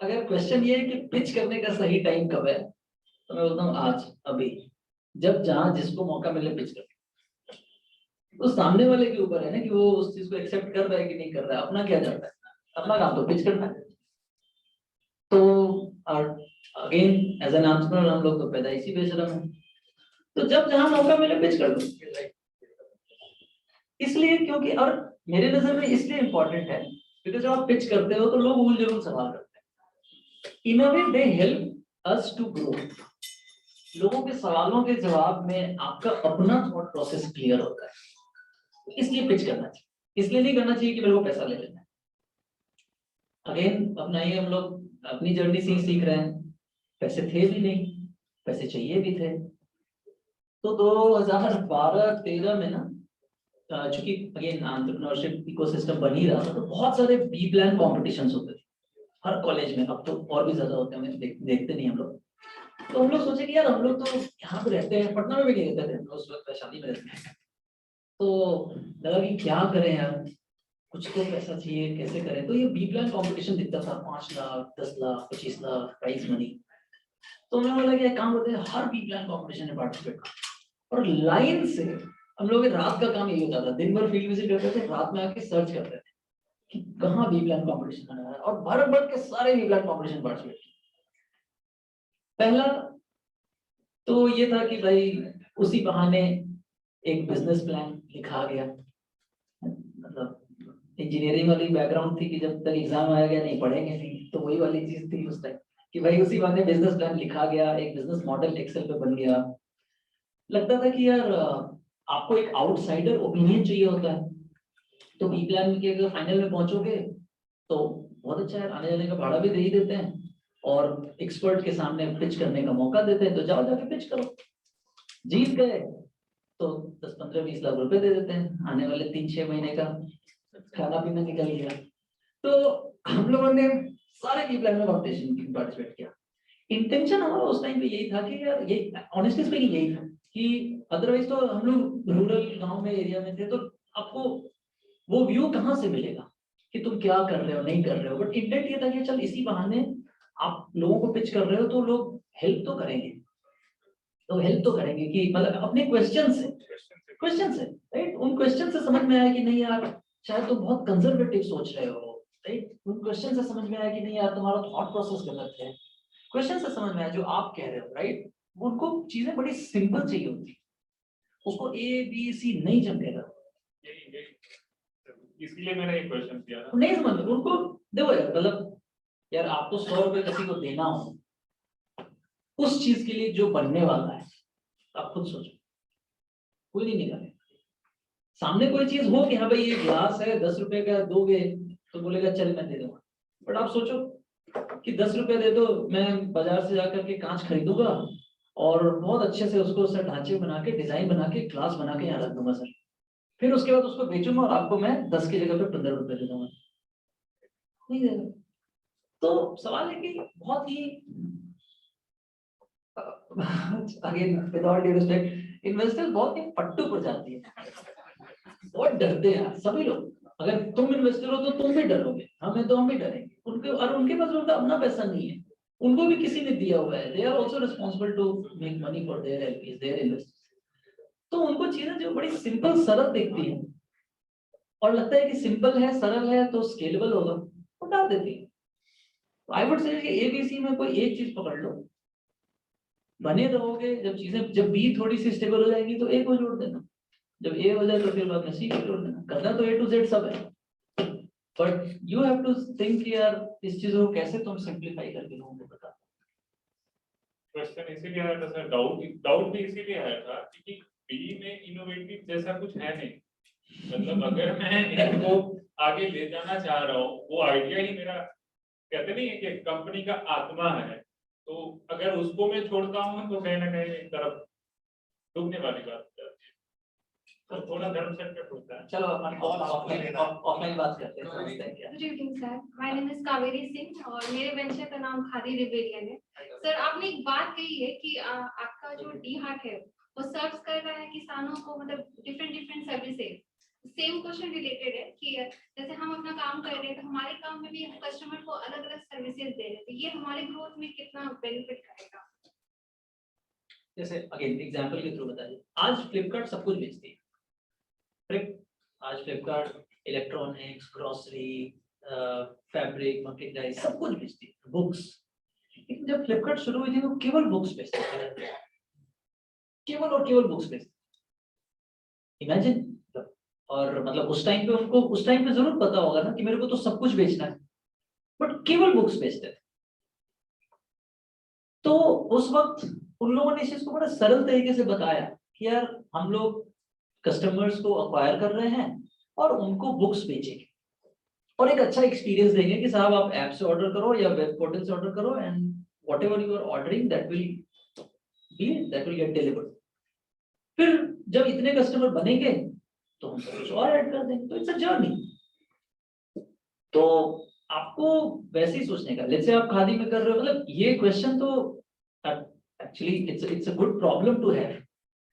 अगर क्वेश्चन ये है कि पिच करने का सही टाइम कब है, तो मैं बोलता हूँ आज, अभी, जब जहां जिसको मौका मिले पिच कर। तो सामने वाले के ऊपर है ना कि वो उस चीज को एक्सेप्ट कर रहा है कि नहीं कर रहा है। अपना क्या जाता है, अपना काम तो पिच करना है। तो अगेन एज एन एंटरप्रेन्योर हम लोग तो पैदा इसी बेशरम है, तो जब जहां मौका मिले पिच कर दो। इसलिए क्योंकि, और मेरे नजर में इसलिए इंपॉर्टेंट है क्योंकि जब आप पिच करते हो तो लोग भूल जरूर सवाल करते हैं। In a way they help us to grow. लोगों के सवालों के जवाब में आपका अपना थॉट प्रोसेस क्लियर होता है, इसलिए पिच करना चाहिए। इसलिए नहीं करना चाहिए कि मेरे को पैसा ले लेना है। अगेन अपना ही हम लोग अपनी जर्नी से ही सीख रहे हैं। पैसे थे भी नहीं, पैसे चाहिए भी थे। तो 2012-13 में ना, चूंकि अगेन एंटरप्रेन्योरशिप इकोसिस्टम बन ही रहा था, तो बहुत सारे बी प्लान कॉम्पिटिशन्स होते थे हर कॉलेज में। अब तो और भी ज्यादा होते हैं, देखते नहीं हम लोग। तो हम लोग सोचे कि यार हम लोग तो यहाँ पे रहते हैं, पटना में भी नहीं रहते थे, उस वक्त वैशाली में रहते हैं। तो लगा कि क्या करें यार, कुछ तो पैसा चाहिए, कैसे करें। तो ये बी प्लान कॉम्पिटिशन दिखता था, 5 लाख 10 लाख 25 लाख प्राइज मनी। तो मैं बोला कि एक काम करते हैं, हर बी प्लान कॉम्पिटिशन में पार्टिसिपेट करो। और लाइन से हम लोग रात का काम यही होता था, दिन भर फील्ड विजिट करते थे, रात में आके सर्च करते थे कि कहाँ बी प्लान कॉम्पिटिशन होने वाला है, और भर भर के सारे बी प्लान कॉम्पिटिशन पार्टिसिपेट किए। पहला तो ये था कि भाई उसी बहाने एक बिजनेस प्लान लिखा गया। मतलब इंजीनियरिंग वाली बैकग्राउंड थी कि जब तक एग्जाम आया गया नहीं पढ़ेंगे नहीं, तो वही वाली चीज थी उस टाइम कि भाई उसी बहाने बिजनेस प्लान लिखा गया, एक बिजनेस मॉडल एक्सेल पे बन गया। लगता था कि यार आपको एक आउटसाइडर ओपिनियन चाहिए होता है, तो बी प्लान के अगर फाइनल में पहुंचोगे तो बहुत अच्छा है, आने जाने का भाड़ा भी दे ही देते हैं और एक्सपर्ट के सामने पिच करने का मौका देते हैं। तो जाओ जाके पिच करो, जीत गए तो 10-15-20 लाख रुपए दे देते हैं, आने वाले 3-6 महीने का खाना पीना निकल गया। तो हम लोगों ने सारे बी प्लान में कॉम्पिटिशन पार्टिसिपेट किया। इंटेंशन हमारा उस टाइम पे यही था कि यार, ये ऑनेस्टली स्पीकिंग यही था कि अदरवाइज तो हम लोग रूरल गांव में एरिया में थे, तो आपको वो व्यू कहाँ से मिलेगा कि तुम क्या कर रहे हो नहीं कर रहे हो। बट इंटेंट ये था कि चल इसी बहाने आप लोगों को पिच कर रहे हो तो लोग हेल्प तो करेंगे, कि मतलब अपने क्वेश्चन से राइट, उन क्वेश्चन से समझ में आया कि नहीं यार शायद तुम बहुत कंजर्वेटिव सोच रहे हो, राइट। उन क्वेश्चन से समझ में आया कि नहीं यार तुम्हारा थॉट प्रोसेस गलत है। क्वेश्चन से समझ में आया जो आप कह रहे हो, राइट। उनको चीजें बड़ी सिंपल चाहिए होती, उसको ABC नहीं जमेगा। इसलिए मैंने एक क्वेश्चन किया था। नहीं समझ उनको, देखो यार, मतलब यार आपको 100 रुपए किसी को देना हो उस चीज के लिए जो बनने वाला है, आप खुद सोचो, कोई नहीं निकाले। सामने कोई चीज हो कि हाँ भाई ये ग्लास है 10 रुपए का, दोगे तो बोलेगा चल मैं दे दूंगा। बट आप सोचो कि 10 रुपए दे दो, मैं बाजार से जाकर के कांच खरीदूंगा और बहुत अच्छे से उसको सर ढांचे बना के, डिजाइन बना के, ग्लास बना के यहाँ रख दूंगा सर, फिर उसके बाद उसको बेचूंगा और आपको मैं 10 की जगह पे 15 रुपए दे दूंगा, नहीं देगा। तो सवाल है कि बहुत ही again with all due respect, investors बहुत ही पट्टू पर जाती है, बहुत डरते हैं सभी लोग। अगर तुम इन्वेस्टर हो तो तुम भी डरोगे, हमें तो हम भी डरेंगे। उनके पास उनका अपना पैसा नहीं है, उनको भी किसी ने दिया हुआ है। They are also responsible to make money for their LPs, their investors. तो उनको चीजें जो बड़ी सिंपल सरल दिखती है और लगता है कि सिंपल है सरल है तो स्केलेबल होगा, वो डाल देती है। आई वुड से ABC में कोई एक चीज पकड़ लो, बने रहोगे। जब बी थोड़ी सी स्टेबल हो जाएगी तो A को जोड़ देना, जब A हो जाए तो फिर बाद में C को जोड़ देना। करना तो A to Z सब है, but you have to think यार इस चीजों को कैसे तुम सिंप्लीफाई करके लोगों को बता। क्वेश्चन इसीलिए आया था सर, डाउट भी इसीलिए आया था क्योंकि बी में इनोवेटिव जैसा कुछ है नहीं। मतलब अगर मैं इनको आगे ले जाना चाह रहा हूँ, वो आइडिया ही मेरा, कहते नहीं है कि कंपनी का आत्मा है, तो अगर उसको मैं छोड़ता हूँ तो कहीं ना कहीं एक तरफ डूबने वाली बात हो जाती है। तो थोड़ा धर्म संकट होता है। चलो अपन ऑफलाइन बात करते हैं, समझते हैं क्या। Good evening sir, my name is Kaveri Singh और मेरे वेंचर का नाम खादी रिबेलियन है। सर आपने एक बात कही है कि आपका जो डी हार्ट है वो सर्व कर रहा है किसानों को, मतलब different services. Same question related है कि जैसे हम अपना काम कर रहे हैं तो हमारे काम में भी कस्टमर को अलग अलग सर्विसेज दे रहे हैं, तो ये हमारे ग्रोथ में कितना बेनिफिट करेगा? जैसे अगेन एग्जांपल के थ्रू बताइए, आज फ्लिपकार्ट सब कुछ बेचती है। आज Flipkart electronics, grocery, fabric, merchandise सब कुछ बेचती है, बुक्स। लेकिन जब फ्लिपकार्ट शुरू हुई थी तो केवल बुक्स बेचती थी, केवल और केवल बुक्स बेचती। इमेजिन। और मतलब उस टाइम पे उनको उस टाइम पे जरूर पता होगा ना कि मेरे को तो सब कुछ बेचना है, बट केवल बुक्स बेचते थे। तो उस वक्त उन लोगों ने इस चीज को बड़ा सरल तरीके से बताया कि यार हम लोग कस्टमर्स को अक्वायर कर रहे हैं और उनको बुक्स बेचेंगे और एक अच्छा एक्सपीरियंस देंगे कि साहब आप ऐप से ऑर्डर करो या वेब पोर्टल से ऑर्डर करो and whatever you are ordering that will get delivered. फिर जब इतने कस्टमर बनेंगे तो हम कुछ और ऐड कर देंगे। तो इट्स अ जर्नी। तो आपको वैसे ही सोचने का, लेट्स से आप खादी में कर रहे हो, मतलब ये क्वेश्चन तो actually it's a good problem to have.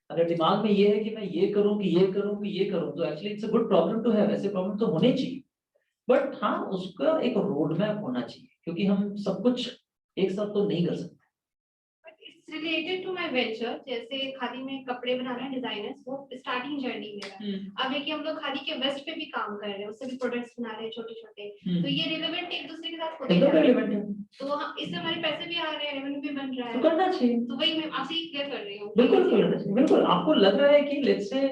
अगर दिमाग में ये है कि मैं ये करूं कि ये करूं कि ये करूं, तो actually it's a good problem to have. ऐसे प्रॉब्लम तो होने चाहिए, बट हाँ उसका एक रोड मैप होना चाहिए, क्योंकि हम सब कुछ एक साथ तो नहीं कर सकते। रिलेटेड टू माय वेंचर, जैसे खादी में कपड़े बनाना डिजाइनर्स, वो स्टार्टिंग जर्नी में है। अब है कि हम लोग खादी के वेस्ट पे भी काम कर रहे हैं, उससे भी प्रोडक्ट्स बना रहे हैं छोटे छोटे, तो ये रिलेवेंट एक दूसरे के साथ होते जा रहे हैं। तो इससे हमारे पैसे भी आ रहे हैं, रेवेन्यू भी बन रहा है, तो करना चाहिए। तो वही मैं आपसे ही क्लियर कर रही हूँ। बिल्कुल करना चाहिए, बिल्कुल। आपको लग रहा है कि लेट्स से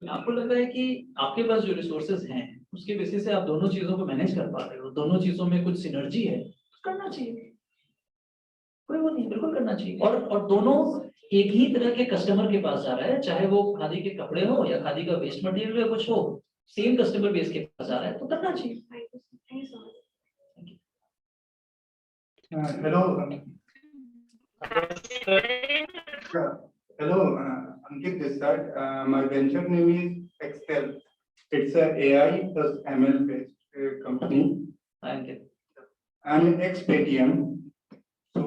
आपको लग रहा है कि आपके पास जो रिसोर्सेज हैं उसके बेसिस से आप दोनों चीजों को मैनेज कर पा रहे हो, दोनों चीजों में कुछ सिनर्जी है, तो करना चाहिए, कोई वो नहीं, बिल्कुल करना चाहिए। और दोनों एक ही तरह के कस्टमर के पास जा रहा है, चाहे वो खादी के कपड़े हो या खादी का वेस्ट मटेरियल या कुछ हो, सेम कस्टमर बेस के पास जा रहा है, तो करना चाहिए। Hello, Ankit this side. My venture name is Excel. It's a AI plus ML based company. Ankit. I'm ex-Paytm. So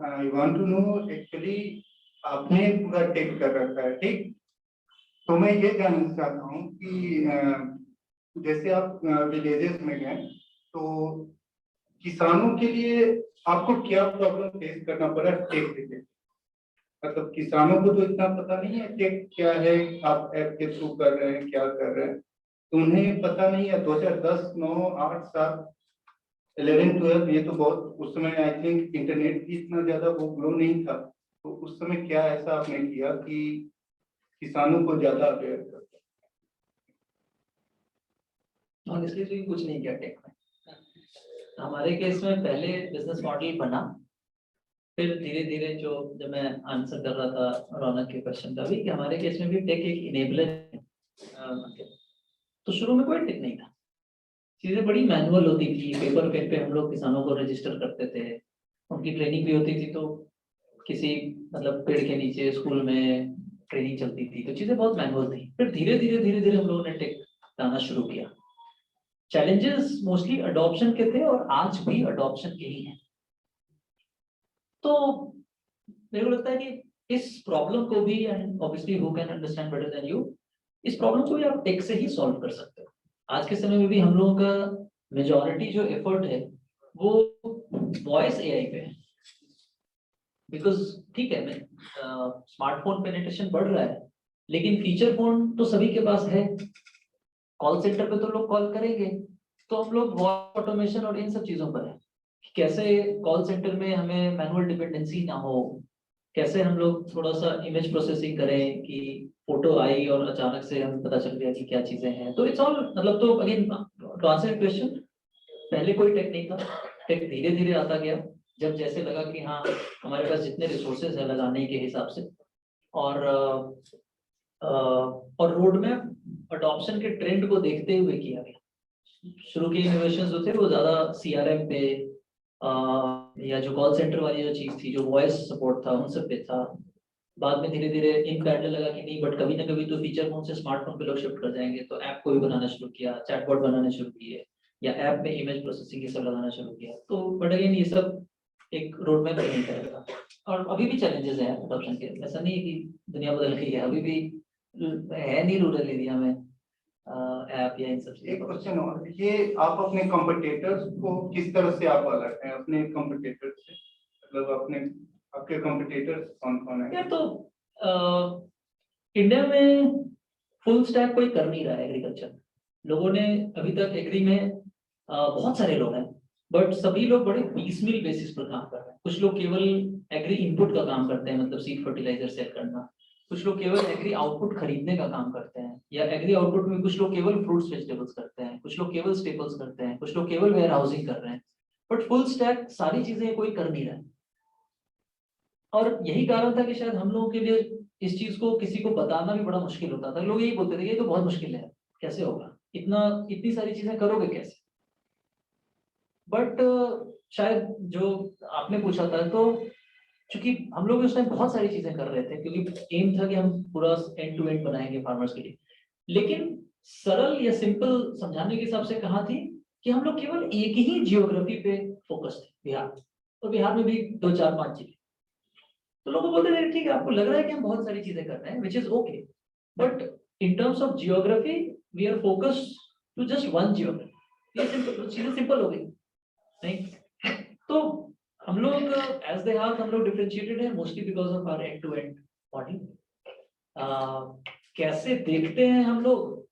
I want to know actually आपने पूरा टेक कर रखा है, ठीक? तो मैं ये जानना चाहता हूँ कि जैसे आप विलेजेस में गए तो किसानों के लिए आपको क्या प्रॉब्लम फेस करना पड़ा टेक रिलेटेड? मतलब किसानों को तो इतना पता नहीं है टेक क्या है, आप ऐप के थ्रू कर रहे हैं, क्या कर रहे हैं, तो उन्हें पता नहीं है। 2010, 9, 8, 7, 11, 12 ये तो बहुत, उस समय आई थिंक इंटरनेट भी इतना ज्यादा वो ग्रो नहीं था, तो उस समय क्या ऐसा आपने किया कि किसानों को ज्यादा अवेयर कर? ऑनेस्टली तो कुछ नहीं किया टेक में। हमारे केस में पहले बिजनेस मॉडल बना, फिर धीरे धीरे जो जब मैं आंसर कर रहा था रौनक के क्वेश्चन का भी, कि हमारे केस में भी टेक एक इनेबलर है। तो शुरू में कोई टेक नहीं था, चीजें बड़ी मैनुअल होती थी, पेपर पेन पे हम लोग किसानों को रजिस्टर करते थे, उनकी ट्रेनिंग भी होती थी, तो किसी मतलब पेड़ के नीचे स्कूल में ट्रेनिंग चलती थी, तो चीजें बहुत मैनुअल थी। फिर धीरे धीरे हम लोगों ने टेक लाना शुरू किया। चैलेंजेस मोस्टली अडॉप्शन के थे और आज भी अडॉप्शन के ही हैं। तो मेरे को लगता है कि इस प्रॉब्लम को भी, and obviously who can understand better than you, इस प्रॉब्लम को भी आप टेक से ही सॉल्व कर सकते हो। आज के समय में भी हम लोगों का मेजॉरिटी जो एफर्ट है वो वॉइस एआई पे है, बिकॉज ठीक है मैं स्मार्टफोन पेनिट्रेशन बढ़ रहा है, लेकिन फीचर फोन तो सभी के पास है। कॉल सेंटर पे तो लोग कॉल करेंगे, तो हम लोग वॉइस ऑटोमेशन और इन सब चीजों पर है, कैसे कॉल सेंटर में हमें मैनुअल डिपेंडेंसी ना हो, कैसे हम लोग थोड़ा सा इमेज प्रोसेसिंग करें कि फोटो आई और अचानक से हमें पता चल गया कि क्या चीजें हैं। तो इट्स ऑल, मतलब तो अगेन टू आंसर क्वेश्चन, पहले कोई टेक नहीं था, टेक धीरे धीरे आता गया, जब जैसे लगा कि हाँ हमारे पास जितने रिसोर्सेज है लगाने के हिसाब से, और रोड में अडॉप्शन के ट्रेंड को देखते हुए किया गया। शुरू के इनोवेशंस जो थे वो ज्यादा सीआरएम पे या जो कॉल सेंटर वाली जो चीज थी, जो वॉइस सपोर्ट था, उन सब पे था। बाद में धीरे धीरे इन पैरेलल लगा कि नहीं, बट कभी ना कभी तो फीचर फोन से स्मार्टफोन पे लोग शिफ्ट कर जाएंगे, तो ऐप को भी बनाना शुरू किया, चैटबॉट बनाना शुरू किए, या ऐप में इमेज प्रोसेसिंग ये सब लगाना शुरू किया। तो बट अगेन ये सब एक रोड मैप नहीं करेगा, और अभी भी चैलेंजेस हैं अडॉप्शन के। ऐसा नहीं है कि दुनिया बदल गई है, अभी भी है नहीं रूरल एरिया में ऐप या इन सब एक क्वेश्चन और, ये आप अपने कंपटीटर्स को किस तरह से आप अलग हैं अपने कंपटीटर्स से, मतलब अपने आपके कंपटीटर्स कौन कौन है? तो इंडिया में फुल स्टैक कोई कर नहीं रहा है एग्रीकल्चर। लोगों ने अभी तक एग्री में बहुत सारे लोग हैं, बट सभी लोग बड़े पीसमील बेसिस पर काम कर रहे हैं। कुछ लोग केवल एग्री इनपुट का काम करते हैं, मतलब सीड फर्टिलाइजर सेल करना। कुछ लोग केवल एग्री आउटपुट खरीदने का काम करते हैं, या एग्री आउटपुट में कुछ लोग केवल फ्रूट्स वेजिटेबल्स करते हैं, कुछ लोग केवल स्टेपल्स करते हैं, कुछ लोग केवल वेयर हाउसिंग कर रहे हैं। बट फुल स्टैक सारी चीजें कोई कर नहीं रहा है। और यही कारण था कि शायद हम लोगों के लिए इस चीज को किसी को बताना भी बड़ा मुश्किल होता था। लोग यही बोलते थे ये तो बहुत मुश्किल है, कैसे होगा, इतनी सारी चीजें करोगे कैसे। बट शायद जो आपने पूछा था, तो चूंकि हम लोग उस टाइम बहुत सारी चीजें कर रहे थे, क्योंकि एम था कि हम पूरा एंड टू एंड बनाएंगे फार्मर्स के लिए, लेकिन सरल या सिंपल समझाने के हिसाब से कहा थी कि हम लोग केवल एक ही जियोग्राफी पे फोकस थे, बिहार। तो बिहार में भी 2, 4, 5 जिले। तो लोग बोलते थे ठीक है, आपको लग रहा है कि हम बहुत सारी चीजें कर रहे हैं, which is okay, but in terms of geography we are focused to just one geography. ये सिंपल चीजें सिंपल हो गई नहीं। तो हम लोग एज दे हाथ हम लोग डिफरेंशिएटेड है mostly because of our end to end model. कैसे देखते हैं हम लोग,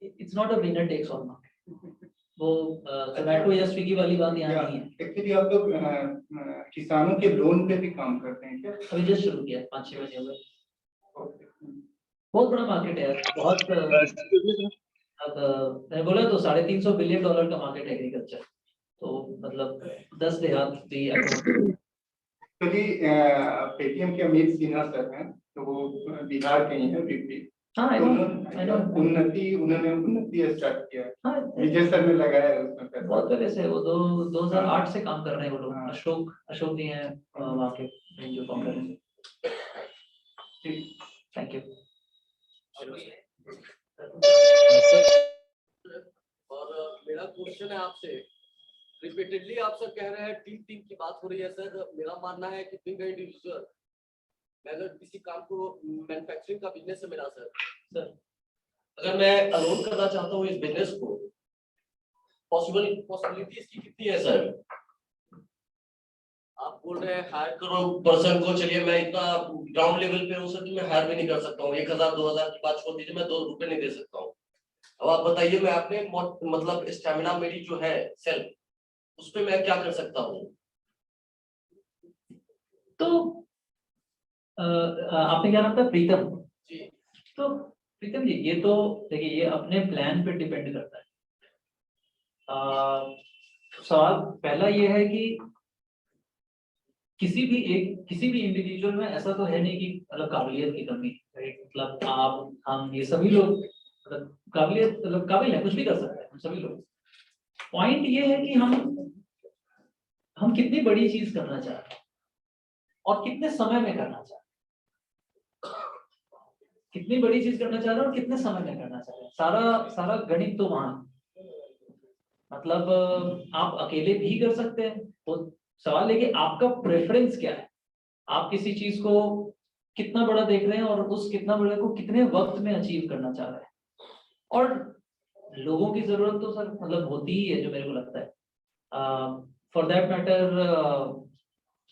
it's not a winner takes all market. वो जोमेटो या स्विगी वाली बात यहाँ नहीं है। एक्चुअली आप लोग किसानों के लोन पे भी काम करते हैं क्या? अभी जस्ट शुरू किया, 5-6 महीने हुए। बहुत बड़ा मार्केट है, बहुत मैंने बोला तो $350 बिलियन का मार्केट है एग्रीकल्चर। तो मतलब 10 देहात भी। तो जी पेटीएम के अमित सिन्हा सर हैं, तो वो बिहार के ही हैं वीपी। हाँ, उन्होंने उन्नति स्टार्ट किया है। विजय सर ने लगाया है उसमें पैसा। बहुत पहले से वो 2008 से काम कर रहे हैं वो लोग। अशोक जी हैं वहाँ के जो फाउंडर हैं। Thank you. और मेरा क्वेश्चन है आपसे, रिपीटेडली आप सर कह रहे हैं टीम की बात हो रही है सर। मेरा मानना है कि बीइंग इंडिविजुअल, मैं अगर किसी काम को मैन्युफैक्चरिंग का बिजनेस है मेरा सर, अगर मैं अलोन करना चाहता हूँ इस बिजनेस को, पॉसिबिलिटी इसकी कितनी है सर? आप बोल रहे हैं हायर करो पर्सन को, चलिए मैं इतना ग्राउंड लेवल पे हूँ सर कि मैं हायर भी नहीं कर सकता हूँ। 1000-2000 की बात छोड़ दीजिए, मैं 2 रुपए नहीं दे सकता हूँ। अब आप बताइए, मैं अपने मतलब स्टेमिना मेरी जो है सेल्फ, उस पे मैं क्या कर सकता हूँ? तो आपने क्या नाम था? प्रीतम जी। तो प्रीतम जी, ये तो देखिए ये अपने प्लान पे डिपेंड करता है। सवाल पहला ये है कि किसी भी इंडिविजुअल में ऐसा तो है नहीं कि मतलब काबिलियत की कमी, मतलब आप हम ये सभी लोग मतलब काबिलियत मतलब काबिल है, कुछ भी कर सकते हैं हम सभी लोग। पॉइंट ये है कि हम कितनी बड़ी चीज करना चाह रहे हैं और कितने समय में करना चाह रहे हैं। कितनी बड़ी चीज करना चाह रहे हैं और कितने समय में करना चाह रहे हैं, सारा गणित तो वहां। मतलब आप अकेले भी कर सकते हैं। तो सवाल है कि आपका प्रेफरेंस क्या है, आप किसी चीज को कितना बड़ा देख रहे हैं और उस कितना बड़े को कितने वक्त में अचीव करना चाह रहे हैं। और लोगों की जरूरत तो सर मतलब होती ही है, जो मेरे को लगता है। फॉर दैट मैटर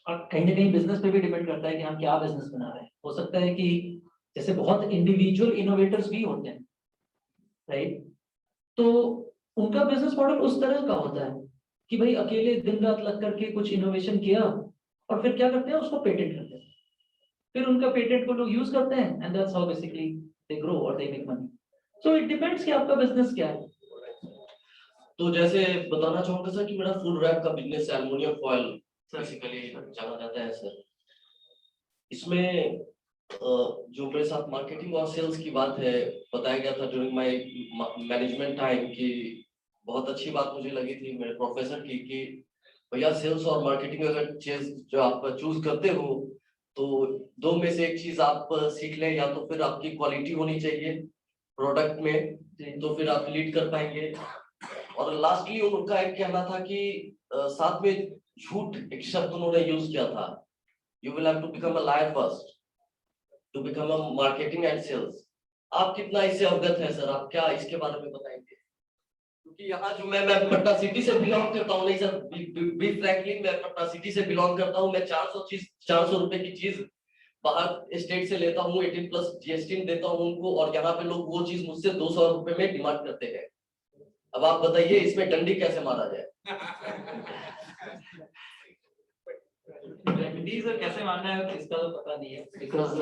कहीं ना कहीं बिजनेस पे भी डिपेंड करता है कि हम क्या बिजनेस बना रहे हैं। हो सकता है कि जैसे बहुत इंडिविजुअल इनोवेटर्स भी होते हैं, राइट, तो उनका बिजनेस मॉडल उस तरह का होता है कि भाई अकेले दिन रात लग करके कुछ इनोवेशन किया और फिर क्या करते हैं, उसको पेटेंट करते हैं, फिर उनका पेटेंट को लोग यूज करते हैं, and that's how basically they grow और they make money. So it depends कि आपका बिजनेस क्या है। तो जैसे बताना चाहूंगा सर कि मेरा फूड रैप का बिजनेस है, एल्युमिनियम फॉयल बेसिकली जाना जाता है सर। इसमें जो मेरे साथ मार्केटिंग और सेल्स की बात है, बताया गया था ड्यूरिंग माय मैनेजमेंट टाइम कि बहुत अच्छी बात मुझे लगी थी मेरे प्रोफेसर की कि भैया सेल्स और मार्केटिंग अगर चीज जो आप चूज करते हो तो दो में से एक चीज आप सीख लें, या तो फिर आपकी क्वालिटी होनी चाहिए प्रोडक्ट में, तो फिर आप लीड कर पाएंगे। और लास्टली उनका एक कहना था कि साथ में झूठ एक शब्द उन्होंने यूज किया था, you will have to become a liar first to become a marketing and sales. आप कितना इससे अवगत है सर, आप क्या इसके बारे में बताएंगे? क्योंकि यहाँ जो मैं पटना सिटी से बिलोंग करता हूँ, नहीं सर बी फ्रैंकली मैं पटना सिटी से बिलोंग करता हूँ, मैं 400 रुपए की चीज बाहर स्टेट से लेता हूँ, 18+ GST देता हूँ उनको, और यहाँ पे लोग वो चीज मुझसे 200 रुपए में डिमांड करते हैं। अब आप बताइए इसमें डंडी कैसे मारा जाए? रेमेडीज कैसे मारना है इसका तो पता नहीं है, because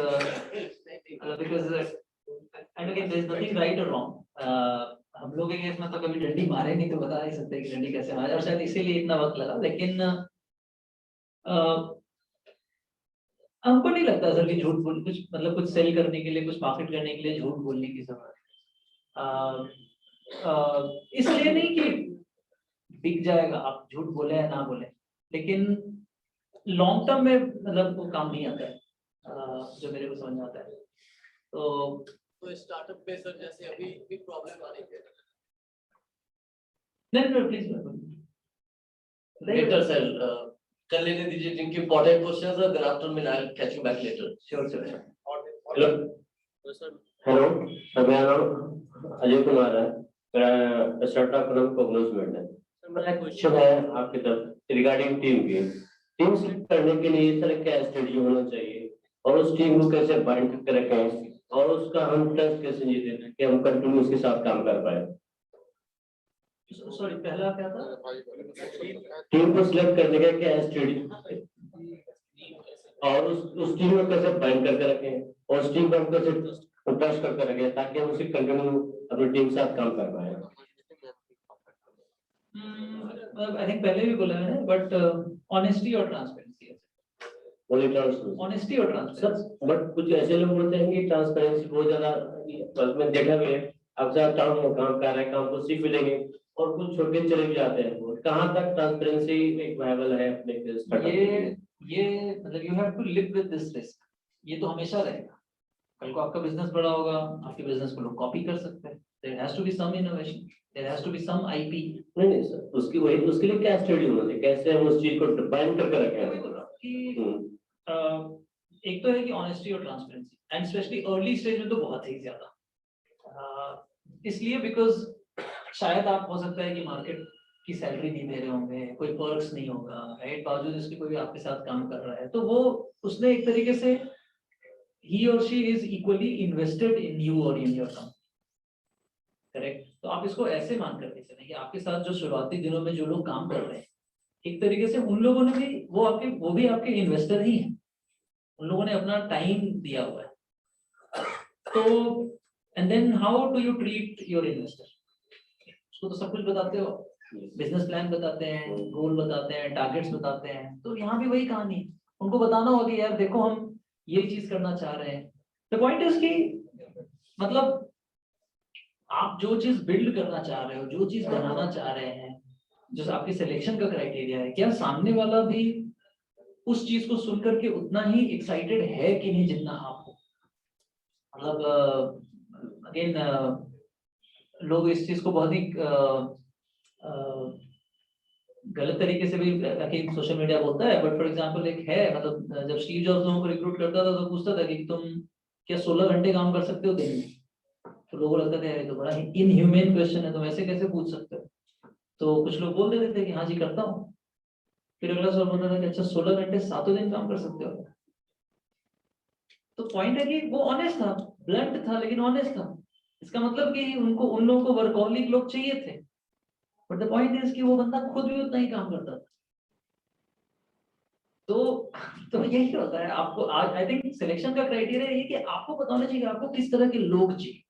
and again there is nothing right और रॉन्ग। हम लोग के केस में तो कभी डंडी मारे नहीं, तो बता नहीं सकते कि डंडी कैसे मारे, और शायद इसीलिए इतना वक्त लगा। लेकिन हमको नहीं लगता सर कि झूठ बोल कुछ मतलब कुछ सेल करने के लिए, कुछ मार्केट करने के लिए झूठ बोलने की जरूरत है। इसलिए नहीं कि बिक जाएगा, आप झूठ बोले या ना बोले, लेकिन लॉन्ग टर्म में मतलब वो काम नहीं आता है, जो मेरे को समझ में आता है। तो स्टार्टअप में सर जैसे अभी भी प्रॉब्लम आ रही है। नहीं प्लीज लेटर सर कर लेने दीजिए जिनके इंपॉर्टेंट क्वेश्चंस है, देन आफ्टर मैं I will catch you back later. Sure sir. Hello sir. Hello sir, मेरा नाम अजय कुमार है, मेरा स्टार्टअप नाम कोग्नोसमेंट है। मेरा क्वेश्चन है आपकी तरफ रिगार्डिंग टीम की। टीम सेलेक्ट करने के लिए सर क्या स्ट्रेटजी होना चाहिए, और उस टीम को कैसे बाइंड करके रखें, और उसका हम ट्रस्ट कैसे जीते हैं कि हम कंटिन्यू उसके साथ काम कर पाए। सॉरी पहला क्या था? टीम को सिलेक्ट करने का क्या स्ट्रेटजी, और उस टीम को कैसे बाइंड करके रखें, और उस टीम को हम कैसे ट्रस्ट करके रखें ताकि हम उसे कंटिन्यू अपनी टीम के साथ काम कर पाए। आई थिंक पहले भी बोला मैंने, बट ऑनेस्टी और ट्रांसपेरेंसी है। ऑनेस्टी और ट्रांसपेरेंसी। बट कुछ ऐसे लोग बोलते हैं कि ट्रांसपेरेंसी बहुत ज्यादा, मैं देखा भी है अक्सर टाउन में काम कर रहे हैं, काम को सीख भी लेंगे और कुछ छोड़ के चले भी जाते हैं। वो कहाँ तक ट्रांसपेरेंसी एक वायबल है अपने ये मतलब you have to live with this risk, ये तो हमेशा रहेगा। कल को आपका बिजनेस बड़ा होगा, आपके बिजनेस को लोग कॉपी कर सकते हैं, there has to be some innovation, there has to be some IP. नहीं सर, उसके लिए क्या स्टडी होना चाहिए, कैसे हम उस चीज को डिफाइन करके रखें? एक तो है कि ऑनेस्टी और transparency, and specially early stage में तो बहुत ही ज्यादा, इसलिए बिकॉज शायद आप हो सकता है कि मार्केट की सैलरी नहीं दे रहे होंगे, कोई पर्क्स नहीं होगा, राइट, बावजूद इसके कोई आपके साथ काम कर रहा है, तो वो उसने एक तरीके से he or she is equally invested in you or in your company, correct. तो आप इसको ऐसे मान करके चलें कि आपके साथ जो शुरुआती दिनों में जो लोग काम कर रहे हैं, एक तरीके से उन लोगों ने भी वो भी आपके इन्वेस्टर ही हैं, उन लोगों ने अपना टाइम दिया हुआ है। तो and then how do you treat your investor, उसको तो सब कुछ बताते हो, बिजनेस प्लान बताते हैं, गोल बताते हैं, टारगेट्स बताते हैं, तो यहाँ भी वही कहानी है, उनको बताना होगा कि यार देखो हम ये चीज करना चाह रहे हैं। द पॉइंट इज कि मतलब आप जो चीज बिल्ड करना चाह रहे हो, जो चीज बनाना चाह रहे हैं, जो आपके सिलेक्शन का क्राइटेरिया है, क्या सामने वाला भी उस चीज को सुन करके उतना ही एक्साइटेड है कि नहीं जितना आप हो। मतलब अगेन लोग इस चीज को बहुत ही गलत तरीके से भी सोशल मीडिया बोलता है, बट फॉर एग्जांपल एक है, मतलब जब स्टीव जॉब्स लोगों को रिक्रूट करता था तो पूछता था कि तुम क्या 16 घंटे काम कर सकते हो दिन में, तो लोगों को लगता था ये तो बड़ा ही इनह्यूमन क्वेश्चन है, तुम ऐसे कैसे पूछ सकते हो। तो कुछ लोग बोल देते थे कि हाँ जी करता हूँ, फिर अगला सवाल बोलता था कि अच्छा 16 घंटे 7 दिन काम कर सकते हो। तो पॉइंट है कि वो ऑनेस्ट था, ब्लंट था, लेकिन ऑनेस्ट था। इसका मतलब कि उन लोगों को वर्कहॉलिक लोग चाहिए थे, बट द पॉइंट इज कि वो बंदा खुद भी उतना ही काम करता था। तो यही होता है, आपको आज आई थिंक सिलेक्शन का क्राइटेरिया ये कि आपको पता होना चाहिए आपको किस तरह के लोग चाहिए,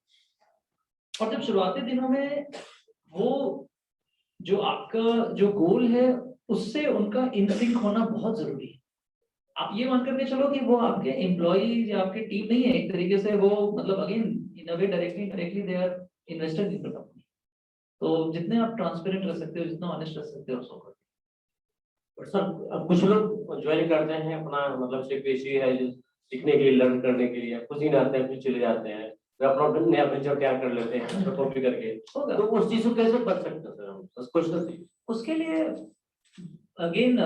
और जब शुरुआती दिनों में वो जो आपका जो गोल है उससे उनका इन सिंक होना बहुत जरूरी है। आप ये मान करके चलो कि वो आपके एम्प्लॉइज या आपके टीम नहीं है, एक तरीके से वो मतलब again in a way directly they are invested in the company. तो जितने आप ट्रांसपेरेंट रह सकते हो, जितना ऑनेस्ट रह सकते हो, सो सर अब कुछ लोग ज्वाइन करते हैं अपना मतलब सिर्फ इसी है जो सीखने के लिए, लर्न करने के लिए, कुछ दिन आते हैं फिर चले जाते हैं, फिर अपना नया वेंचर तैयार कर लेते हैं उसको कॉपी करके। तो उस चीज को कैसे बच सकते हैं सर हम? बस क्वेश्चन थी उसके लिए अगेन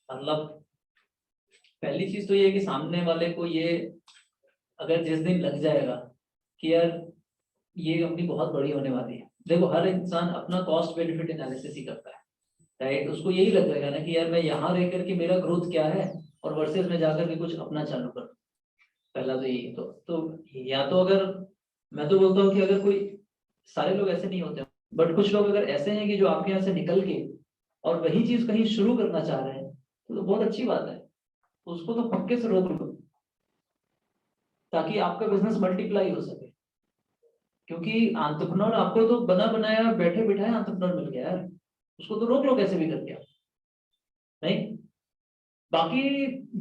मतलब पहली चीज तो ये है कि सामने वाले को ये अगर जिस दिन लग जाएगा कि यार ये कंपनी बहुत बड़ी होने वाली है, देखो हर इंसान अपना कॉस्ट बेनिफिट एनालिसिस ही करता है, राइट। उसको यही लग जाएगा ना कि यार मैं यहाँ रह करके मेरा ग्रोथ क्या है और वर्सेस में जाकर के कुछ अपना चालू कर। पहला तो यही तो या तो अगर मैं तो बोलता हूँ कि अगर कोई, सारे लोग ऐसे नहीं होते बट कुछ लोग अगर ऐसे हैं कि जो आपके यहाँ से निकल के और वही चीज कहीं शुरू करना चाह रहे हैं तो बहुत अच्छी बात है, उसको तो पक्के से रोक लो ताकि आपका बिजनेस मल्टीप्लाई हो सके। क्योंकि एंटरप्रेन्योर आपको तो बना बनाया बैठे बिठाए एंटरप्रेन्योर मिल गया यार, उसको तो रोक लो कैसे भी करके आप, नहीं। बाकी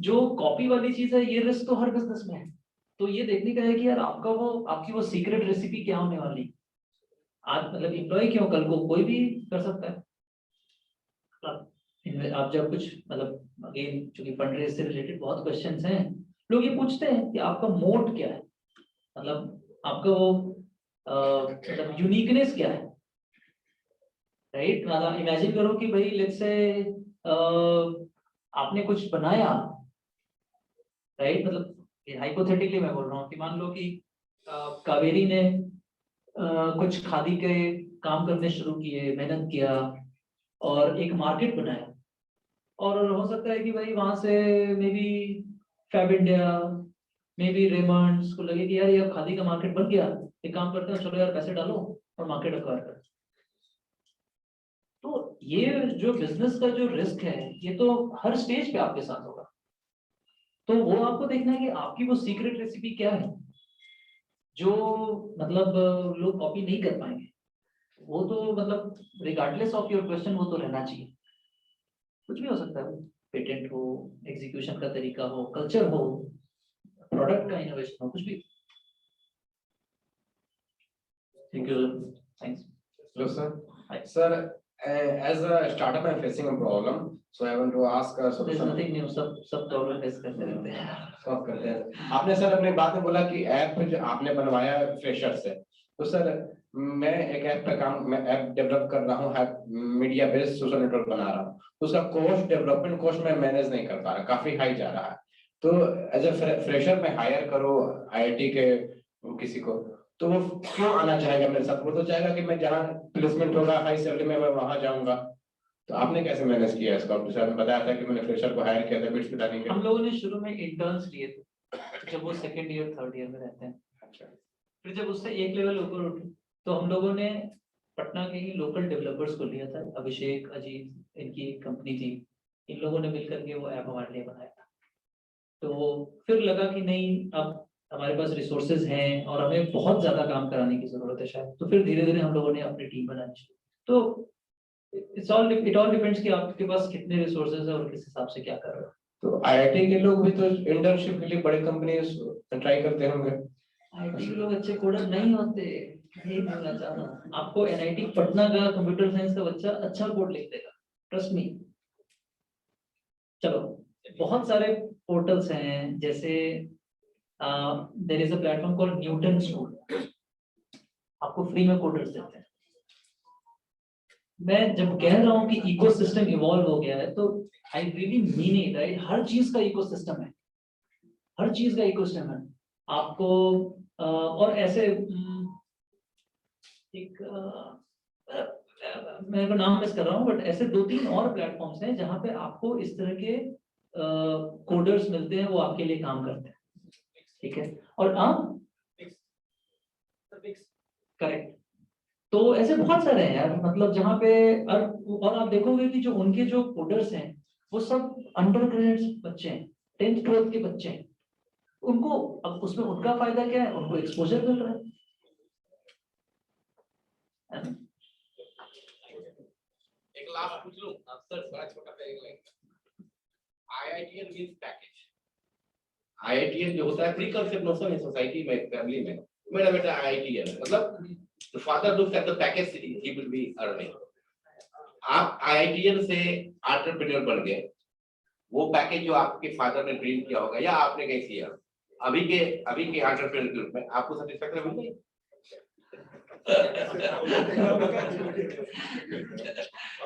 जो कॉपी वाली चीज है ये रिस्क तो हर बिजनेस में है, तो ये देखने का है कि यार आपकी वो सीक्रेट रेसिपी क्या होने वाली। आज मतलब एम्प्लॉय क्यों, कल को कोई भी कर सकता है। आप जब कुछ मतलब अगेन चूंकि फंड रेज से रिलेटेड बहुत क्वेश्चंस हैं, लोग ये पूछते हैं कि आपका मोड क्या है, मतलब आपका वो मतलब यूनिकनेस क्या है, राइट। मतलब इमेजिन करो कि भाई लेट्स से आपने कुछ बनाया, राइट, मतलब हाइपोथेटिकली मैं बोल रहा हूँ कि मान लो कि कावेरी ने कुछ खादी के काम करने शुरू किए, मेहनत किया और एक मार्केट बनाया, और हो सकता है कि भाई वहां से maybe Fab India, maybe Raymonds को लगे कि यार ये खादी का मार्केट बन गया, एक काम करते हैं चलो यार पैसे डालो और मार्केट एक्वायर कर। तो ये जो बिजनेस का जो रिस्क है ये तो हर स्टेज पे आपके साथ होगा, तो वो आपको देखना है कि आपकी वो सीक्रेट रेसिपी क्या है जो मतलब लोग कॉपी नहीं कर पाएंगे। वो तो मतलब रिगार्डलेस ऑफ योर क्वेश्चन वो तो रहना चाहिए, कुछ भी हो सकता है, पेटेंट हो, एग्जीक्यूशन का तरीका हो, कल्चर हो, प्रोडक्ट का इनोवेशन हो, कुछ भी। Thank you, thanks. Hello, sir. Hi. Sir, as a startup, I'm facing a problem. So I want to ask a There's solution. nothing new, सब प्रॉब्लम फेस करते रहते हैं। सॉल्व करते हैं। आपने सर अपने बात में बोला कि ऐप जो आपने बनवाया फ्रेशर से, तो सर मैं एक ऐप का काम, मैं ऐप डेवलप कर रहा हूँ, मीडिया बेस्ड सोशल नेटवर्क बना रहा हूँ, तो उसका कॉस्ट, डेवलपमेंट कॉस्ट मैं मैनेज नहीं कर पा रहा, काफी हाई जा रहा है। तो एज ए फ्रेशर में हायर करो आईआईटी के किसी को, तो वो क्यों आना चाहेगा मेरे साथ? वो तो चाहेगा कि मैं जहाँ प्लेसमेंट होगा हाई सैलरी में मैं वहां जाऊंगा। तो आपने कैसे मैनेज किया इसका? जैसे आपने बताया था कि मैंने फ्रेशर को हायर किया था बिट्स पिटानी के। हम लोगों ने शुरू में इंटर्न्स लिए थे जब वो सेकंड ईयर थर्ड ईयर में रहते हैं। अच्छा। फिर जब उससे एक लेवल ऊपर उठे तो हम लोगों ने पटना के ही लोकल डेवलपर्स को लिया था, अभिषेक, अजीत, इनकी कंपनी थी, इन लोगों ने मिलकर के वो ऐप हमारे लिए बनाया था। तो फिर लगा कि नहीं, अब हमारे पास रिसोर्सेज हैं और हमें बहुत ज्यादा काम कराने की जरूरत है शायद, तो फिर धीरे धीरे हम लोगों ने अपनी टीम बनानी शुरू। तो इट ऑल डिपेंड्स कि आपके पास कितने रिसोर्सेज है और किस हिसाब से क्या कर रहे हो। तो आईआईटी के लोग भी तो इंटर्नशिप के लिए बड़े कंपनी ट्राई करते होंगे। आईआईटी के लोग अच्छे कोडर नहीं होते, यही बोलना चाह रहा हूँ आपको। एनआईटी पटना का कंप्यूटर साइंस का बच्चा अच्छा कोड लिख देगा, ट्रस्ट मी। चलो, बहुत सारे पोर्टल्स हैं, जैसे there is a platform called Newton School, आपको फ्री में कोडर्स देते हैं। मैं जब कह रहा हूँ कि इकोसिस्टम इवॉल्व हो गया है तो I really mean it, right. हर चीज का इकोसिस्टम है, हर चीज का इकोसिस्टम है आपको। और ऐसे एक मैं तो नाम मिस कर रहा हूँ, बट ऐसे 2-3 और प्लेटफॉर्म्स हैं जहाँ पे आपको इस तरह के कोडर्स मिलते हैं, वो आपके लिए काम करते हैं, ठीक है। और आप करेक्ट, तो ऐसे बहुत सारे हैं यार, मतलब जहाँ पे और आप देखोगे कि जो उनके जो कोडर्स हैं वो सब अंडर ग्रेजुएट बच्चे हैं, 10th 12th के बच्चे हैं। उनको अब उसमें उनका फायदा क्या है, उनको एक्सपोजर मिल रहा है। एक लास्ट पूछ लूं सर, बड़ा छोटा सा एक line. IITian means package. IITian जो होता है प्री कंसेप्ट नोशन है सोसाइटी में, फैमिली में, मेरा बेटा आईआईटीएन मतलब the father looks at the package he will be earning. आप IITian से एंटरप्रेन्योर बन गए, वो पैकेज जो आपके फादर ने ड्रीम किया होगा या आपने कहीं किया, अभी के एंटरप्रेन्योर ग्रुप में आपको सेटिस्फैक्शन मिल गई?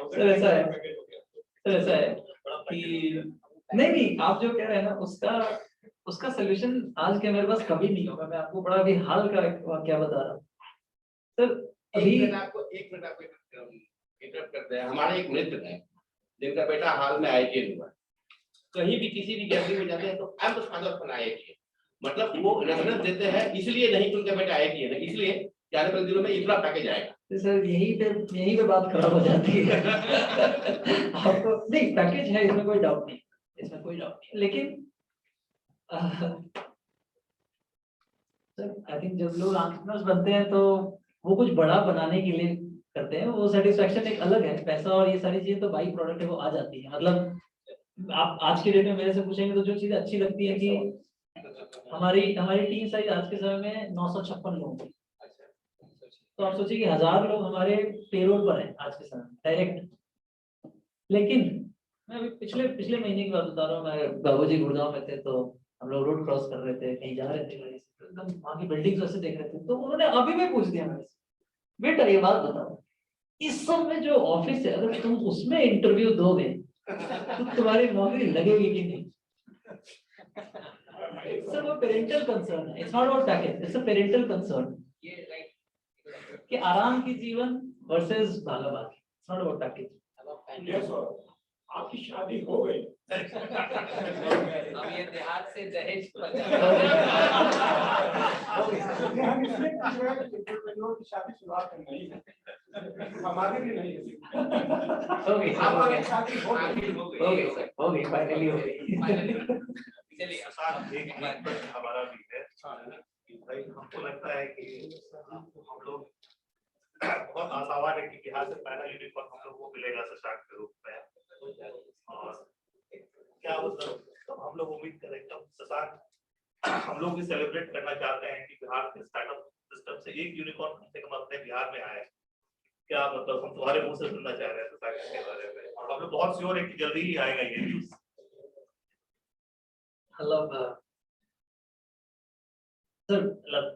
सर ऐसा है कि नहीं आप जो कह रहे हैं ना उसका सोल्यूशन आज के मेरे पास कभी नहीं होगा। मैं आपको बड़ा अभी हाल का क्या बता रहा हूँ सर। अभी एक मिनट आपको इंटरप्ट करते हैं। हमारे एक मित्र हैं जिनका बेटा हाल में IITian हुआ, कहीं भी किसी भी गैलरी में जाते हैं तो I am the father of an IITian, मतलब वो रेफरेंस देते हैं, इसलिए नहीं कि उनका बेटा IITian है, इसलिए कि आने वाले दिनों में इतना पैकेज आएगा। तो सर यही पे बात खराब हो जाती है। आपको नहीं पैकेज है, इसमें कोई डाउट नहीं, लेकिन सर आई थिंक जब लोग एंटरप्रेन्योर्स बनते हैं तो वो कुछ बड़ा बनाने के लिए करते हैं, वो सेटिस्फैक्शन एक अलग है। पैसा और ये सारी चीजें तो बाई प्रोडक्ट है, वो आ जाती है। मतलब आप आज के डेट में मेरे से पूछेंगे तो जो चीजें अच्छी लगती है कि हमारी टीम साइज आज के समय में 956 लोग हैं। तो आप सोचिए कि 1000 लोग हमारे पेरोल पर हैं आज के समय डायरेक्ट। लेकिन मैं अभी पिछले महीने की बात बता रहा हूँ, मैं बाबूजी गुड़गांव में थे, तो हम लोग रोड क्रॉस कर रहे थे, कहीं जा रहे थे गाड़ी से, एकदम वहाँ की बिल्डिंग्स वैसे देख रहे थे, तो उन्होंने अभी भी पूछ दिया मेरे से, बेटा ये बात बताओ, इस सब में जो ऑफिस है अगर तुम उसमें इंटरव्यू दोगे तो तुम्हारी नौकरी लगेगी कि नहीं? सर वो पेरेंटल कंसर्न है, it's not about package, it's a parental concern कि आराम की जीवन वर्सेस भागाभागी, इट्स नॉट अबाउट पैकेज। आपकी शादी हो गई। अब ये देहात से दहेज की शादी शुरुआत नहीं है, हमारी भी नहीं है। हमारी शादी हो गई फाइनली हो गई। चलिए एक प्रश्न हमारा भी है कि भाई हमको लगता है कि हम लोग बहुत आशावान है कि बिहार से पहला यूनिकॉर्न हम लोग को मिलेगा शशांक के रूप में, और क्या मतलब हम लोग उम्मीद करें कि शशांक हम लोग भी सेलिब्रेट करना चाहते हैं कि बिहार के स्टार्टअप सिस्टम से एक यूनिकॉर्न कम से कम अपने बिहार में आए। क्या मतलब हम तुम्हारे मुंह से सुनना चाह रहे हैं शशांक के बारे में, और हम लोग बहुत श्योर है कि जल्दी ही आएगा ये न्यूज। सर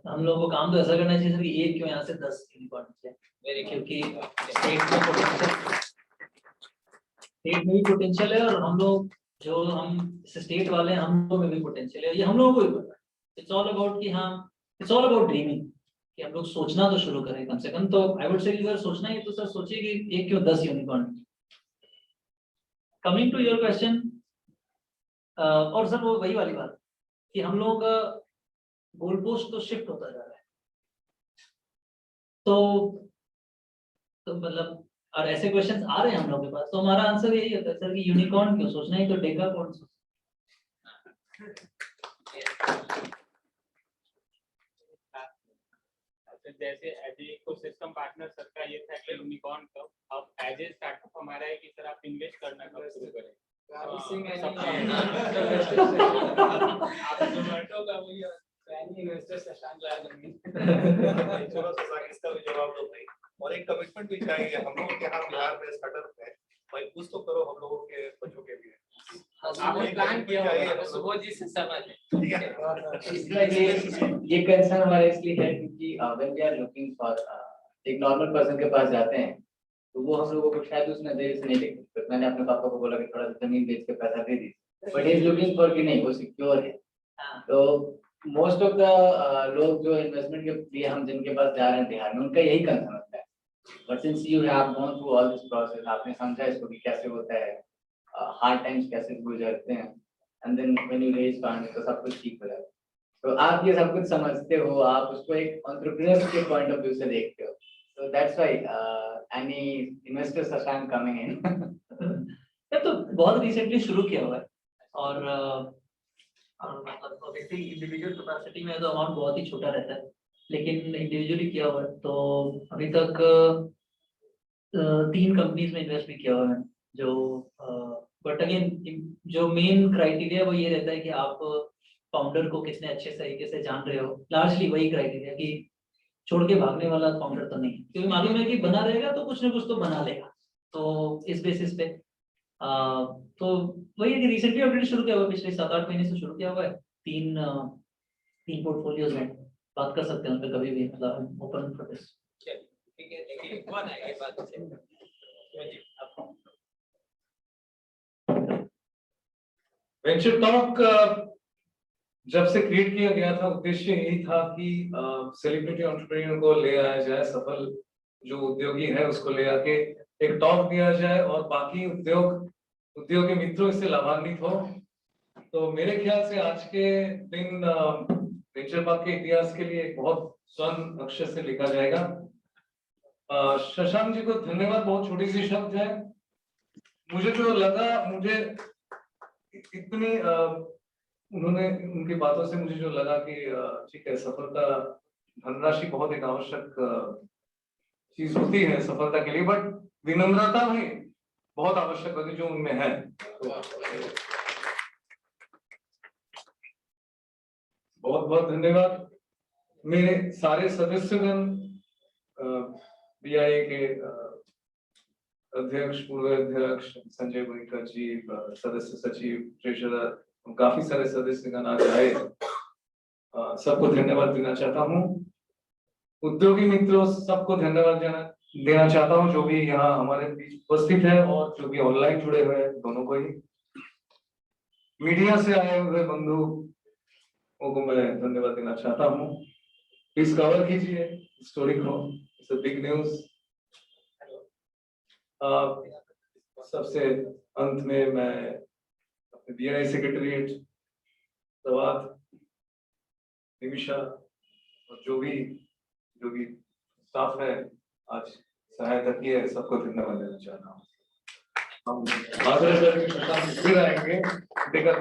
हम लोगों को काम तो ऐसा करना चाहिए सर कि एक क्यों यहाँ से 10 यूनिकॉर्न है, क्योंकि स्टेट में भी पोटेंशियल है, और हम लोग जो हम स्टेट वाले हैं हम लोगों में भी पोटेंशियल है, ये हम लोगों को भी पता है। इट्स ऑल अबाउट कि हम इट्स ऑल अबाउट ड्रीमिंग, कि हम लोग सोचना तो शुरू करें कम से कम। तो आई वुड से अगर सोचना है तो सर सोचिए कि एक क्यों 10 unicorn. Coming to your question, और सर वो वही वाली बात कि हम लोग गोल पोस्ट तो शिफ्ट होता जा रहा है, तो मतलब और ऐसे क्वेश्चंस आ रहे हैं हम लोग के पास, तो हमारा आंसर यही होता है सर कि यूनिकॉर्न क्यों सोचना है, तो डेकाकॉर्न सोचना। जैसे as a ecosystem partner sir का ये था कि यूनिकॉर्न कब, अब एज ए स्टार्टअप हमारा है कि सर आप इन्वेस्ट करना कब शुरू करें। इसका भी जवाब दो भाई, और एक कमिटमेंट भी चाहिए हम लोगों के यहाँ बिहार में स्टार्टअप है भाई, कुछ तो करो हम लोगों के बच्चों के लिए। आपने प्लान किया होगा सुबह जी से समझ ये कंसर्न हमारा इसलिए है क्योंकि when we are looking for एक नॉर्मल पर्सन के पास जाते हैं तो वो हम लोगों को शायद उस नजरिए से नहीं देखते। तो मैंने अपने पापा को बोला कि थोड़ा सा जमीन बेच के पैसा दे दी, but he is looking for कि नहीं वो सिक्योर है। तो मोस्ट ऑफ द लोग जो इन्वेस्टमेंट के लिए हम जिनके पास जा रहे हैं बिहार में, उनका यही कंसर्न होता है। But since you have gone through all this process, आपने समझा इसको कि कैसे होता है, हार्ड टाइम्स कैसे गुजरते हैं, and then when you raise fund तो सब कुछ ठीक हो जाता है। तो आप ये सब कुछ समझते हो, आप उसको एक एंटरप्रेन्योर के पॉइंट ऑफ व्यू से देखते हो, so that's why any investors are starting coming in. ये तो बहुत रिसेंटली शुरू किया हुआ है, और मतलब ऑब्वियसली इंडिविजुअल कैपेसिटी में तो अमाउंट बहुत ही छोटा रहता है, लेकिन इंडिविजुअली किया हुआ है। तो अभी तक 3 कंपनीज में इन्वेस्ट भी किया हुआ है, जो बट अगेन जो मेन क्राइटेरिया वो ये रहता है कि आप फाउंडर को कितने अच्छे तरीके से जान रहे हो। लार्जली वही क्राइटेरिया कि छोड़ के भागने वाला फाउंडर तो नहीं, क्योंकि मालूम है कि बना रहेगा तो कुछ ना कुछ तो बना लेगा। तो इस बेसिस पे तो वही है कि रिसेंटली ऑलरेडी शुरू किया हुआ है, पिछले 7-8 महीने से शुरू किया हुआ है। तीन पोर्टफोलियोज हैं, बात कर सकते हैं उन पे कभी भी, मतलब ओपन फॉर दिस। ठीक है, देखिए कौन है ये बात से वेंचर टॉक जब से क्रिएट किया गया था, उद्देश्य यही था कि सेलिब्रिटी एंटरप्रेन्योर को ले आया जाए, सफल जो उद्योगी है उसको ले आके एक टॉक दिया जाए और बाकी उद्योगी मित्रों इससे लाभान्वित हो। तो मेरे ख्याल से आज के दिन वेंचर पार्क के इतिहास के लिए एक बहुत स्वर्ण अक्षर से लिखा जाएगा। शशांक जी को धन्यवाद, बहुत छोटी सी शब्द है। मुझे जो लगा, मुझे इतनी उन्होंने उनकी बातों से मुझे जो लगा कि ठीक है, सफलता धनराशि बहुत एक आवश्यक चीज होती है सफलता के लिए, बट विनम्रता भी बहुत आवश्यक होती है जो उनमें है। बहुत बहुत धन्यवाद मेरे सारे सदस्यगण, बीआईए के अध्यक्ष, पूर्व अध्यक्ष संजय गोयनका जी, सदस्य सचिव, ट्रेजरर, काफी सारे सदस्यगण आज आए, सबको धन्यवाद देना चाहता हूँ। उद्योगी मित्रों सबको धन्यवाद देना चाहता हूँ जो भी यहाँ हमारे बीच उपस्थित है और जो भी ऑनलाइन जुड़े हुए हैं, दोनों को ही। मीडिया से आए हुए बंधुओं को मैं धन्यवाद देना चाहता हूँ। प्लीज कवर कीजिए स्टोरी को, इट्स अ बिग न्यूज। सबसे अंत में मैं अपने बीआई सेक्रेटरीट सवाद, निमिषा और जो भी स्टाफ है आज सहायता की है, सबको धन्यवाद देना चाहता हूँ। हम आगे फिर आएंगे देकर